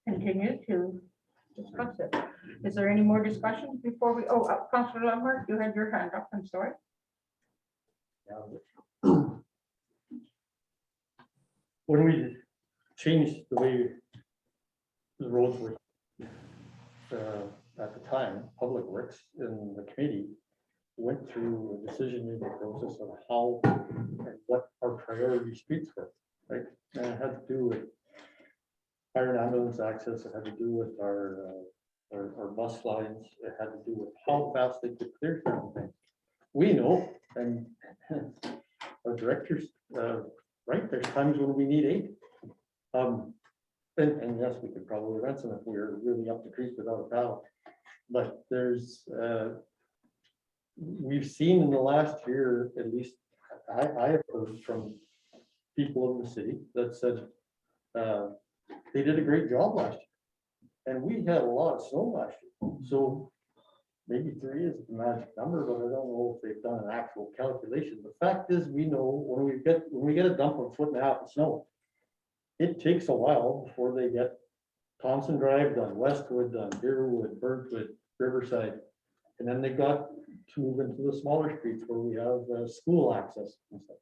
continue to discuss it. Is there any more discussion before we, Councilor Lambert, you had your hand up, I'm sorry. When we changed the way the roads were at the time, Public Works in the committee went through a decision-making process of how and what our priority streets were, right? And it had to do with fire and ambulance access, it had to do with our bus lines, it had to do with how fast they could clear certain things. We know, and our directors, right, there's times when we need 8. And yes, we could probably rent some if we were really up the creek without a paddle. But there's, we've seen in the last year, at least, I have heard from people in the city that said they did a great job last year. And we had a lot of snow last year. So maybe 3 is the magic number, but I don't know if they've done an actual calculation. The fact is, we know when we get a dump of 1.5 feet of snow, it takes a while before they get Thompson Drive done, Westwood done, Deerwood, Burntwood, Riverside. And then they got to move into the smaller streets where we have school access and stuff.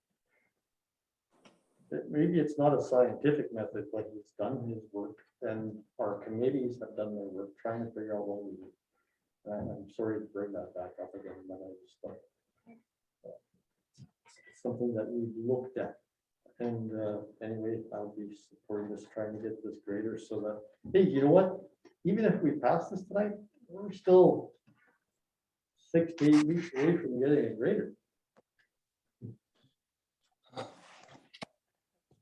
Maybe it's not a scientific method, but he's done his work and our committees have done their work trying to figure out what we do. I'm sorry to bring that back up again, but I just thought it's something that we've looked at. And anyway, I'll be supporting this, trying to get this greater so that, hey, you know what? Even if we pass this tonight, we're still 6 to 8 weeks away from getting a grader.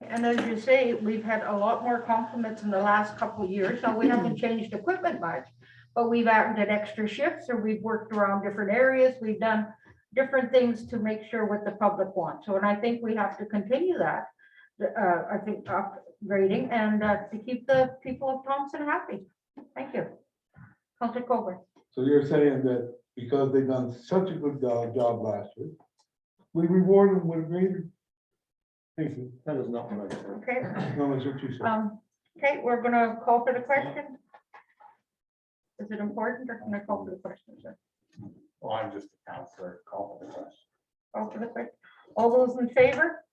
And as you say, we've had a lot more compliments in the last couple of years. Now, we haven't changed equipment much, but we've added extra shifts or we've worked around different areas. We've done different things to make sure what the public wants. So, and I think we have to continue that. I think upgrading and to keep the people of Thompson happy. Thank you. Councilor Colbert. So you're saying that because they've done such a good job last year, we reward them with a greater. Thank you. That is not what I said. Okay, No, that's what you said. okay, we're gonna call for the question. Is it important or can I call for the question, sir? Well, I'm just a counselor, call for the question. Call for the question. All those in favor?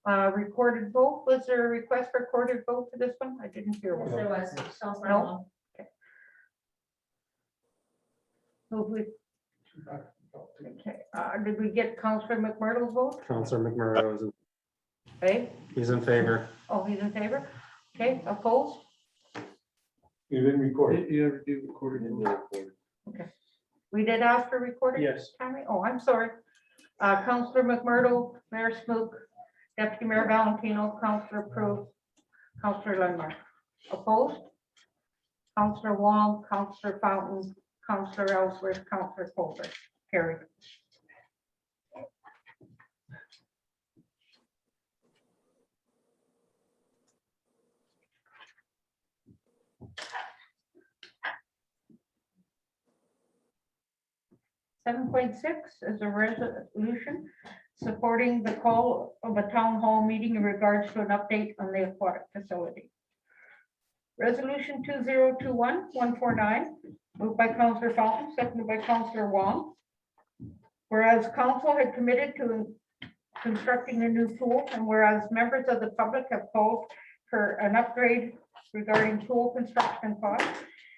Recorded vote, was there a request for recorded vote for this one? I didn't hear Yes, one. there was. Councilor No. Long. Move with- Okay, did we get Councilor McMurdo's vote? Counselor McMurdo is, Okay, he's in favor. oh, he's in favor? Okay, opposed? You didn't record it. You ever do recorded vote? We did ask for recording? Yes. Tammy? Oh, I'm sorry. Councilor McMurdo, Mayor Smook, Deputy Mayor Valentino, Councilor Prue, Councilor Lundmark. Opposed? Councilor Wong, Councilor Fountain, Councilor Ellsworth, Councilor Colbert. Carried. Seven point six is a resolution supporting the call of a town hall meeting in regards to an update on the aquatic facility. Resolution 2021-149, moved by Councilor Fountain, seconded by Councilor Wong. Whereas council had committed to constructing a new pool, and whereas members of the public have called for an upgrade regarding pool construction costs,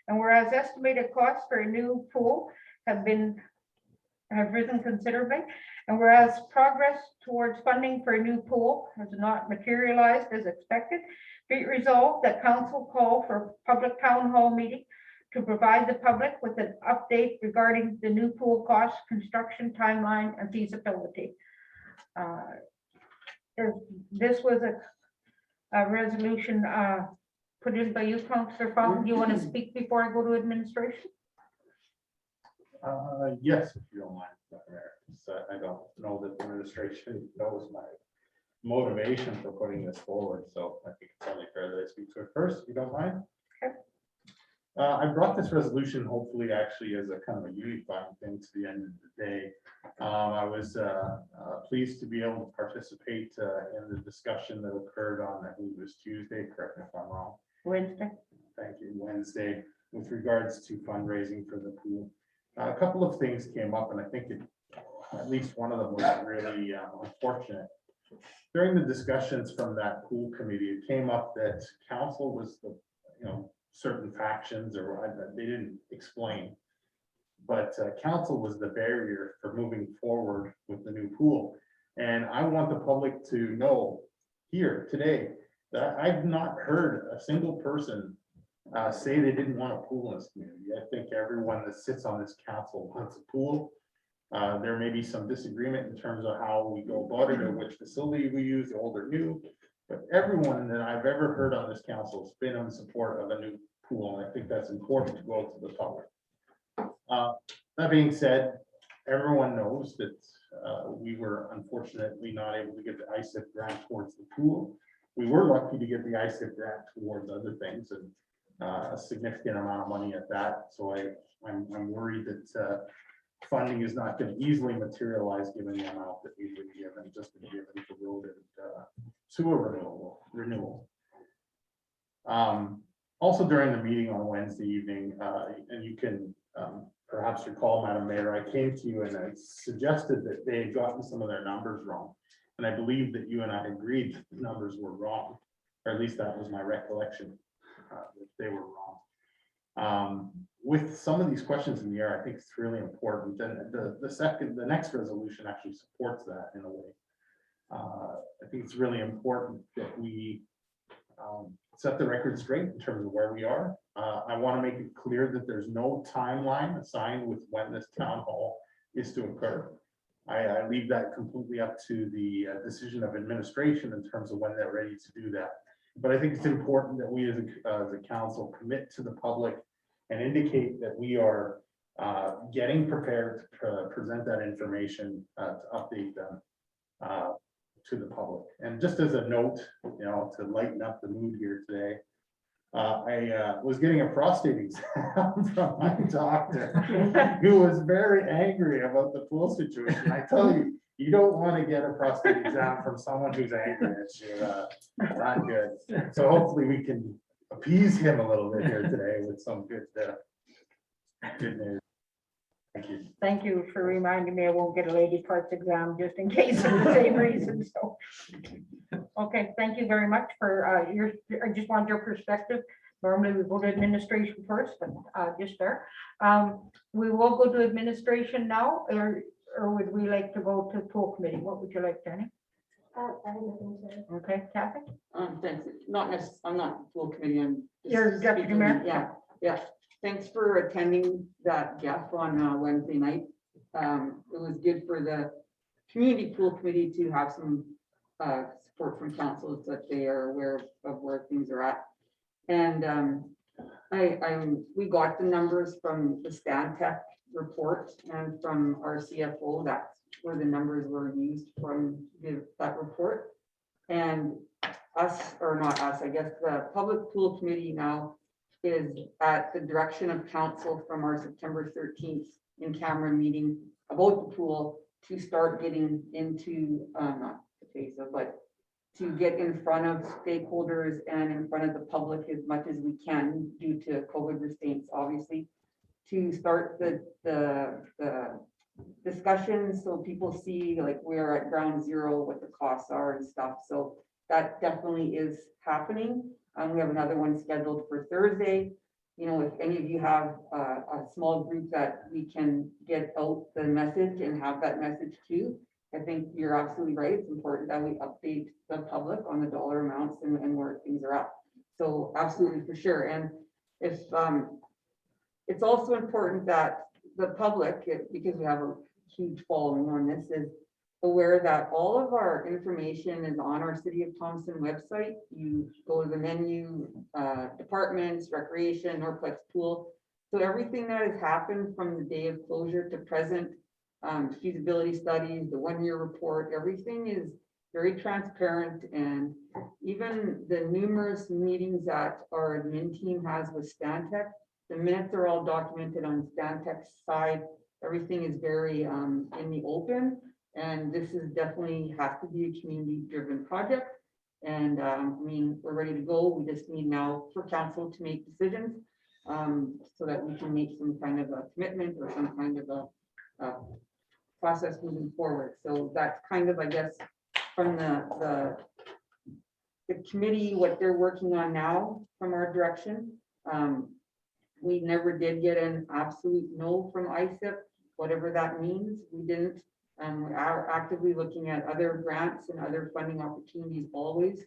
and whereas estimated costs for a new pool have risen considerably, and whereas progress towards funding for a new pool has not materialized as expected, be it resolved that council call for public town hall meeting to provide the public with an update regarding the new pool cost, construction timeline, and feasibility. This was a resolution put in by you, Councilor Fountain. Do you want to speak before I go to administration? Yes, if you don't mind, Madam Mayor. So I don't know that the administration knows my motivation for putting this forward, so I think it's only fair that I speak to it first, if you don't mind. Okay. I brought this resolution hopefully actually as a kind of a unifying thing to the end of the day. I was pleased to be able to participate in the discussion that occurred on, I believe it was Tuesday, correct me if I'm wrong. Wednesday. Thank you, Wednesday, with regards to fundraising for the pool. A couple of things came up, and I think at least one of them was really unfortunate. During the discussions from that pool committee, it came up that council was the, certain factions, or they didn't explain. But council was the barrier for moving forward with the new pool. And I want the public to know here today that I've not heard a single person say they didn't want a pool in this community. I think everyone that sits on this council wants a pool. There may be some disagreement in terms of how we go about it or which facility we use, old or new. But everyone that I've ever heard on this council has been in support of a new pool, and I think that's important to go out to the public. That being said, everyone knows that we were unfortunately not able to get the ISIP grant towards the pool. We were lucky to get the ISIP grant towards other things, and a significant amount of money at that. So I'm worried that funding is not going to easily materialize given the amount that we've been given, just been given for road and sewer renewal. Also during the meeting on Wednesday evening, and you can perhaps recall, Madam Mayor, I came to you and I suggested that they had gotten some of their numbers wrong. And I believe that you and I agreed that the numbers were wrong, or at least that was my recollection, that they were wrong. With some of these questions in the air, I think it's really important. And the next resolution actually supports that in a way. I think it's really important that we set the record straight in terms of where we are. I want to make it clear that there's no timeline assigned with when this town hall is to occur. I leave that completely up to the decision of administration in terms of when they're ready to do that. But I think it's important that we as a council commit to the public and indicate that we are getting prepared to present that information, to update them to the public. And just as a note, you know, to lighten up the mood here today, I was getting a prostate exam from my doctor, who was very angry about the pool situation. I tell you, you don't want to get a prostate exam from someone who's angry at you. Not good. So hopefully we can appease him a little bit here today with some good news. Thank you. Thank you for reminding me I won't get a lady parts exam just in case for the same reason, so. Okay, thank you very much for I just want your perspective. Normally we go to administration first, but just there. We will go to administration now, or would we like to go to pool committee? What would you like, Jenny? I have nothing to. Okay, Kathy? Thanks, not necessarily, I'm not full committee, I'm. just You're deputy speaking. mayor? Yeah, yeah, thanks for attending that, Jeff, on Wednesday night. It was good for the community pool committee to have some support from councils that they are aware of where things are at. And we got the numbers from the Stantec report and from our CFO. That's where the numbers were used from that report. And us, or not us, I guess the public pool committee now is at the direction of council from our September 13th in camera meeting about the pool to start getting into, not the phase of, but to get in front of stakeholders and in front of the public as much as we can due to COVID restraints, obviously, to start the discussions so people see like we're at ground zero, what the costs are and stuff. So that definitely is happening. We have another one scheduled for Thursday. You know, if any of you have a small group that we can get out the message and have that message too, I think you're absolutely right. It's important that we update the public on the dollar amounts and where things are at. So absolutely, for sure. And if it's also important that the public, because we have a huge following on this, is aware that all of our information is on our City of Thompson website. You go to the menu, departments, recreation, Norplex pool. So everything that has happened from the day of closure to present, feasibility studies, the 1-year report, everything is very transparent. And even the numerous meetings that our admin team has with Stantec, the minutes are all documented on Stantec's side. Everything is very in the open. And this is definitely has to be a community driven project. And I mean, we're ready to go. We just need now for council to make decisions so that we can make some kind of a commitment or some kind of a process moving forward. So that's kind of, I guess, from the committee, what they're working on now from our direction. We never did get an absolute no from ISIP, whatever that means. We didn't. We are actively looking at other grants and other funding opportunities always.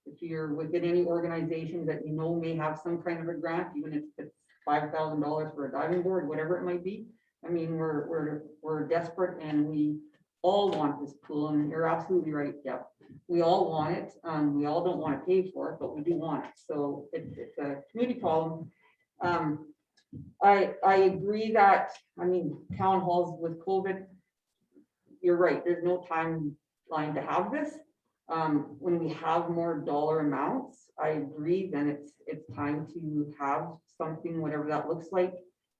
If you're within any organization that you know may have some kind of a grant, even if it's $5,000 for a diving board, whatever it might be. I mean, we're desperate and we all want this pool, and you're absolutely right, Jeff. We all want it. We all don't want to pay for it, but we do want it. So it's a community problem. I agree that, I mean, town halls with COVID, you're right, there's no timeline to have this. When we have more dollar amounts, I agree, then it's time to have something, whatever that looks like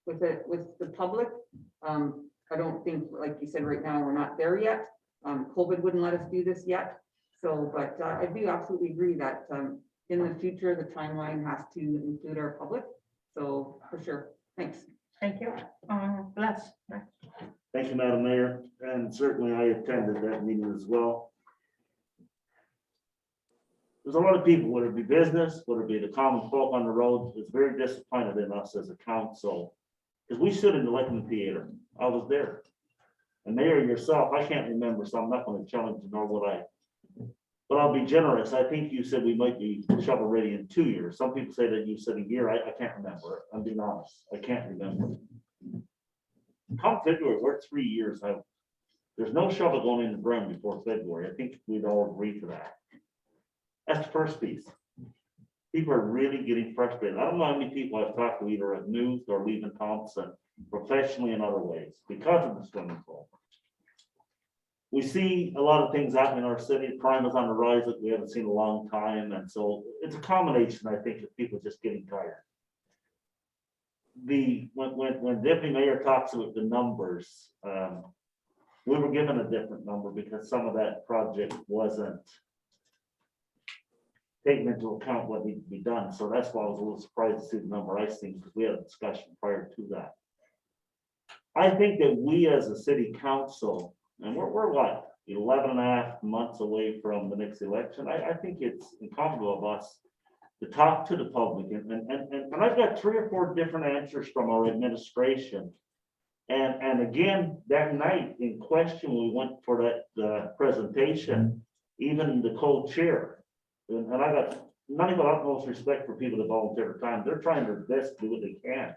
with the public. I don't think, like you said, right now, we're not there yet. COVID wouldn't let us do this yet. So, but I do absolutely agree that in the future, the timeline has to include our public. So for sure, thanks. Thank you. Les. Thank you, Madam Mayor, and certainly I attended that meeting as well. There's a lot of people, whether it be business, whether it be the common folk on the road, is very disappointed in us as a council. Because we stood in the Lakeland Theater. I was there. And Mayor yourself, I can't remember, so I'm not going to challenge you nor would I. But I'll be generous. I think you said we might be shovel ready in 2 years. Some people say that you said a year. I can't remember. I'm being honest. I can't remember. Come February, we're 3 years out. There's no shovel going in the ground before February. I think we'd all agree to that. That's the first piece. People are really getting frustrated. I don't know how many people I've talked to either at News or leaving Thompson professionally in other ways because of the swimming pool. We see a lot of things happening in our city. Crime is on the rise that we haven't seen in a long time. And so it's a combination, I think, of people just getting tired. When Deputy Mayor talks about the numbers, we were given a different number because some of that project wasn't taking into account what needed to be done. So that's why I was a little surprised to see the number I seen, because we had a discussion prior to that. I think that we as a city council, and we're what, 11 and a half months away from the next election. I think it's incumbent of us to talk to the public, and I've got 3 or 4 different answers from our administration. And again, that night in question, we went for that presentation, even the co-chair. And I got not even utmost respect for people that volunteer their time. They're trying their best to do what they can.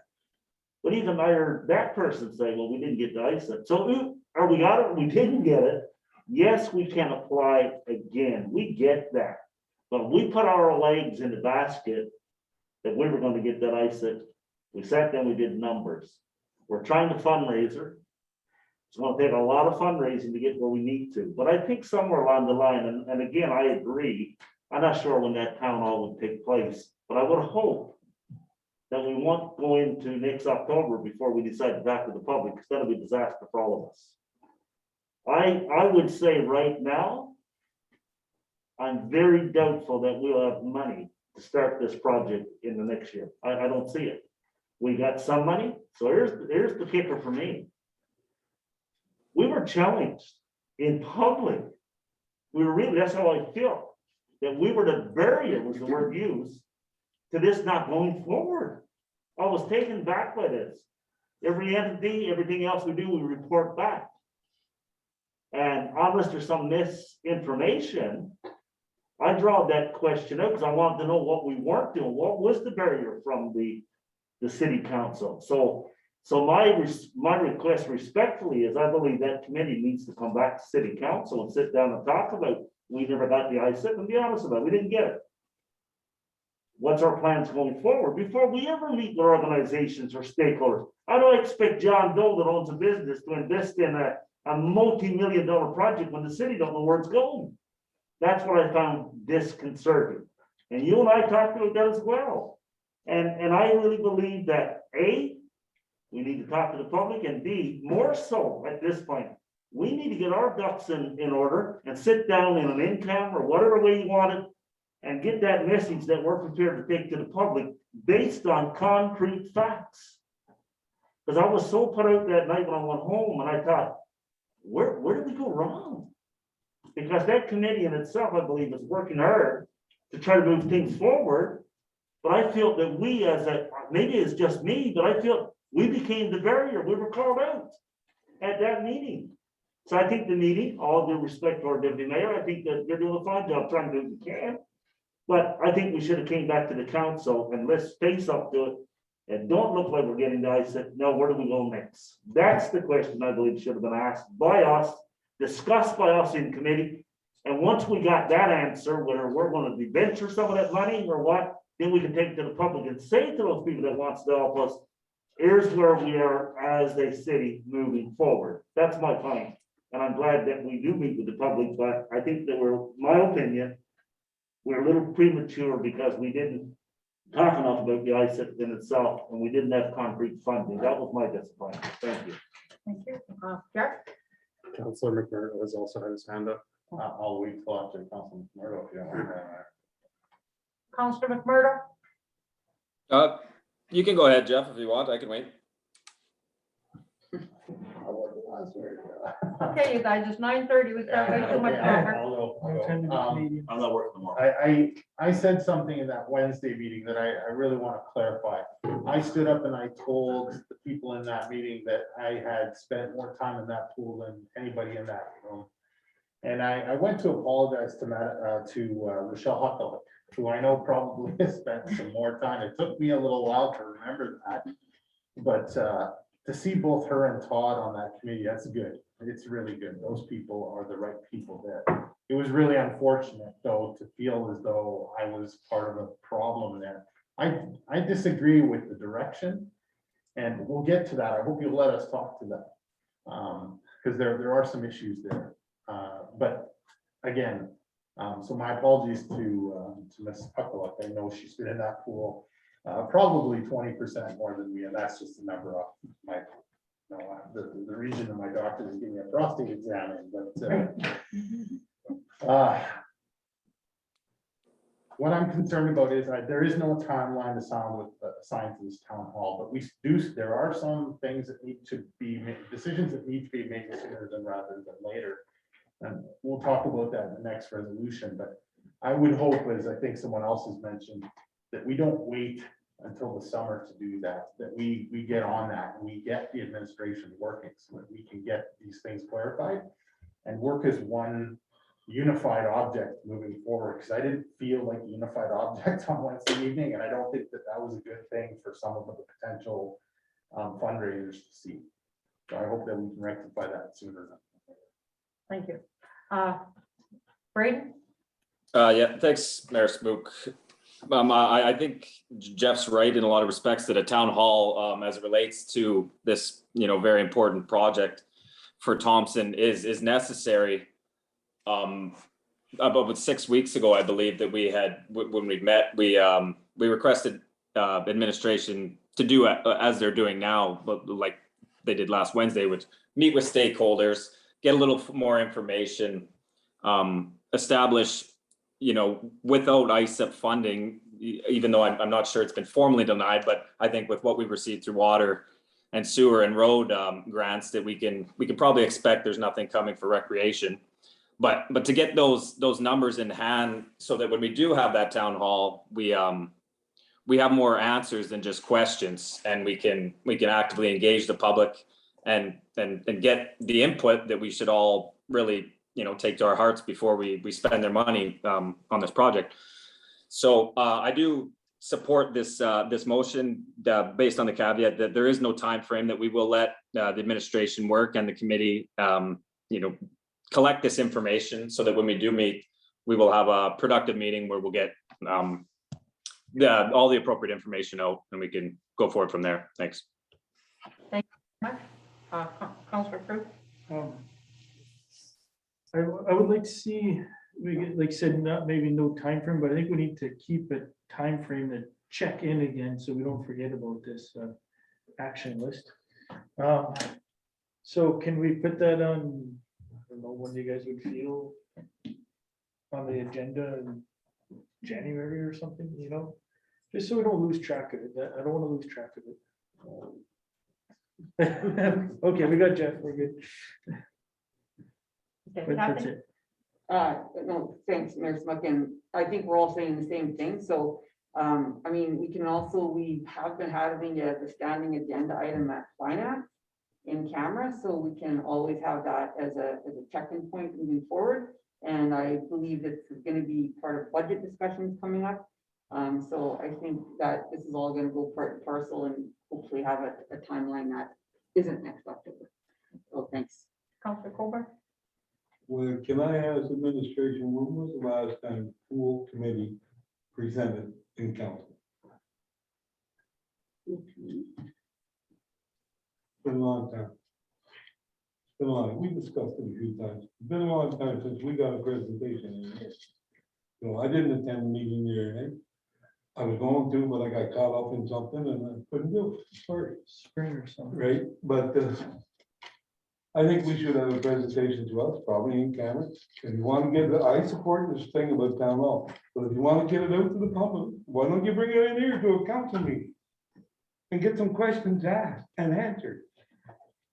But even I heard that person say, well, we didn't get the ISIT. So are we got it? We didn't get it. Yes, we can apply again. We get that. But we put our legs in the basket that we were going to get that ISIT. We sat down, we did numbers. We're trying to fundraiser. It's going to take a lot of fundraising to get where we need to. But I think somewhere along the line, and again, I agree, I'm not sure when that town hall would take place, but I would hope that we won't go into next October before we decide to talk to the public, because that'll be a disaster for all of us. I would say right now, I'm very doubtful that we'll have money to start this project in the next year. I don't see it. We got some money, so here's the kicker for me. We were challenged in public. We were really, that's how I feel, that we were the barrier, was the word used, to this not going forward. I was taken back by this. Every entity, everything else we do, we report back. And unless there's some misinformation, I draw that question out because I wanted to know what we weren't doing. What was the barrier from the city council? So my request respectfully is I believe that committee needs to come back to city council and sit down and talk about, we never got the ISIP, and be honest about it, we didn't get it. What's our plans going forward before we ever meet with organizations or stakeholders? How do I expect John Doe that owns a business to invest in a multi-million-dollar project when the city don't know where it's going? That's what I found disconcerting. And you and I talked about that as well. And I really believe that A, we need to talk to the public, and B, more so at this point, we need to get our ducks in order and sit down in an in-camera or whatever way you want it and get that message that we're prepared to take to the public based on concrete facts. Because I was so put out that night when I went home and I thought, where did we go wrong? Because that committee in itself, I believe, is working hard to try to move things forward. But I feel that we maybe it's just me, but I feel we became the barrier. We were called out at that meeting. So I think the meeting, all due respect to our deputy mayor, I think that they're doing a fine job trying to do what they can. But I think we should have came back to the council and let's face up to it and don't look like we're getting the ISIP. No, where do we go next? That's the question I believe should have been asked by us, discussed by us in committee. And once we got that answer, whether we're going to debenture some of that money or what, then we can take it to the public and say to those people that wants to help us, here's where we are as a city moving forward. That's my point. And I'm glad that we do meet with the public, but I think that my opinion, we're a little premature because we didn't talk enough about the ISIP in itself and we didn't have concrete funding. That was my disappointment. Thank you. Thank you. Jeff? Councilor McMurdo has also had his hand up. I'll wait till after Councilman Murdo if you don't mind. Councilor McMurdo? You can go ahead, Jeff, if you want. I can wait. Okay, you guys, it's 9:30. We can't wait too much longer. I'm not working tomorrow. I said something in that Wednesday meeting that I really want to clarify. I stood up and I told the people in that meeting that I had spent more time in that pool than anybody in that room. And I went to apologize to Rochelle Huckle, who I know probably has spent some more time. It took me a little while to remember that. But to see both her and Todd on that committee, that's good. It's really good. Those people are the right people there. It was really unfortunate, though, to feel as though I was part of a problem there. I disagree with the direction, and we'll get to that. I hope you'll let us talk to that. Because there are some issues there. But again, so my apologies to Ms. Puckluck. I know she's been in that pool probably 20% more than me, and that's just the number off my, the region of my doctor is giving me a prostate exam in, but what I'm concerned about is there is no timeline assigned to this town hall, but there are some things that need to be made, decisions that need to be made sooner than rather than later. And we'll talk about that in the next resolution, but I would hope, as I think someone else has mentioned, that we don't wait until the summer to do that, that we get on that, and we get the administration working so that we can get these things clarified and work as one unified object moving forward, because I didn't feel like a unified object on Wednesday evening, and I don't think that was a good thing for some of the potential fundraisers to see. So I hope that we can rectify that sooner. Thank you. Braden? Yeah, thanks, Mayor Smook. I think Jeff's right in a lot of respects that a town hall, as it relates to this, very important project for Thompson is necessary. About 6 weeks ago, I believe that we had, when we met, we requested administration to do as they're doing now, but like they did last Wednesday, which meet with stakeholders, get a little more information, establish, without ISEP funding, even though I'm not sure it's been formally denied, but I think with what we've received through water and sewer and road grants, that we can probably expect there's nothing coming for recreation. But to get those numbers in hand so that when we do have that town hall, we have more answers than just questions, and we can actively engage the public and get the input that we should all really take to our hearts before we spend their money on this project. So I do support this motion based on the caveat that there is no time frame, that we will let the administration work and the committee collect this information so that when we do meet, we will have a productive meeting where we'll get all the appropriate information out, and we can go forward from there. Thanks. Thank you very much. Councilor Crew? I would like to see, like I said, maybe no time frame, but I think we need to keep a time frame to check in again so we don't forget about this action list. So can we put that on, I don't know, when you guys would feel on the agenda in January or something, just so we don't lose track of it. I don't want to lose track of it. Okay, we got Jeff, we're good. Okay, But that's Kathy? it. No, thanks, Mayor Smuck, and I think we're all saying the same thing, so, we have been having the standing agenda item at finance in camera, so we can always have that as a check-in point moving forward, and I believe this is gonna be part of budget discussions coming up, so I think that this is all gonna go part and parcel and hopefully have a timeline that isn't next October, so thanks. Councilor Colbert? Well, can I ask administration, when was the last time pool committee presented in council? Been a long time. Been a long, we discussed it a few times. Been a long time since we got a presentation in here. So I didn't attend the meeting there, I was going to, but I got caught up in something and I couldn't do it. Sorry. Spring or something. Right, but I think we should have a presentation to us, probably in camera. If you want to give it, I support this thing about town hall, but if you want to get it out to the public, why don't you bring it in here to a council meeting? And get some questions asked and answered.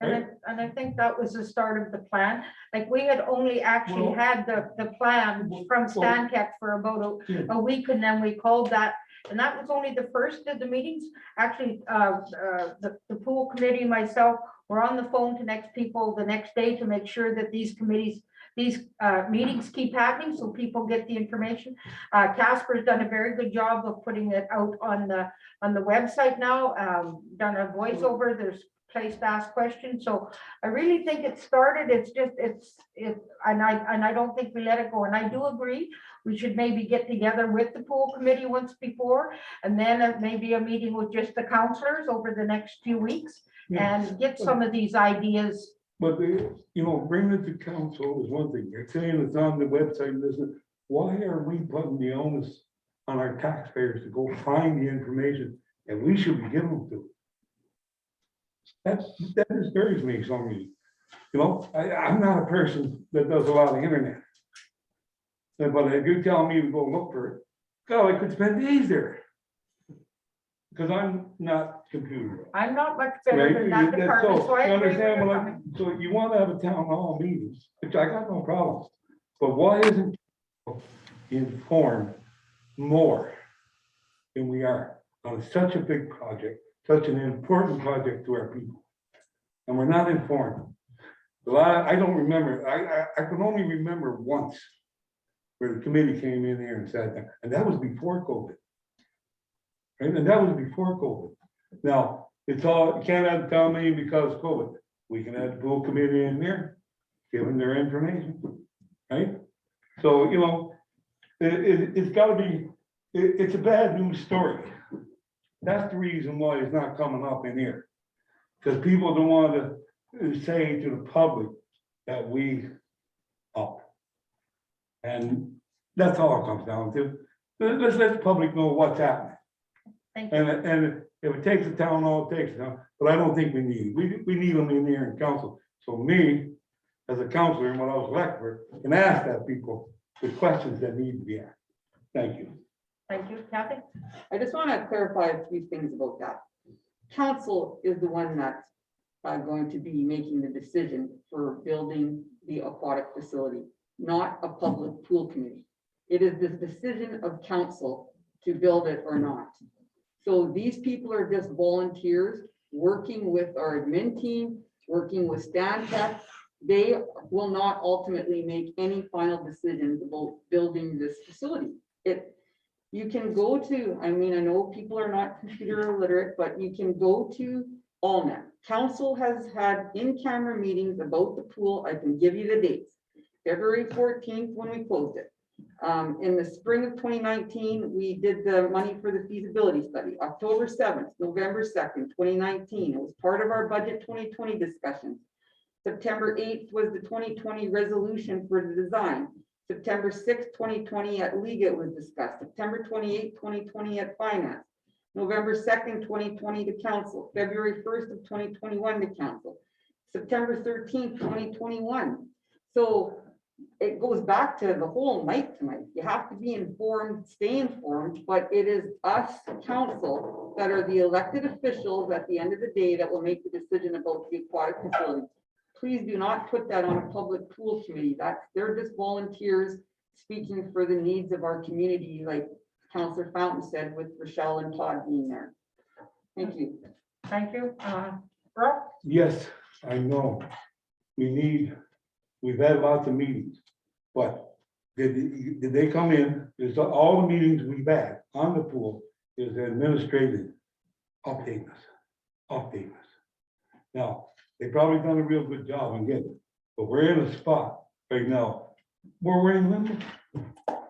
And I think that was the start of the plan. Like, we had only actually Well- had the plan from Stantec for about a week, and then we called that. And that was only the first of the meetings. Actually, the pool committee, myself, were on the phone to next people the next day to make sure that these committees these meetings keep happening so people get the information. Casper's done a very good job of putting it out on the website now, done a voiceover, there's place to ask questions. So I really think it started, and I don't think we let it go. And I do agree, we should maybe get together with the pool committee once before, and then maybe a meeting with just the counselors over the next few weeks and get some of these ideas. But bringing it to council is one thing. You're saying it's on the website and this is, why are we putting the onus on our taxpayers to go find the information that we should be giving them to? That disturbs me some reason. I'm not a person that does a lot of internet. But if you tell me to go look for it, God, I could spend days there. Because I'm not computer. I'm not much better than that department, so I You agree understand with what your I'm, so you want to have a town hall meetings, which I got no problems. But why isn't informed more than we are on such a big project, such an important project to our people? And we're not informed. I don't remember, I can only remember once where the committee came in here and sat down, and that was before COVID. Right, and that was before COVID. Now, it's all, you can't have town meeting because of COVID. We can have the pool committee in there, give them their information, right? So, it's gotta be, it's a bad news story. That's the reason why it's not coming up in here. Because people don't want to say to the public that we up. And that's all it comes down to. Let's let the public know what's happening. Thank you. And if it takes a town hall, it takes a town, but I don't think we need it. We need them in here in council. So me, as a counselor, and when I was elected, can ask that people the questions that need to be asked. Thank you. Thank you, Kathy. I just want to clarify a few things about that. Council is the one that's going to be making the decision for building the aquatic facility, not a public pool committee. It is the decision of council to build it or not. So these people are just volunteers working with our admin team, working with Stantec. They will not ultimately make any final decisions about building this facility. You can go to, I know people are not computer illiterate, but you can go to Allnet. Council has had in-camera meetings about the pool. I can give you the dates. February 14th when we closed it. In the spring of 2019, we did the money for the feasibility study. October 7th, November 2nd, 2019. It was part of our budget 2020 discussions. September 8th was the 2020 resolution for the design. September 6th, 2020 at Liga it was discussed. September 28th, 2020 at Finance. November 2nd, 2020 to Council. February 1st of 2021 to Council. September 13th, 2021. So it goes back to the whole night tonight. You have to be informed, stay informed, but it is us, council, that are the elected officials at the end of the day that will make the decision about the aquatic facility. Please do not put that on a public pool committee. They're just volunteers speaking for the needs of our community, like Councillor Fountain said, with Rochelle and Todd being there. Thank you. Thank you. Rob? Yes, I know. We've had lots of meetings, but did they come in? Is all the meetings we've had on the pool is administrative update us. Now, they probably done a real good job on getting it, but we're in a spot right now where we're in limbo.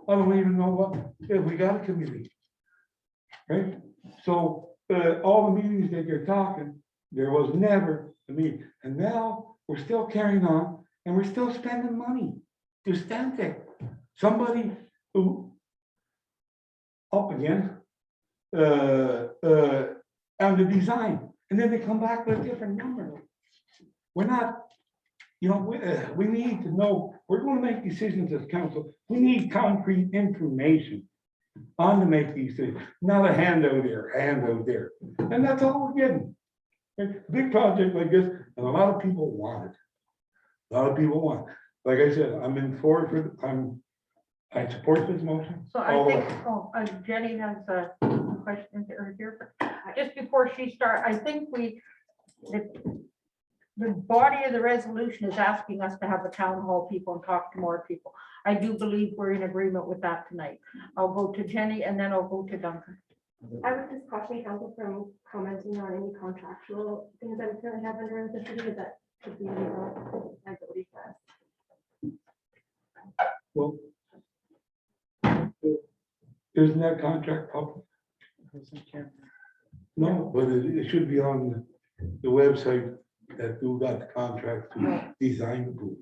I don't even know if we got a committee. Right? So all the meetings that you're talking, there was never a meeting. And now we're still carrying on and we're still spending money to Stantec. Somebody who up again on the design, and then they come back with a different number. We're not, we need to know, we're going to make decisions as council. We need concrete information on to make these things, not a handout here, handout there. And that's all we're getting. A big project like this, and a lot of people want it. A lot of people want it. Like I said, I support this motion. So I think, Jenny has a question here. Just before she starts, I think the body of the resolution is asking us to have the town hall people and talk to more people. I do believe we're in agreement with that tonight. I'll go to Jenny and then I'll go to Duncan. I would just caution council from commenting on any contractual things that we currently have under the city that could be liability for us. Well, isn't that contract public? No, but it should be on the website that who got the contract to design the booth.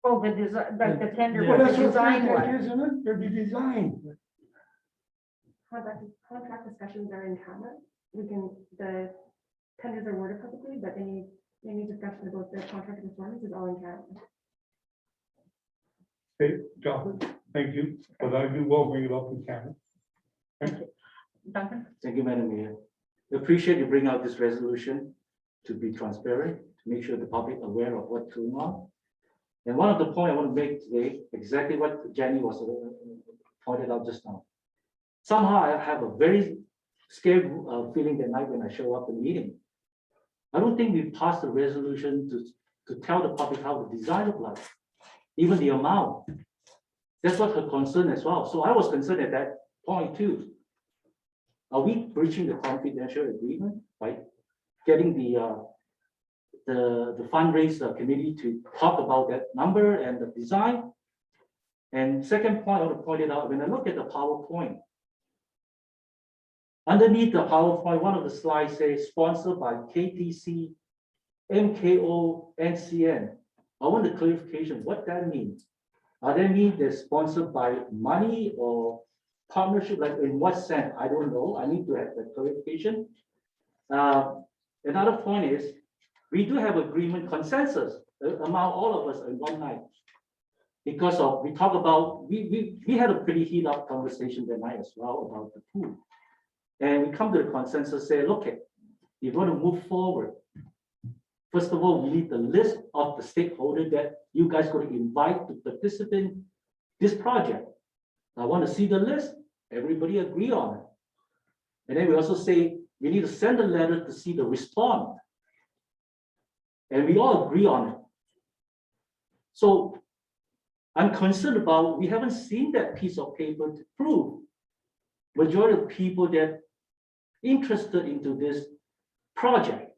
Oh, the design, like the tender, Yeah. what Well, the that's what design contract was. is, isn't it? They're the design. Contract discussions are in camera. We can, the tenders are worded publicly, but any discussion about the contract performance is all in camera. Okay, Jonathan, thank you, but I do will bring it up in camera. Duncan? Thank you, Madam Mayor. I appreciate you bring out this resolution to be transparent, to make sure the public aware of what's going on. And one of the points I want to make today, exactly what Jenny was pointed out just now. Somehow I have a very scared feeling that night when I show up in the meeting. I don't think we passed a resolution to tell the public how the design look like, even the amount. That's what her concern as well. So I was concerned at that point too. Are we breaching the confidential agreement by getting the fundraiser committee to talk about that number and the design? And second point I want to point it out, when I look at the PowerPoint, underneath the PowerPoint, one of the slides says sponsored by KTC, MKO, NCN. I want a clarification what that means. Does that mean they're sponsored by money or partnership? Like in what sense? I don't know. I need to have that clarification. Another point is we do have agreement consensus among all of us in one night. Because of we talk about we had a pretty heated up conversation that night as well about the pool. And we come to the consensus, say, look, if you want to move forward, first of all, we need the list of the stakeholders that you guys going to invite to participate in this project. I want to see the list. Everybody agree on it. And then we also say we need to send a letter to see the response. And we all agree on it. So I'm concerned about we haven't seen that piece of paper to prove majority of people that interested into this project.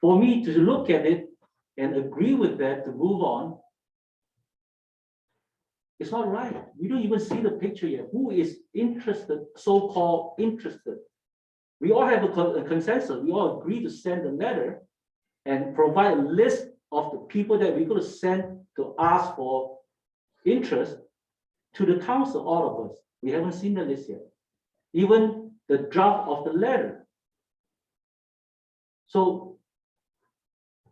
For me to look at it and agree with that to move on, it's not right. We don't even see the picture yet. Who is interested, so-called interested? We all have a consensus. We all agree to send a letter and provide a list of the people that we're going to send to ask for interest to the council, all of us. We haven't seen the list yet. Even the draft of the letter. So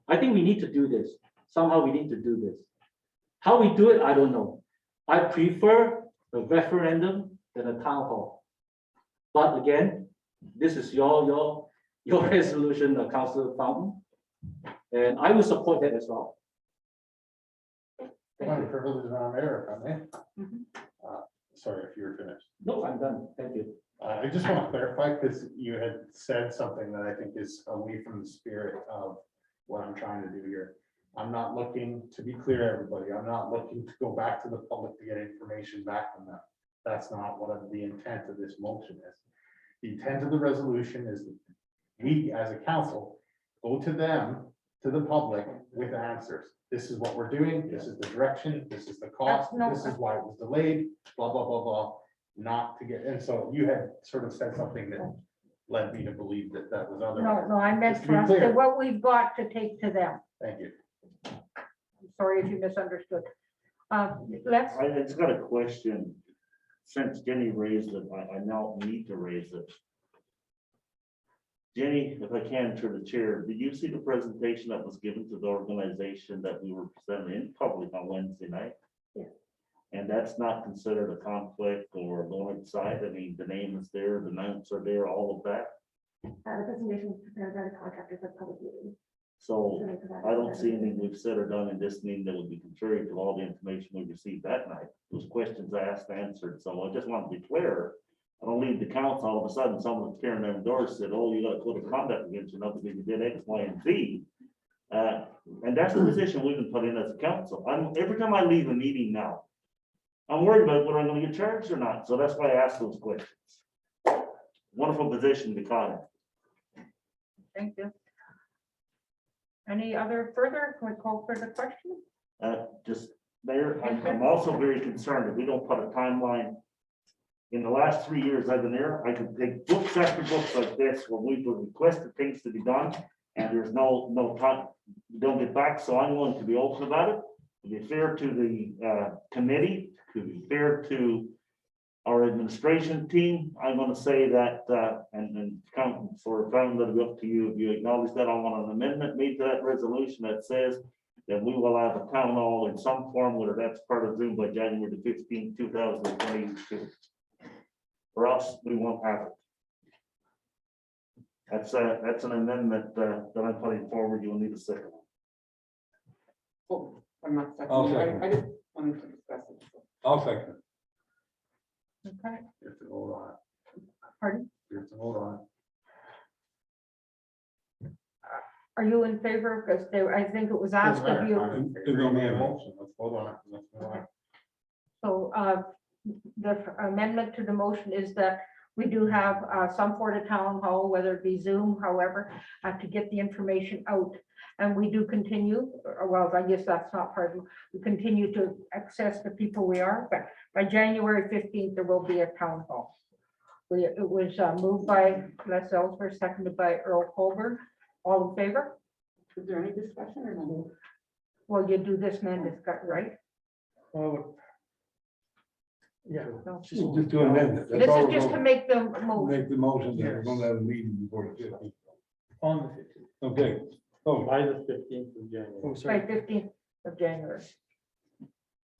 I think we need to do this. Somehow we need to do this. How we do it, I don't know. I prefer a referendum than a town hall. But again, this is your resolution, Councillor Fountain. And I will support that as well. One privilege on air, if I may. Sorry if you were finished. No, I'm done. Thank you. I just want to clarify, because you had said something that I think is away from the spirit of what I'm trying to do here. I'm not looking, to be clear, everybody, I'm not looking to go back to the public to get information back from them. That's not what the intent of this motion is. The intent of the resolution is that we, as a council, go to them, to the public, with answers. This is what we're doing, this is the direction, this is the cost, this is why it was delayed, blah, blah, blah, blah. Not to get, and so you had sort of said something that led me to believe that that was otherwise. No, I meant Just to be for us to clear. what we've got to take to them. Thank you. I'm sorry if you misunderstood. Let's, I just got a question. Since Jenny raised it, I now need to raise it. Jenny, if I can, through the chair, did you see the presentation that was given to the organization that we were presenting in public on Wednesday night? Yes. And that's not considered a conflict or going inside. I mean, the name is there, the notes are there, all of that. The presentation was prepared by the contractors at public meeting. So I don't see anything we've said or done in this meeting that would be contrary to all the information we received that night. Those questions asked, answered. So I just want to be clear I don't leave the council, all of a sudden someone's tearing down the doors, said, oh, you got a code of conduct against you, not because you did X, Y, and Z. And that's the position we've been put in as a council. Every time I leave a meeting now, I'm worried about whether I'm gonna get charged or not, so that's why I ask those questions. Wonderful position to call Thank you. Any other further, can we call for the question? Just there, I'm also very concerned if we don't put a timeline. In the last 3 years I've been there, I could take books after books like this where we've requested things to be done and there's no time, you don't get back. So I'm going to be open about it, to be fair to the committee, to be fair to our administration team. I'm going to say that, and come for found that it'll be up to you. If you acknowledge that, I want an amendment made to that resolution that says that we will have a town hall in some form, whether that's part of Zoom by January the 15th, 2022. For us, we won't have it. That's an amendment that I'm putting forward. You'll need a second. Oh, I'm not I'll seconding. second. I just wanted to discuss it. I'll second. Okay, You have to vote on it. pardon? You have to vote on it. Are you in favor? Because I think it was asked of you. There's no man. Motion, let's vote on it. Let's vote on it. So the amendment to the motion is that we do have some sort of town hall, whether it be Zoom, however, to get the information out. And we do continue, well, I guess that's not part of it. We continue to access the people we are, but by January 15th, there will be a town hall. It was moved by Les Ellsworth, seconded by Earl Colbert. All in favor? Is there any discussion or no? Well, you do this man discuss, right? Oh. Yeah. No. Just to amend it. That's This all is we're just to gonna- make the motion. Make the motion that we're gonna have a meeting before the 15th. On the 15th. Okay. Oh, By the 15th of January. Oh, By sorry. 15th of January.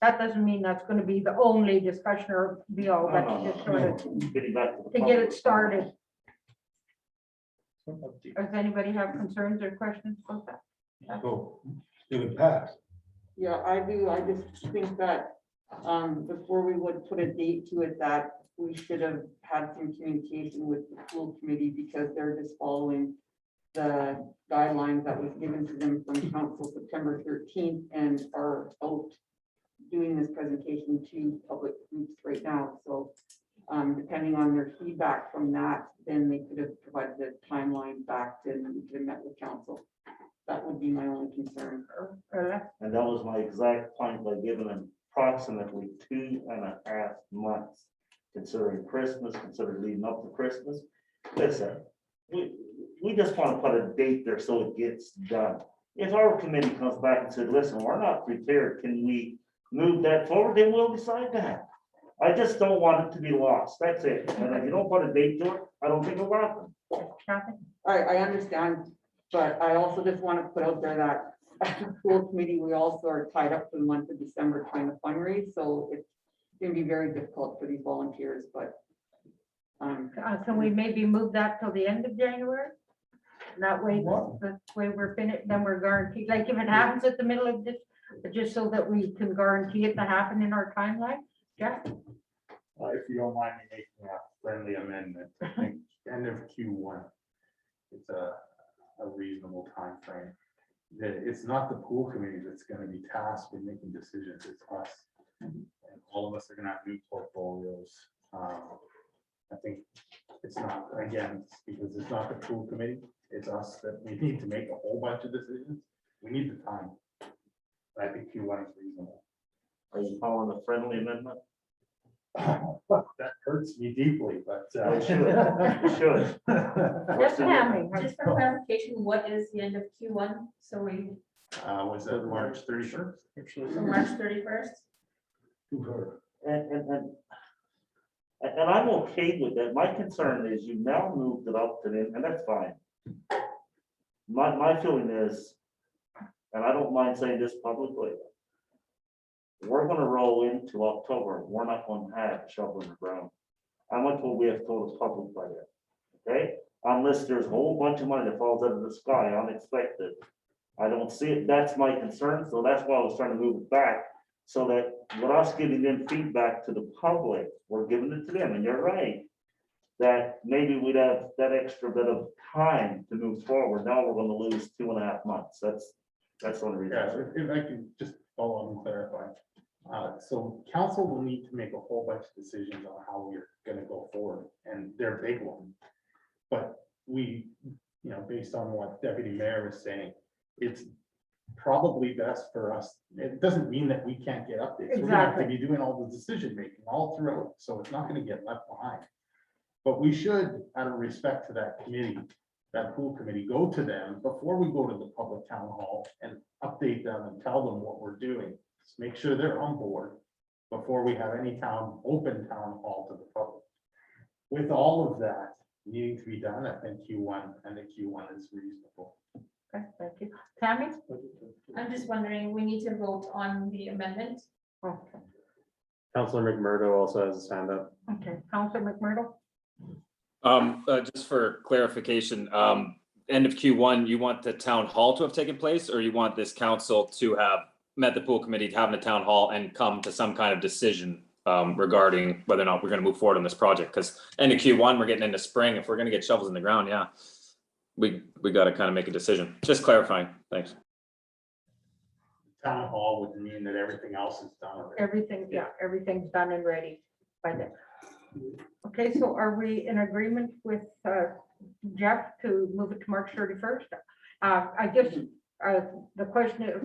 That doesn't mean that's gonna be the only discussion or be all, but just sort of Getting back to the to get public. it started. Some update. Does anybody have concerns or questions about that? so in the past, Yeah, I do. I just think that before we would put a date to it, that we should have had some communication with the school committee because they're just following the guidelines that was given to them from council September 13th and are out doing this presentation to public groups right now. So depending on their feedback from that, then they could have provided the timeline back and met with council. That would be my only concern. And that was my exact point by giving them approximately 2.5 months, considering Christmas, considering leading up to Christmas. Listen, we just want to put a date there so it gets done. If our committee comes back and said, listen, we're not prepared, can we move that forward? Then we'll decide that. I just don't want it to be lost. That's it. And if you don't put a date to it, I don't think it'll happen. Kathy? I understand, but I also just want to put out there that as a school committee, we also are tied up for the month of December trying to fundraise, so it's going to be very difficult for these volunteers, but Can we maybe move that till the end of January? That way, the way we're finished, then we're guaranteed, like if it happens at the middle of this, but just so that we can guarantee it to happen in our timeline. Yeah, If you don't mind me making a friendly amendment, I think end of Q1. It's a reasonable time frame. It's not the pool committee that's gonna be tasked with making decisions, it's us. And all of us are gonna have new portfolios. I think it's not, again, because it's not the pool committee, it's us that we need to make a whole bunch of decisions. We need the time. I think Q1 is reasonable. Are you calling a friendly amendment? That hurts me deeply, but. It should. It should. just Tammy. Just for clarification, what is the end of Q1? So we, Was that March 31st? so March 31st? to her. And I'm okay with that. My concern is you now moved it up to them, and that's fine. My feeling is, and I don't mind saying this publicly, we're gonna roll into October. We're not going to have a shovel in the ground. How much will we have told the public by then? Okay, unless there's a whole bunch of money that falls out of the sky unexpected. I don't see it. That's my concern. So that's why I was trying to move it back. So that with us giving them feedback to the public, we're giving it to them. And you're right. that maybe we'd have that extra bit of time to move forward. Now we're gonna lose 2.5 months. That's one reason. Yeah, if I can just follow up and clarify. So council will need to make a whole bunch of decisions on how we're gonna go forward, and they're big ones. But we, based on what Deputy Mayor was saying, it's probably best for us. It doesn't mean that we can't get updates. We're gonna have to be doing all the decision making all throughout, so it's not gonna get left behind. But we should, out of respect to that committee, that pool committee, go to them before we go to the public town hall and update them and tell them what we're doing. Just make sure they're on board before we have any open town hall to the public. With all of that needing to be done, I think Q1 is reasonable. Okay, thank you. Tammy? I'm just wondering, we need to vote on the amendment. Okay, Councilor McMurdo also has his hand up. okay, Councilor McMurdo? Just for clarification, end of Q1, you want the town hall to have taken place, or you want this council to have met the pool committee, to have a town hall and come to some kind of decision regarding whether or not we're gonna move forward on this project? Because end of Q1, we're getting into spring. If we're gonna get shovels in the ground, yeah, we gotta kind of make a decision. Just clarifying. Thanks. Town hall would mean that everything else is done already. Everything, yeah, everything's done and ready by then. Okay, so are we in agreement with Jeff to move it to March 31st? I guess the question is,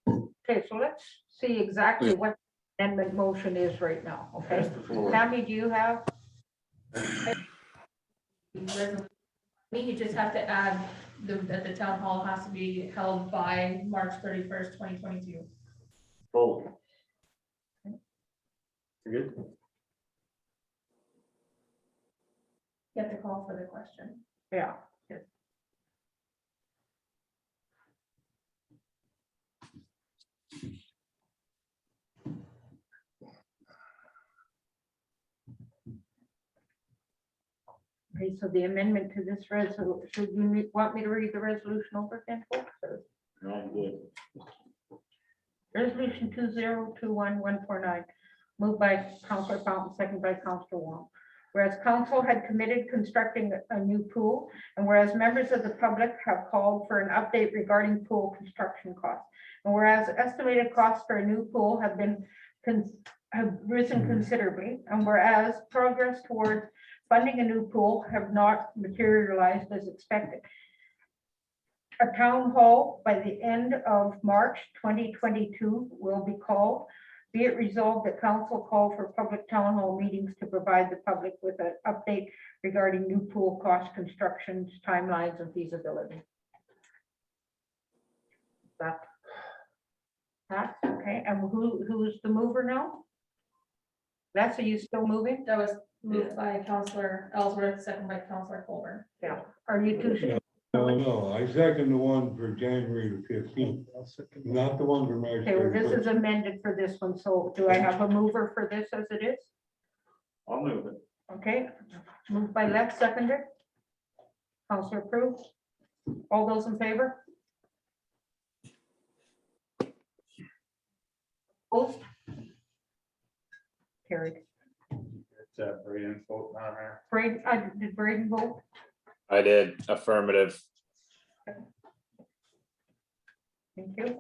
okay, so let's see exactly what amendment motion is right now, okay? Tammy, do you have? You just have to add that the town hall has to be held by March 31st, 2022. Fully. You're good? You have to call for the question. Yeah. Okay, so the amendment to this resolution, should you want me to read the resolution over again, folks? or- No, I'm good. Resolution 2021-149, moved by Councilor Fountain, second by Councilor Wong. Whereas council had committed constructing a new pool, and whereas members of the public have called for an update regarding pool construction costs. And whereas estimated costs for a new pool have risen considerably, and whereas progress towards funding a new pool have not materialized as expected. A town hall by the end of March 2022 will be called. Be it resolved that council call for public town hall meetings to provide the public with an update regarding new pool cost, constructions, timelines, and feasibility. That. Okay, and who's the mover now? That's, are you still moving? That was moved by Councilor Ellsworth, second by Councilor Colburn. Yeah. Are you two? No, I second the one for January the 15th, not the one for March. Okay, well, this 31st. is amended for this one, so do I have a mover for this as it is? I'll move it. Okay, moved by left, seconded. Councilor approved. All those in favor? Opposed? Carried. It's Braden's vote, Madam Mayor. Did Braden vote? I did affirmative. Thank you.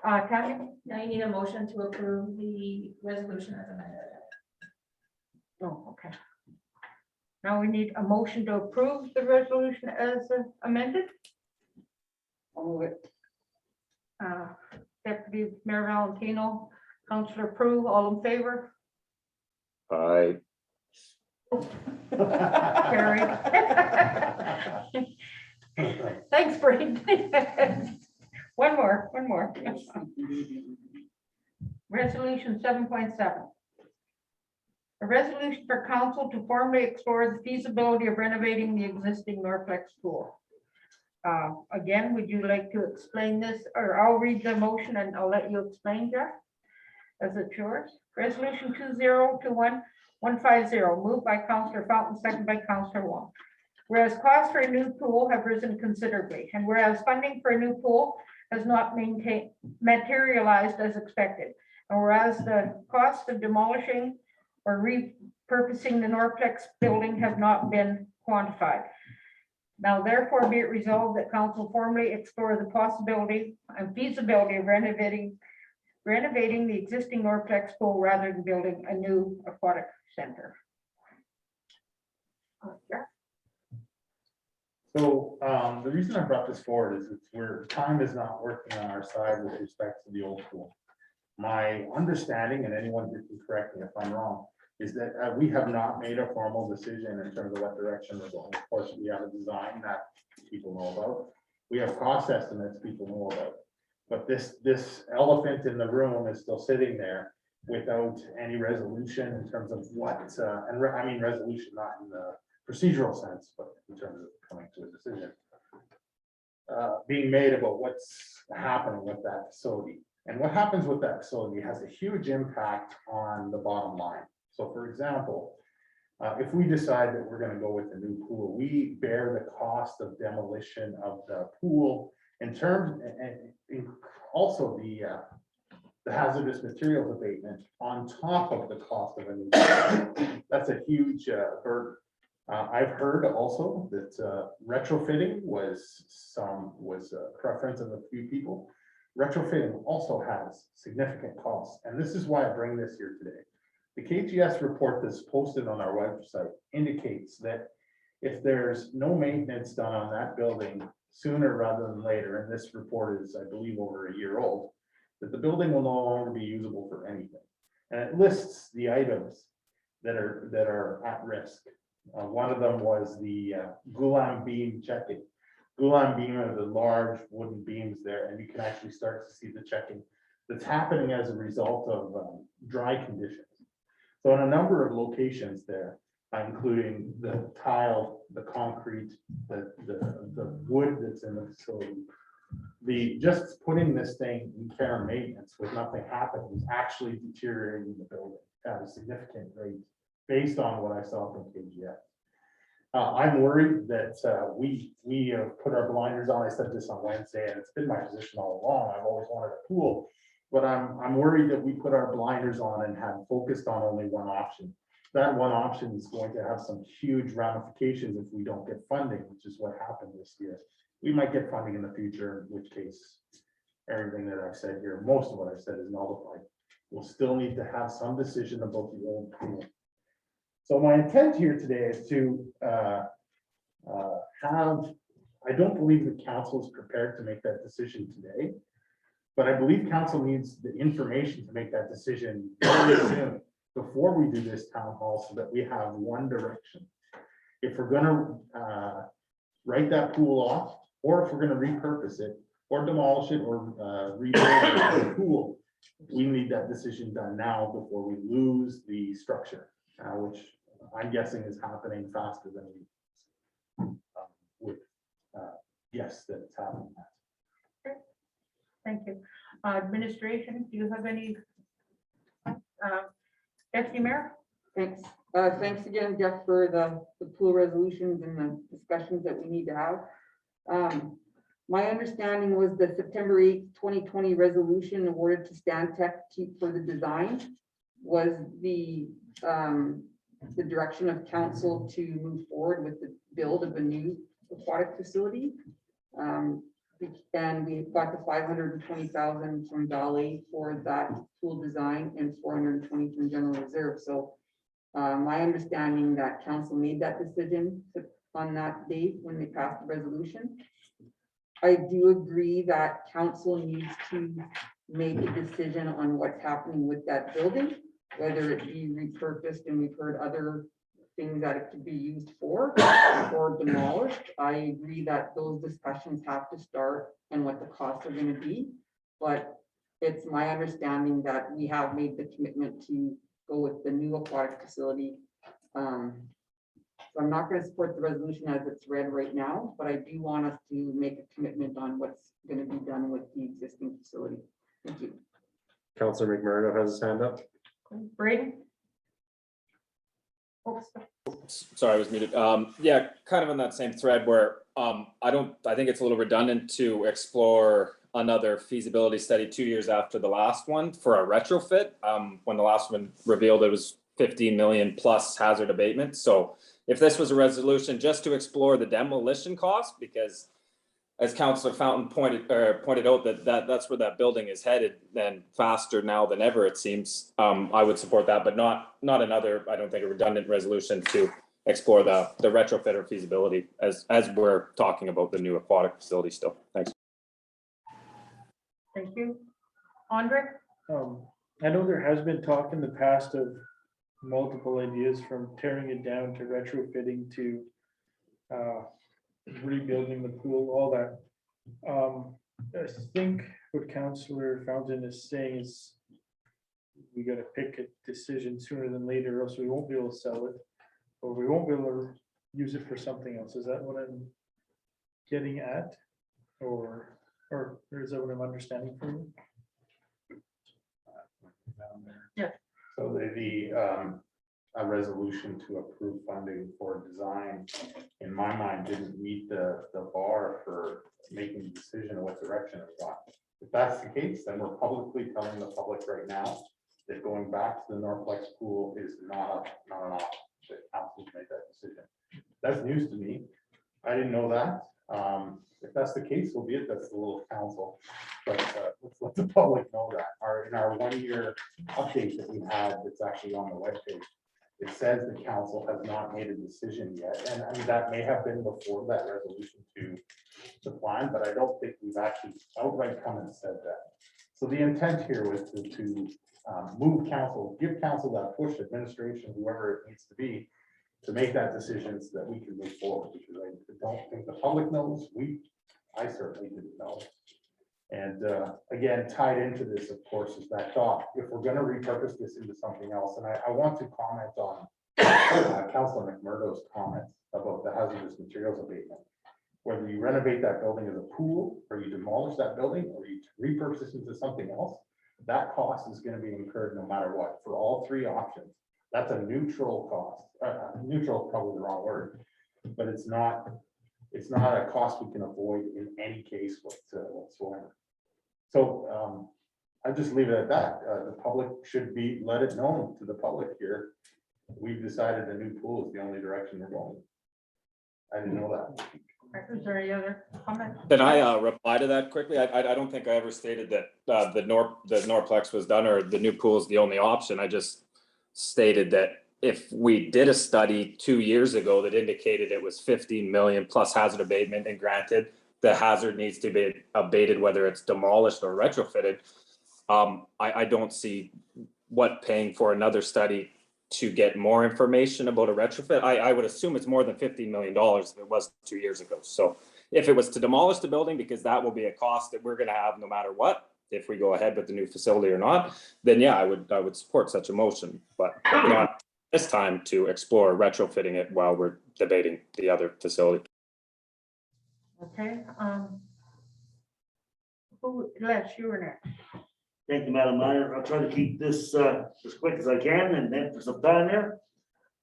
Tammy? Now you need a motion to approve the resolution as amended. Oh, okay. Now we need a motion to approve the resolution as amended. I'll move it. Deputy Mayor Valentino, Councilor Prue, all in favor? Aye. Carried. Thanks, Braden. One more. Resolution 7.7. A resolution for council to formally explore the feasibility of renovating the existing Norflex pool. Again, would you like to explain this, or I'll read the motion and I'll let you explain, Jeff? As it's yours. Resolution 2021-150, moved by Councilor Fountain, second by Councilor Wong. Whereas costs for a new pool have risen considerably, and whereas funding for a new pool has not materialized as expected, and whereas the cost of demolishing or repurposing the Norplex building have not been quantified. Now therefore be it resolved that council formally explore the possibility and feasibility of renovating the existing Norplex pool rather than building a new aquatic center. Yeah. So the reason I brought this forward is it's where time is not working on our side with respect to the old pool. My understanding, and anyone who can correct me if I'm wrong, is that we have not made a formal decision in terms of what direction we're going. Of course, we have a design that people know about. We have cost estimates people know about. But this elephant in the room is still sitting there without any resolution in terms of what, I mean resolution not in the procedural sense, but in terms of coming to a decision being made about what's happening with that facility. And what happens with that facility has a huge impact on the bottom line. So for example, if we decide that we're going to go with a new pool, we bear the cost of demolition of the pool in terms, and also the hazardous materials abatement on top of the cost of a new pool. That's a huge burden. I've heard also that retrofitting was a preference of a few people. Retrofitting also has significant costs, and this is why I bring this here today. The KGS report that's posted on our website indicates that if there's no maintenance done on that building sooner rather than later, and this report is, I believe, over a year old, that the building will no longer be usable for anything. And it lists the items that are at risk. One of them was the Gulam beam checking. Gulam beam are the large wooden beams there, and you can actually start to see the checking that's happening as a result of dry conditions. So in a number of locations there, including the tile, the concrete, the wood that's in the facility, just putting this thing in care and maintenance with nothing happening is actually deteriorating the building at a significant rate based on what I saw from KGS. I'm worried that we put our blinders on. I said this on Wednesday, and it's been my position all along. I've always wanted a pool, but I'm worried that we put our blinders on and have focused on only one option. That one option is going to have some huge ramifications if we don't get funding, which is what happened this year. We might get funding in the future, in which case everything that I've said here, most of what I've said is nullified. We'll still need to have some decision about the old pool. So my intent here today is to I don't believe the council is prepared to make that decision today, but I believe council needs the information to make that decision very soon before we do this town hall so that we have one direction. If we're gonna write that pool off, or if we're gonna repurpose it, or demolish it, or rebuild the pool, we need that decision done now before we lose the structure, which I'm guessing is happening faster than we would guess that it's happening. Thank you. Administration, do you have any? Deputy Mayor? Thanks. Thanks again, Jeff, for the pool resolutions and the discussions that we need to have. My understanding was the September 8th, 2020 resolution awarded to Stantec for the design was the direction of council to move forward with the build of a new aquatic facility. And we got the 520,000 from Valley for that pool design and 420 from general reserve. So my understanding that council made that decision on that date when they passed the resolution. I do agree that council needs to make a decision on what's happening with that building, whether it be repurposed, and we've heard other things that it could be used for, or demolished. I agree that those discussions have to start and what the costs are going to be. But it's my understanding that we have made the commitment to go with the new aquatic facility. So I'm not going to support the resolution as it's read right now, but I do want us to make a commitment on what's going to be done with the existing facility. Thank you. Councilor McMurdo has his hand up. Braden? Sorry, I was muted. Yeah, kind of in that same thread where I think it's a little redundant to explore another feasibility study 2 years after the last one for a retrofit. When the last one revealed it was 15 million plus hazard abatement. So if this was a resolution just to explore the demolition cost, because as Councillor Fountain pointed out that's where that building is headed, and faster now than ever, it seems, I would support that, but not another, I don't think, a redundant resolution to explore the retrofit or feasibility as we're talking about the new aquatic facility still. Thanks. Thank you. Andre? I know there has been talk in the past of multiple ideas, from tearing it down to retrofitting to rebuilding the pool, all that. I think what Councillor Fountain is saying is we gotta pick a decision sooner than later, or else we won't be able to sell it, or we won't be able to use it for something else. Is that what I'm getting at? Or is that what I'm understanding from you? Yeah. So a resolution to approve funding for design, in my mind, didn't meet the bar for making a decision of what direction it's going. If that's the case, then we're publicly telling the public right now that going back to the Norplex pool is not an option. The council made that decision. That's news to me. I didn't know that. If that's the case, so be it. That's the little council. But let's let the public know that. In our 1 year update that we had, that's actually on the webpage, it says the council has not made a decision yet. And I mean, that may have been before that resolution to the plan, but I don't think we've actually outright come and said that. So the intent here was to move council, give council that push, administration, whoever it needs to be, to make that decision so that we can move forward, because I don't think the public knows. I certainly didn't know. And again, tied into this, of course, is that thought, if we're going to repurpose this into something else, and I want to comment on Councilor McMurdo's comments about the hazardous materials abatement. Whether you renovate that building as a pool, or you demolish that building, or you repurpose it into something else, that cost is going to be incurred no matter what, for all three options. That's a neutral cost. Neutral is probably the wrong word, but it's not a cost we can avoid in any case whatsoever. So I just leave it at that. The public should be, let it known to the public here. We've decided a new pool is the only direction we're going. I didn't know that. Is there any other comments? Can I reply to that quickly? I don't think I ever stated that the Norplex was done or the new pool is the only option. I just stated that if we did a study 2 years ago that indicated it was 15 million plus hazard abatement, and granted the hazard needs to be abated whether it's demolished or retrofitted, I don't see what paying for another study to get more information about a retrofit. I would assume it's more than $15 million if it was 2 years ago. So if it was to demolish the building, because that will be a cost that we're going to have no matter what, if we go ahead with the new facility or not, then yeah, I would support such a motion, but not this time to explore retrofitting it while we're debating the other facility. Okay, Les, you were next. Thank you, Madam Mayor. I'll try to keep this as quick as I can and then for some time here.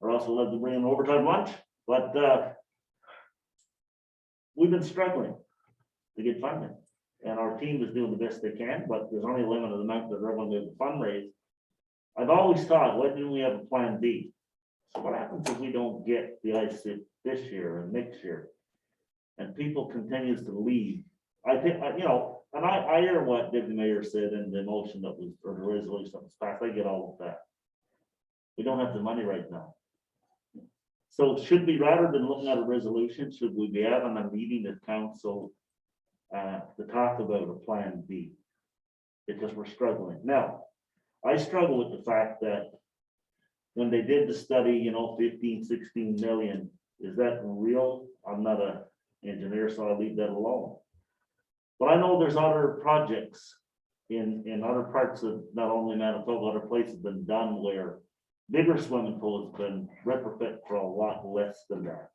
Or else we'll have to bring an overtime lunch, but we've been struggling to get funding. And our team is doing the best they can, but there's only a limited amount that everyone will fundraise. I've always thought, why didn't we have a plan B? So what happens if we don't get the ice this year and next year? And people continues to leave. I think, and I hear what Deputy Mayor said in the motion that was, or the resolution that was passed. I get all of that. We don't have the money right now. So should we, rather than looking at a resolution, should we be having a meeting at council to talk about a plan B? Because we're struggling. Now, I struggle with the fact that when they did the study, 15, 16 million, is that real? I'm not an engineer, so I'll leave that alone. But I know there's other projects in other parts of not only Manitoba, other places been done where bigger swimming pool has been retrofit for a lot less than that.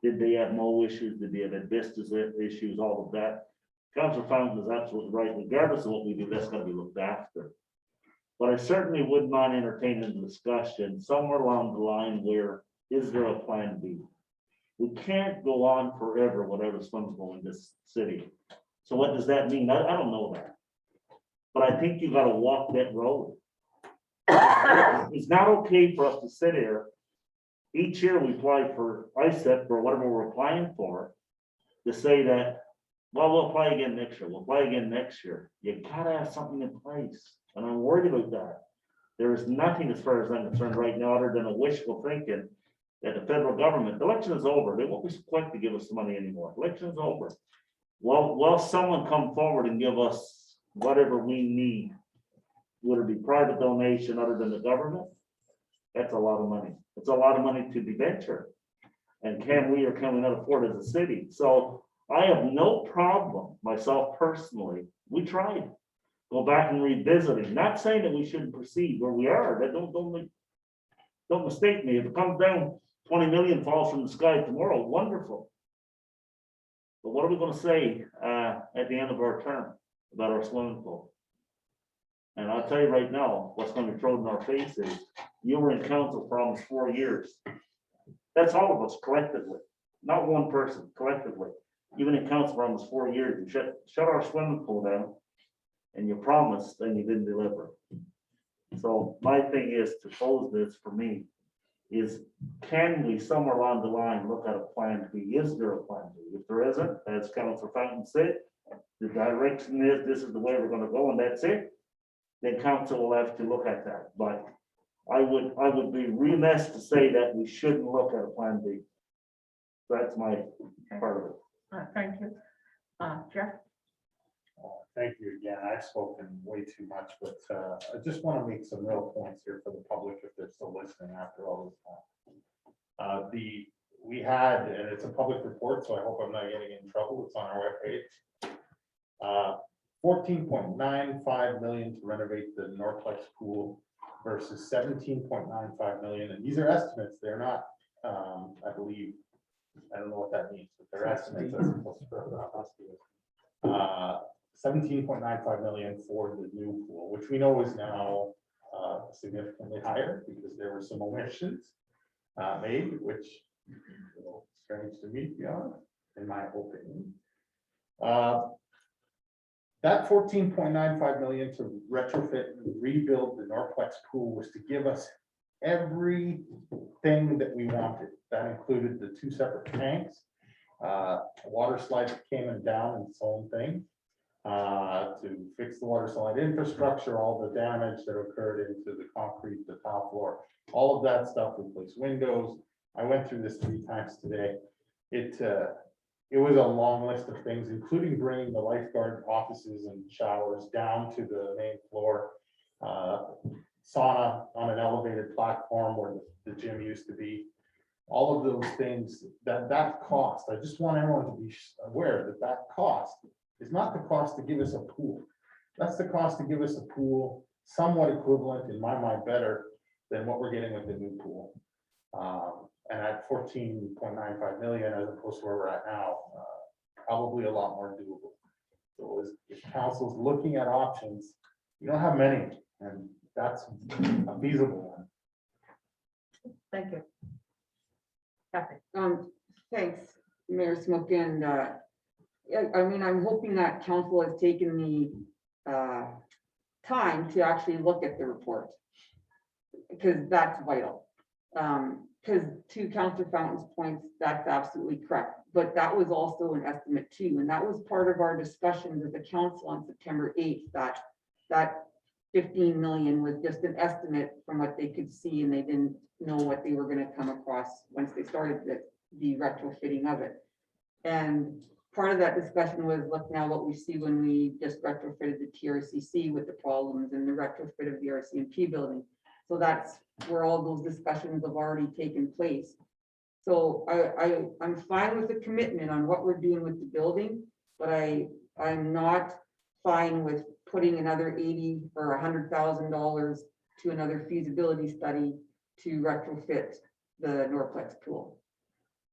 Did they have mold issues? Did they have asbestos issues? All of that. Councilor Fountain is absolutely right. Regardless of what we do, that's going to be looked after. But I certainly wouldn't mind entertaining the discussion somewhere along the line where, is there a plan B? We can't go on forever without a swimming pool in this city. So what does that mean? I don't know that. But I think you got to walk that road. It's not okay for us to sit here. Each year we apply for ISEP or whatever we're applying for, to say that, well, we'll apply again next year, we'll apply again next year. You gotta have something in place, and I'm worried about that. There is nothing, as far as I'm concerned right now, other than a wishful thinking that the federal government, the election is over, they won't be quick to give us the money anymore, election is over. Well, will someone come forward and give us whatever we need? Would it be private donation other than the government? That's a lot of money. It's a lot of money to debenture. And can we or can we not afford as a city? So I have no problem, myself personally, we tried. Go back and revisit it, not saying that we shouldn't proceed where we are, that don't mistake me, if it comes down, 20 million falls from the sky tomorrow, wonderful. But what are we gonna say, at the end of our term about our swimming pool? And I'll tell you right now, what's gonna be thrown in our faces, you were in council for almost 4 years. That's all of us collectively, not one person, collectively. Even in council for almost 4 years, you shut our swimming pool down, and you promised, then you didn't deliver. So my thing is to pose this for me, is can we somewhere along the line look at a plan B? Is there a plan B? If there isn't, as Councilor Fountain said, the direction is, this is the way we're gonna go, and that's it, then council will have to look at that. But I would be remiss to say that we shouldn't look at a plan B. That's my part of it. Thank you. Jeff? Thank you again. I've spoken way too much, but I just want to make some real points here for the public if they're still listening after all this time. We had, and it's a public report, so I hope I'm not getting in trouble. It's on our webpage. 14.95 million to renovate the Norplex pool versus 17.95 million. And these are estimates. They're not, I believe, I don't know what that means, but they're estimates. As opposed to 17.95 million for the new pool, which we know is now significantly higher because there were some omissions made, which is a little strange to me, to be honest, in my opinion. That 14.95 million to retrofit and rebuild the Norplex pool was to give us everything that we wanted. That included the 2 separate tanks, a water slide that came in down and its own thing, to fix the water slide infrastructure, all the damage that occurred into the concrete, the top floor, all of that stuff, replace windows. I went through this 3 times today. It was a long list of things, including bringing the lifeguard offices and showers down to the main floor, sauna on an elevated platform where the gym used to be. All of those things, that cost, I just want everyone to be aware that that cost is not the cost to give us a pool. That's the cost to give us a pool somewhat equivalent, in my mind, better than what we're getting with the new pool. And at 14.95 million, as opposed to where we're at now, probably a lot more doable. So if council's looking at options, you don't have many, and that's a feasible one. Thank you. Kathy? Thanks, Mayor Smoke, and yeah, I mean, I'm hoping that council has taken the time to actually look at the report, because that's vital. Because to Councilor Fountain's points, that's absolutely correct, but that was also an estimate too, and that was part of our discussions as a council on September 8th, that 15 million was just an estimate from what they could see, and they didn't know what they were going to come across once they started the retrofitting of it. And part of that discussion was, look now what we see when we just retrofitted the TRCC with the problems and the retrofit of the RCMP building. So that's where all those discussions have already taken place. So I'm fine with the commitment on what we're doing with the building, but I'm not fine with putting another $80,000 or $100,000 to another feasibility study to retrofit the Norplex pool.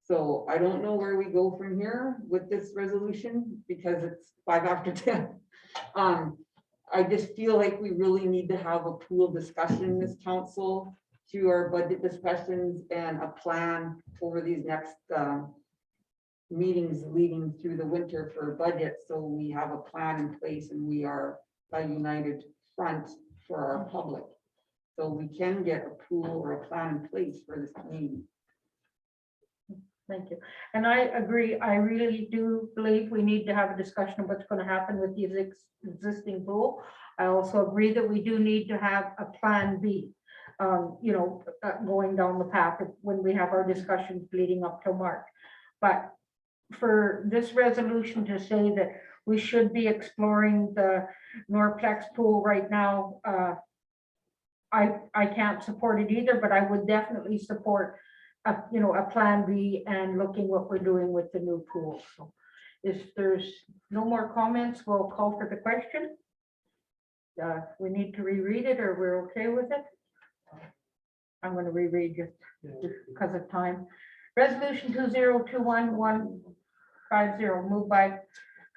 So I don't know where we go from here with this resolution because it's 5 after 10. I just feel like we really need to have a pool discussion in this council through our budget discussions and a plan over these next meetings leading through the winter for budget. So we have a plan in place and we are a united front for our public. So we can get a pool or a plan in place for this community. Thank you. And I agree. I really do believe we need to have a discussion of what's going to happen with the existing pool. I also agree that we do need to have a plan B, going down the path of when we have our discussions leading up to March. But for this resolution to say that we should be exploring the Norplex pool right now, I can't support it either, but I would definitely support a plan B and looking what we're doing with the new pool. So if there's no more comments, we'll call for the question. We need to reread it, or we're okay with it? I'm going to reread it because of time. Resolution 2021-150, moved by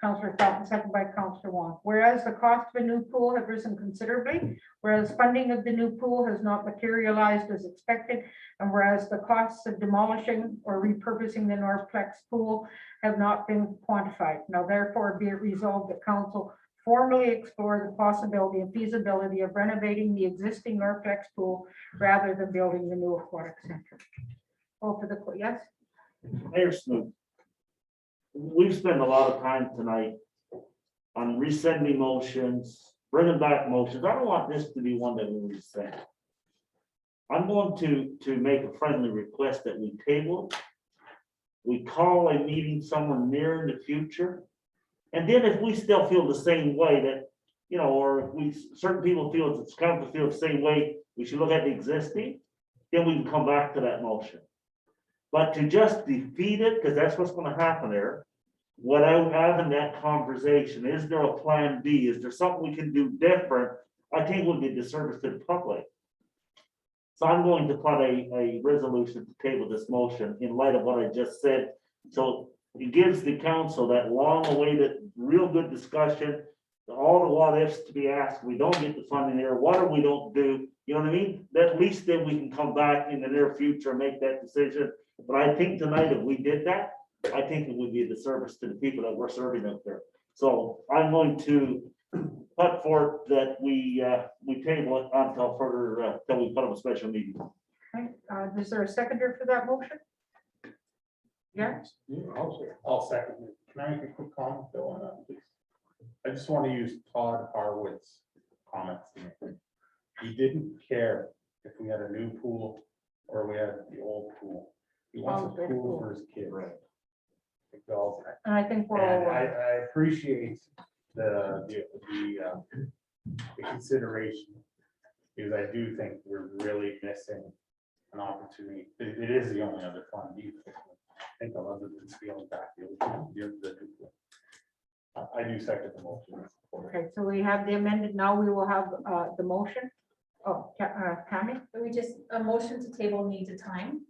Councillor Thompson, second by Councillor Wong. Whereas the cost of a new pool have risen considerably, whereas funding of the new pool has not materialized as expected, and whereas the costs of demolishing or repurposing the Norplex pool have not been quantified. Now therefore be it resolved that council formally explore the possibility and feasibility of renovating the existing Norplex pool rather than building the new aquatic center. Oh, for the, yes? Mayor Snoop, we've spent a lot of time tonight on rescinding motions, bringing back motions. I don't want this to be one that we rescind. I'm going to make a friendly request that we table it. We call a meeting somewhere near in the future. And then if we still feel the same way that, or if certain people feel it's council feel the same way, we should look at the existing, then we can come back to that motion. But to just defeat it, because that's what's going to happen there, without having that conversation, is there a plan B? Is there something we can do different? I think would be a disservice to the public. So I'm going to put a resolution to table this motion in light of what I just said. So it gives the council that long-awaited, real good discussion, all the what ifs to be asked. We don't get the funding there. What are we don't do? You know what I mean? At least then we can come back in the near future and make that decision. But I think tonight, if we did that, I think it would be a disservice to the people that we're serving out there. So I'm going to put forth that we table it until further, till we put up a special meeting. Okay, is there a seconder for that motion? Yes. I'll second it. Can I make a quick comment though on that, please? I just want to use Todd Harwood's comments. He didn't care if we had a new pool or we had the old pool. He wants a pool for his kids. Right. And I think we're And all. I appreciate the consideration, because I do think we're really missing an opportunity. It is the only other fund you think of other than scaling back the I do second the motion. Okay, so we have the amended. Now we will have the motion. Oh, Tammy? We just, a motion to table needs a time.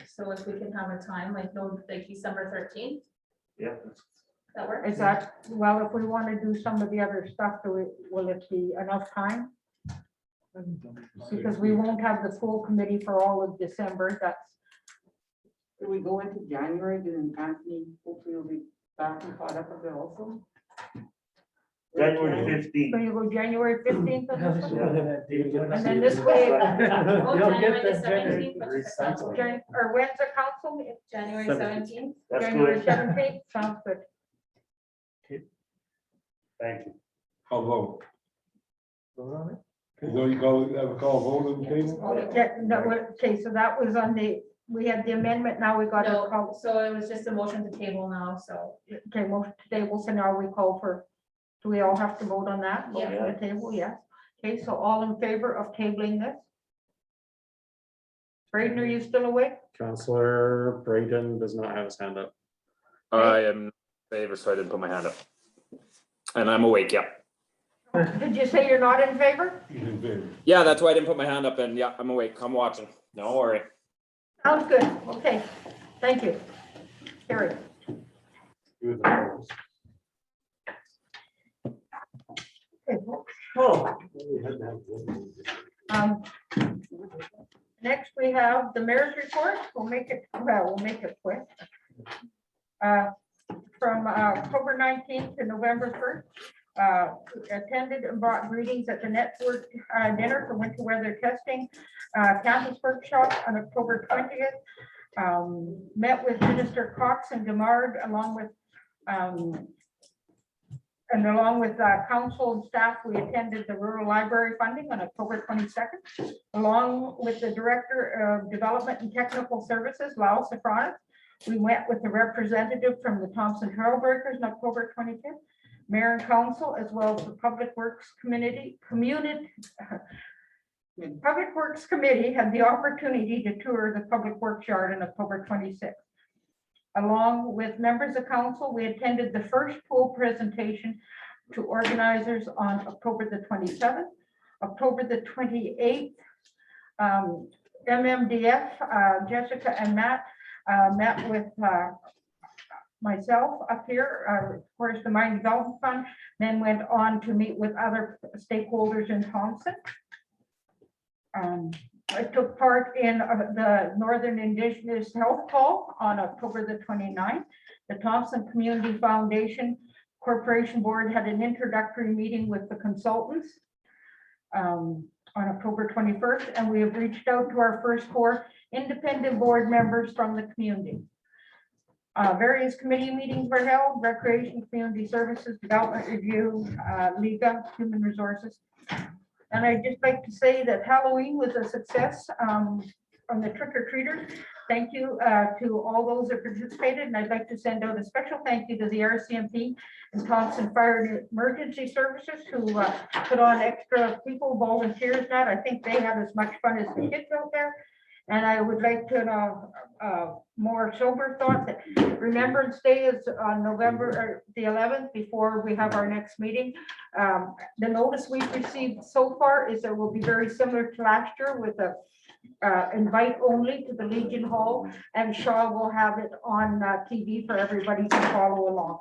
So if we can have a time, like December 13th, Yeah. that works? Is that, well, if we want to do some of the other stuff, will it be enough time? Because we won't have the full committee for all of December. That's, If we go into January, then Anthony hopefully will be back and caught up a bit also. January 15th. so you go January 15th. on this one? And And then this way, Oh, You'll January get the the 17th, what's the council meeting? Or when's the council meeting? January 17th. 17th. That's January good. 17th, sounds good. Thank you. I'll vote. You have a call vote on the table? Okay, okay, so that was on we had the amendment, now we got a No, call. so it was just a motion to table now, so. Okay, motion to table, so now we call for, do we all have to vote on that? Motion Yeah. to table, yes. Okay, so all in favor of tabling this? Braden, are you still awake? Counselor Brayton does not have his hand up. I am in favor, so I didn't put my hand up. And I'm awake, yeah. Did you say you're not in favor? He's in favor. Yeah, that's why I didn't put my hand up, and yeah, I'm awake. I'm watching. Don't worry. Sounds good, okay, thank you. Carrie. He was opposed. Oh. Next, we have the mayor's report. We'll make it quick. From October 19th to November 1st, attended and brought greetings at the network dinner for winter weather testing campus workshop on October 20th. Met with Minister Cox and Demard along with council and staff. We attended the rural library funding on October 22nd, along with the Director of Development and Technical Services, Lyle Safranis. We went with the representative from the Thompson Trailbreakers on October 25th, Mayor and Council, as well as the Public Works Public Works Committee had the opportunity to tour the Public Works Yard on October 26th. Along with members of council, we attended the first pool presentation to organizers on October the 27th. October the 28th, MMDF, Jessica and Matt met with myself up here, of course, the Mine Development Fund, then went on to meet with other stakeholders in Thompson. I took part in the Northern Indigenous Health Call on October the 29th. The Thompson Community Foundation Corporation Board had an introductory meeting with the consultants on October 21st, and we have reached out to our first 4 independent board members from the community. Various committee meetings were held: Recreation, Community Services, Development Review, Liga, Human Resources. And I'd just like to say that Halloween was a success from the trick-or-treaters. Thank you to all those that participated, and I'd like to send out a special thank you to the RCMP and Thompson Fire and Emergency Services who put on extra people, volunteers. That I think they had as much fun as the kids out there. And I would like to more sober thought that Remembrance Day is on November the 11th before we have our next meeting. The notice we've received so far is that will be very similar to last year with a invite only to the Legion Hall, and Shaw will have it on TV for everybody to follow along.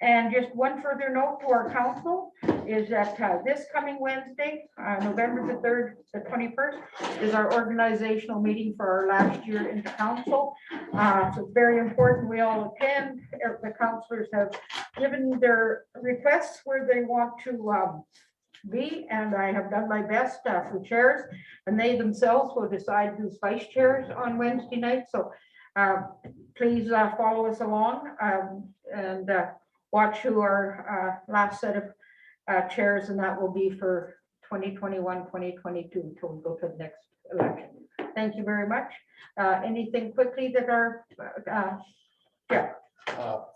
And just one further note to our council is that this coming Wednesday, November the 3rd, the 21st, is our organizational meeting for our last year in the council. So it's very important we all attend. The councilors have given their requests where they want to be, and I have done my best for chairs, and they themselves will decide who's vice chairs on Wednesday night. So please follow us along and watch who our last set of chairs, and that will be for 2021, 2022 until we go to the next election. Thank you very much. Anything quickly that are, yeah.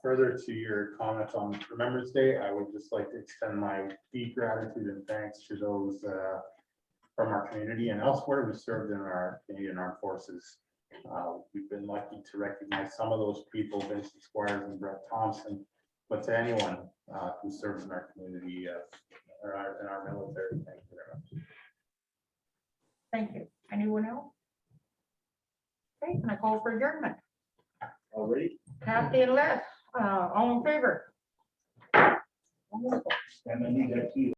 Further to your comment on Remembrance Day, I would just like to extend my deep gratitude and thanks to those from our community and elsewhere who served in our Canadian Armed Forces. We've been lucky to recognize some of those people, Vincent Squires and Brett Thompson, but to anyone who serves in our community or in our military, thank you very much. Thank you. Anyone else? Okay, can I call for adjournment? Already? Kathy and Les, all in favor? And I need that key.